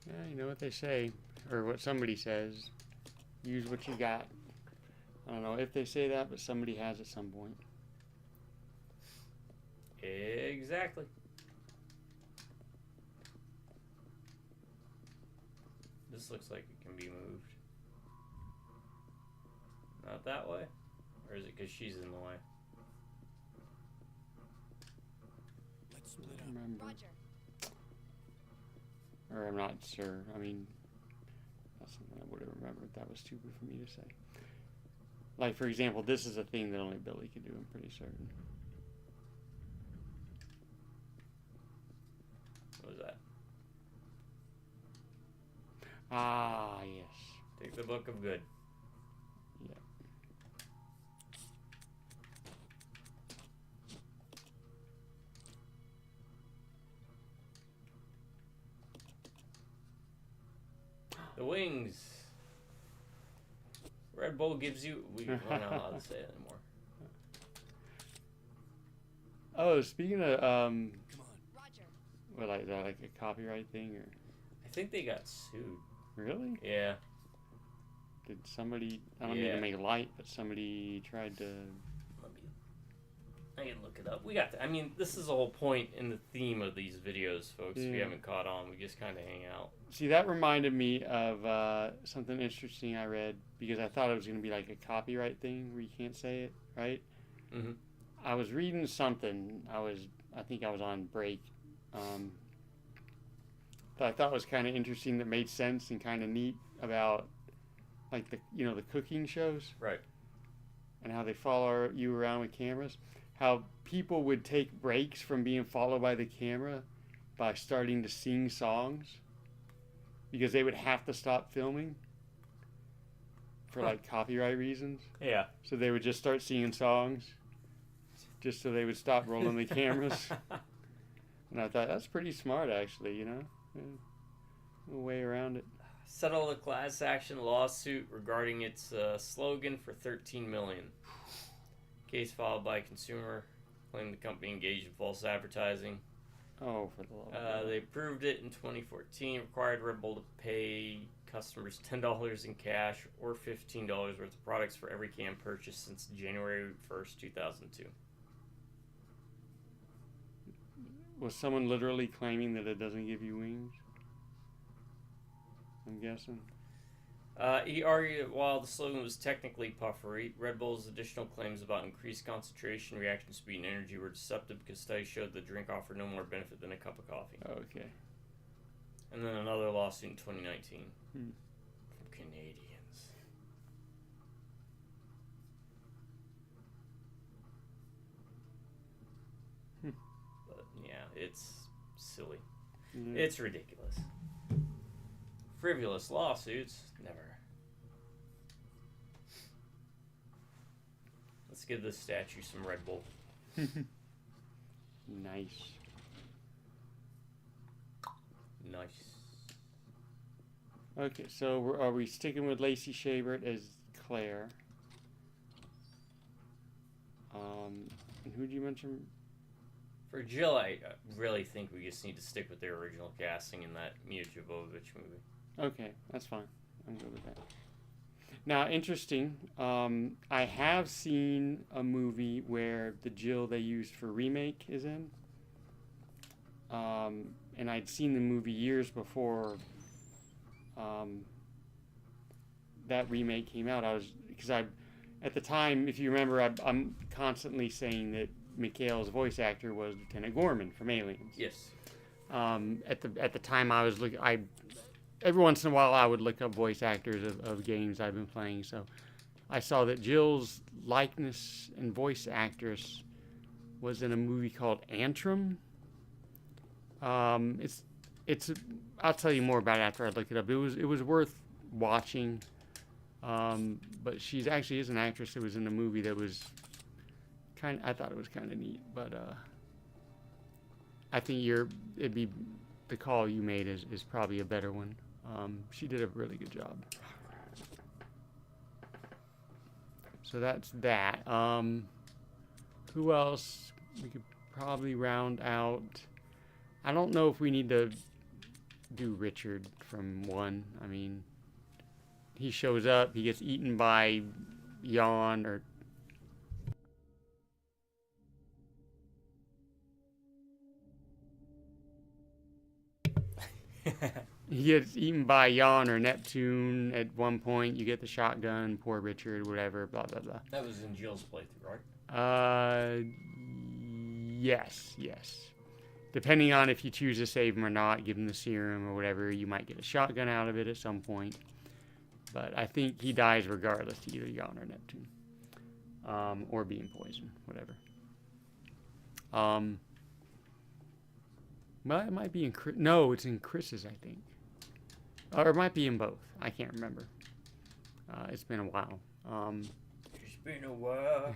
Yeah, you know what they say, or what somebody says. Use what you got. I don't know if they say that, but somebody has at some point. Exactly. This looks like it can be moved. Not that way? Or is it because she's in the way? Let's split up. Remember. Roger. Or I'm not sure. I mean, that's something I would have remembered. That was stupid for me to say. Like, for example, this is a thing that only Billy can do, I'm pretty certain. What was that? Ah, yes. Take the Book of Good. Yeah. The wings. Red Bull gives you. We're not allowed to say it anymore. Oh, speaking of, Come on. Roger. what, like, is that like a copyright thing, or? I think they got sued. Really? Yeah. Did somebody, I don't mean Yeah. to make light, but somebody tried to... I can look it up. We got. I mean, this is the whole point in the theme of these videos, folks. If you Yeah. haven't caught on, we just kind of hang out. See, that reminded me of something interesting I read, because I thought it was going to be like a copyright thing where you can't say it, right? Mhm. I was reading something. I think I was on break. That I thought was kind of interesting, that made sense and kind of neat about, like, the cooking shows, Right. and how they follow you around with cameras. How people would take breaks from being followed by the camera by starting to sing songs, because they would have to stop filming for like copyright reasons. Yeah. So they would just start singing songs just so they would stop rolling the cameras. And I thought that's pretty smart, actually, Yeah, a way around it. Settled a class action lawsuit regarding its slogan for $13 million. Case filed by a consumer claimed the company engaged in false advertising. Oh, for the love of God. They approved it in 2014. Required Red Bull to pay customers $10 in cash or $15 worth of products for every can purchased since January 1st, 2002. Was someone literally claiming that it doesn't give you wings? I'm guessing. He argued that while the slogan was technically puffery, Red Bull's additional claims about increased concentration, reaction speed, and energy were deceptive because studies showed the drink offered no more benefit than a cup of coffee. Okay. And then another lawsuit in 2019 Hmm. from Canadians. But yeah, it's silly. Yeah. It's ridiculous. Frivolous lawsuits, never. Let's give this statue some Red Bull. Nice. Nice. Okay, so are we sticking with Lacey Chabert as Claire? And who did you mention? For Jill, I really think we just need to stick with their original casting in that Mia Jovovich movie. Okay, that's fine. I'm good with that. Now, interesting. I have seen a movie where the Jill they used for remake is in. And I'd seen the movie years before that remake came out. At the time, if you remember, I'm constantly saying that Mikhail's voice actor was Lieutenant Gorman from Aliens. Yes. At the time, I was looking. Every once in a while, I would look up voice actors of games I've been playing. So I saw that Jill's likeness and voice actress was in a movie called Antrim. It's. I'll tell you more about it after I look it up. It was worth watching. But she's actually is an actress that was in a movie that was I thought it was kind of neat. But I think the call you made is probably a better one. She did a really good job. So that's that. Who else? We could probably round out. I don't know if we need to do Richard from 1. I mean, he shows up, he gets eaten by Yawn or He gets eaten by Yon or Neptune at one point. You get the shotgun, poor Richard, whatever, blah, blah, blah. That was in Jill's playthrough, right? Yes. Depending on if you choose to save him or not, give him the serum or whatever, you might get a shotgun out of it at some point. But I think he dies regardless to either Yon or Neptune. Or being poisoned, whatever. Well, it might be in Chris. No, it's in Chris's, I think. Or it might be in both. I can't remember. It's been a while. It's been a while.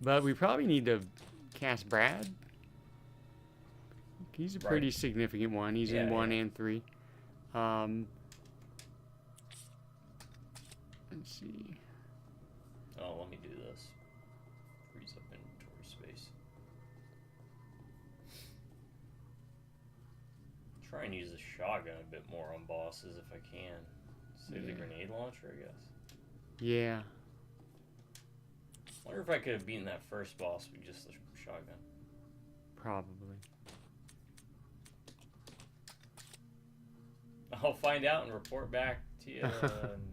But we probably need to cast Brad. He's a pretty significant one. He's in 1 and 3. Let's see. Oh, let me do this. Freeze up inventory space. Try and use the shotgun a bit more on bosses if I can. Save the grenade launcher, I guess. Yeah. Wonder if I could have beaten that first boss with just the shotgun. Probably. I'll find out and report back to you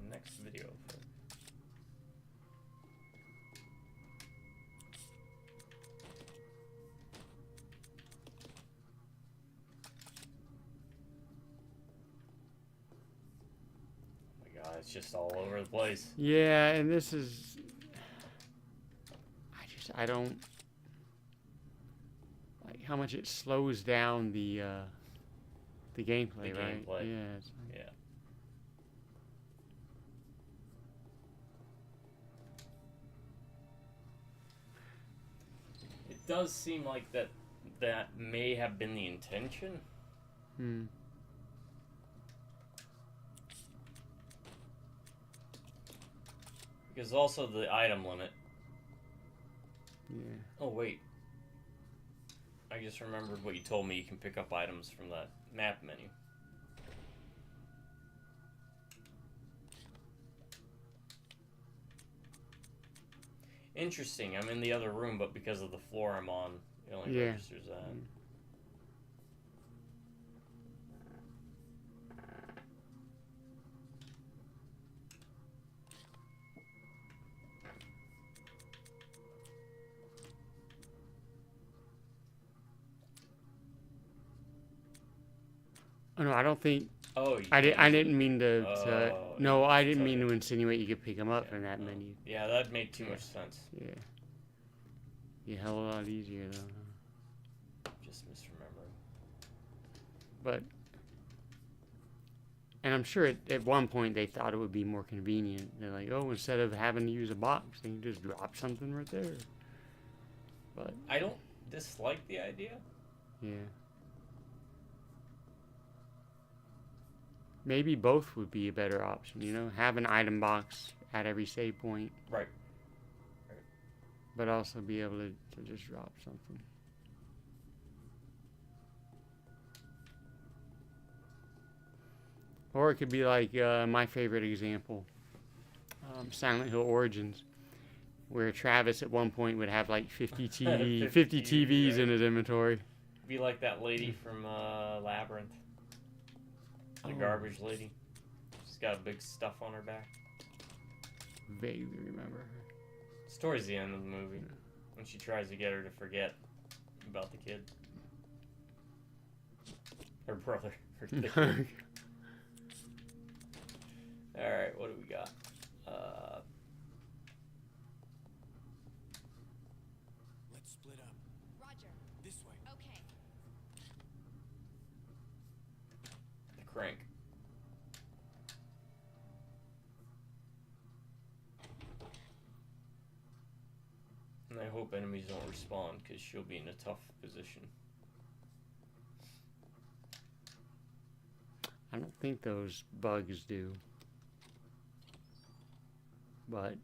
next video. It's just all over the place. Yeah, and this is... I don't... like how much it slows down the gameplay, right? Yeah. Yeah. It does seem like that may have been the intention. Because also the item limit. Yeah. Oh, wait. I just remembered what you told me. You can pick up items from that map menu. Interesting. I'm in the other room, but because of the floor I'm on, it only registers that. Oh, no, I don't think... Oh, I didn't mean to... no, I didn't mean to insinuate you could pick them up from that menu. Yeah, that made too much sense. Yeah. Yeah, hell of a lot easier, though. Just misremembering. But... and I'm sure at one point they thought it would be more convenient. They're like, oh, instead of having to use a box, they can just drop something right there. But... I don't dislike the idea. Yeah. Maybe both would be a better option, you know? Have an item box at every save point. Right. But also be able to just drop something. Or it could be like my favorite example, Silent Hill Origins, where Travis at one point would have like 50 TVs right in his inventory. Be like that lady from Labyrinth. The garbage lady. She's got a big stuff on her back. Vaguely remember her. It's towards the end of the movie. When she tries to get her to forget about the kid. Her brother. Her kid. Alright, what do we got? Let's split up. Roger. This way. Okay. Crank. And I hope enemies don't respawn, because she'll be in a tough position. I don't think those bugs do. But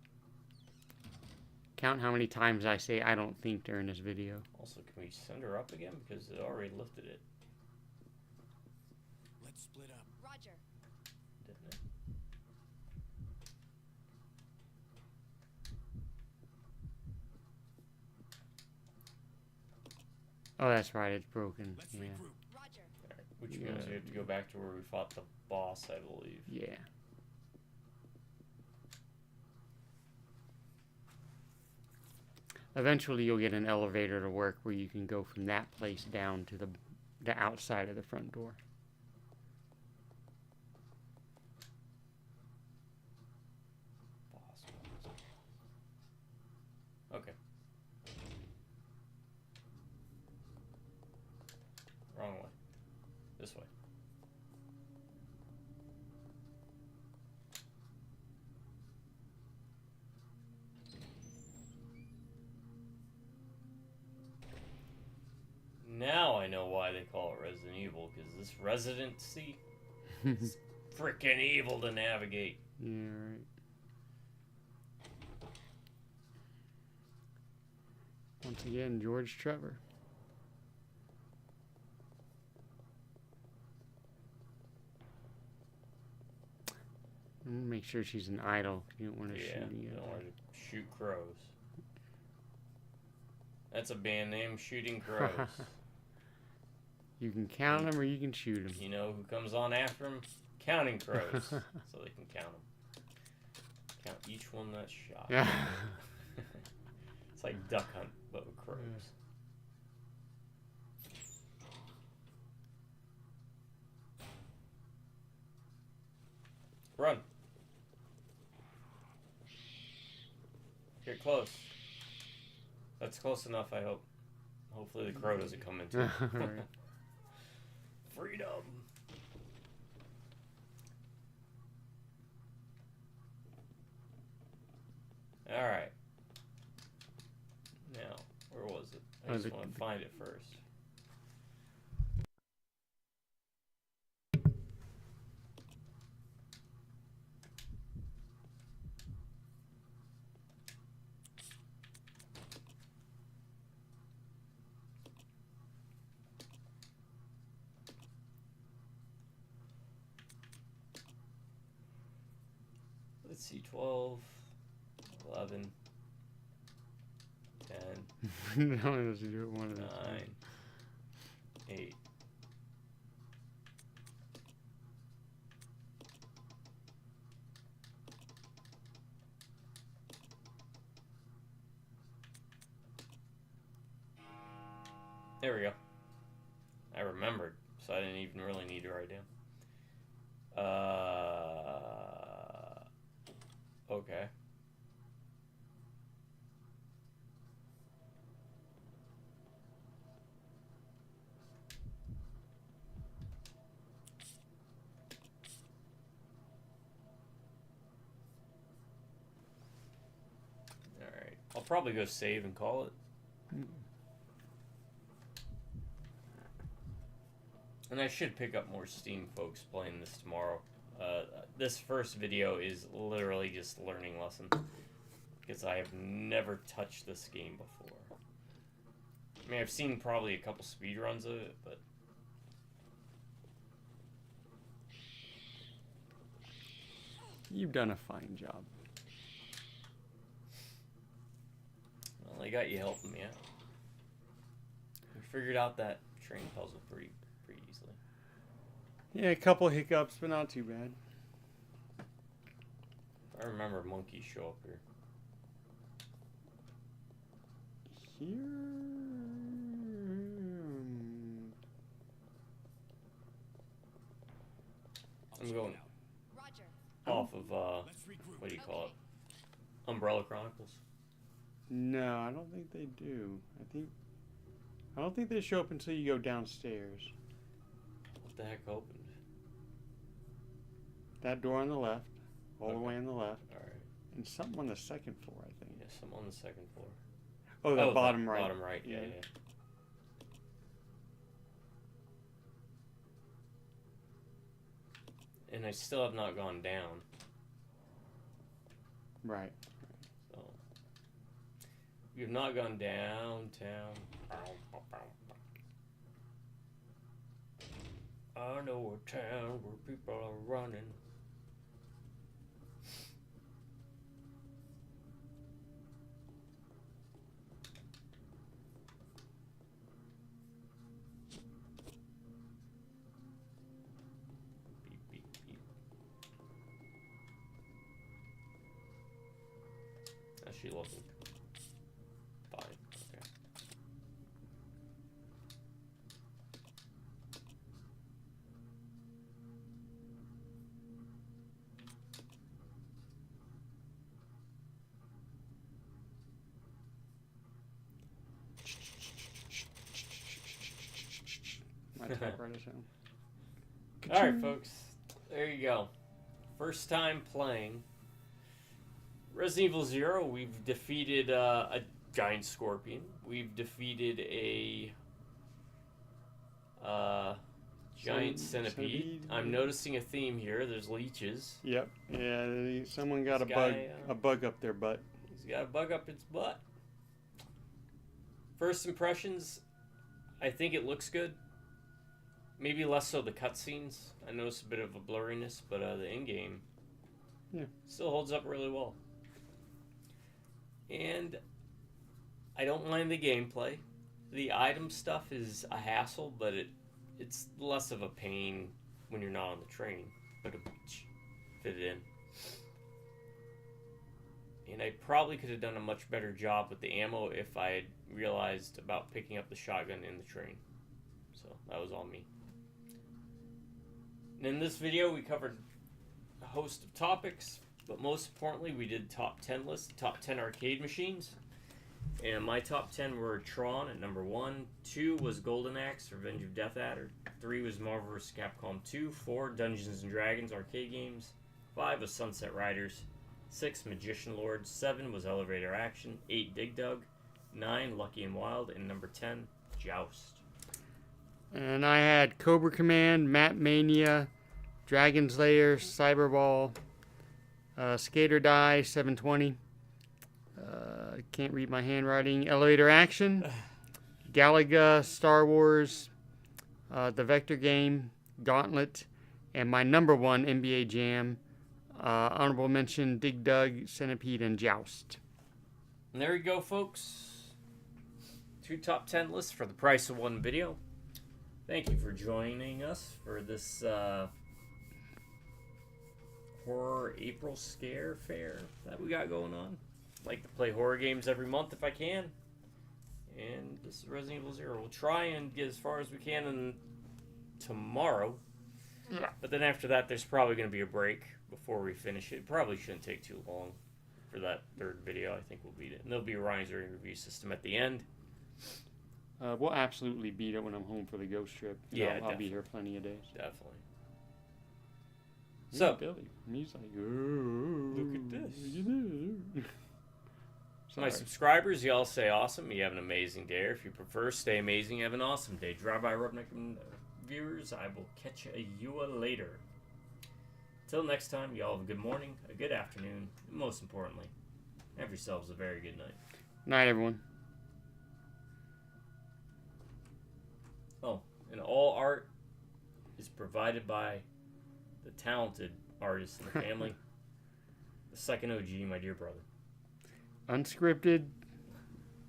count how many times I say I don't think during this video. Also, can we send her up again? Because it already lifted it. Let's split up. Roger. Didn't it? Oh, that's right, it's broken. Let's Yeah. regroup. Roger. Alright, Which means we have to go back to where we fought the boss, I believe. Yeah. Eventually, you'll get an elevator to work where you can go from that place down to the outside of the front door. Boss. Okay. Wrong way. This way. Now I know why they call it Resident Evil, because this residency is freaking evil to navigate. Yeah, right. Once again, George Trevor. Make sure she's an idol. You don't want to shoot You don't want to shoot crows. That's a band name, Shooting Crows. You can count them or you can shoot them. You know who comes on after them? Counting crows. So they can count them. Count each one that's shot. Yeah. It's like duck hunt, but with crows. Run. Get close. That's close enough, I hope. Hopefully the crow doesn't come into it. Freedom. Alright. Now, where was it? I just want to find it first. Let's see, 12, 11, 10, No one has to do it one of 9, those. 8. There we go. I remembered, so I didn't even really need to write down. Okay. Alright. I'll probably go save and call it. And I should pick up more Steam folks playing this tomorrow. This first video is literally just learning lesson. Because I have never touched this game before. I mean, I've seen probably a couple speedruns of it, but... You've done a fine job. Well, they got you helping me out. We figured out that train puzzle pretty easily. Yeah, a couple hiccups, but not too bad. I remember monkeys show up here. I'm going off of, what do you call it? Umbrella Chronicles. No, I don't think they do. I don't think they show up until you go downstairs. What the heck opened? That door on the left, all the way on the left. Alright. And something on the second floor, I think. Yeah, some on the second floor. Oh, the bottom right. Bottom right, yeah. And I still have not gone down. Right. So we have not gone downtown. I know a town where people are running. she looking? Fine. Okay. My typewriter sound. All right, folks. There you go. First time playing Resident Evil 0. We've defeated a giant scorpion. We've defeated a giant centipede. I'm noticing a theme here. There's leeches. Yep. Yeah. Someone got This a bug up their butt. He's got a bug up its butt. First impressions, I think it looks good. Maybe less so the cutscenes. I noticed a bit of a blurriness, but the in-game still holds up really well. And I don't mind the gameplay. The item stuff is a hassle, but it's less of a pain when you're not on the train. But fit it in. And I probably could have done a much better job with the ammo if I had realized about picking up the shotgun in the train. So that was all me. And in this video, we covered a host of topics, but most importantly, we did top 10 list, top 10 arcade machines. And my top 10 were Tron at number 1, 2 was Golden Axe, Revenge of Death Adder, 3 was Marvel vs. Capcom 2, 4 Dungeons & Dragons arcade games, 5 was Sunset Riders, 6 Magician Lord, 7 was Elevator Action, 8 Dig Dug, 9 Lucky and Wild, and number 10 Joust. And I had Cobra Command, Map Mania, Dragon's Lair, Cyberball, Skater Die 720. I can't read my handwriting. Elevator Action, Galaga, Star Wars, The Vector Game, Gauntlet, and my number 1 NBA Jam. Honorable mention: Dig Dug, Centipede, and Joust. And there you go, folks. 2 top 10 lists for the price of 1 video. Thank you for joining us for this horror April scare fair that we got going on. I like to play horror games every month if I can. And this is Resident Evil 0. We'll try and get as far as we can tomorrow. Yeah. But then after that, there's probably going to be a break before we finish it. Probably shouldn't take too long for that 3rd video. I think we'll beat it. And there'll be a riser interview system at the end. We'll absolutely beat it when I'm home for the ghost trip. Yeah, I'll be here plenty of days. Definitely. Look So, at Billy. And he's like, oh, look at this. My Sorry. subscribers, y'all say awesome. You have an amazing day. Or if you prefer, stay amazing. Have an awesome day. Drive by Rubnik and viewers. I will catch you later. Till next time, y'all have a good morning, a good afternoon, and most importantly, have yourselves a very good night. Night, everyone. Oh, and all art is provided by the talented artist in the family, the second OG, my dear brother. Unscripted,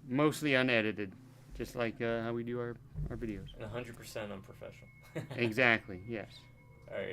mostly unedited, just like how we do our videos. And 100% unprofessional. Exactly, yes.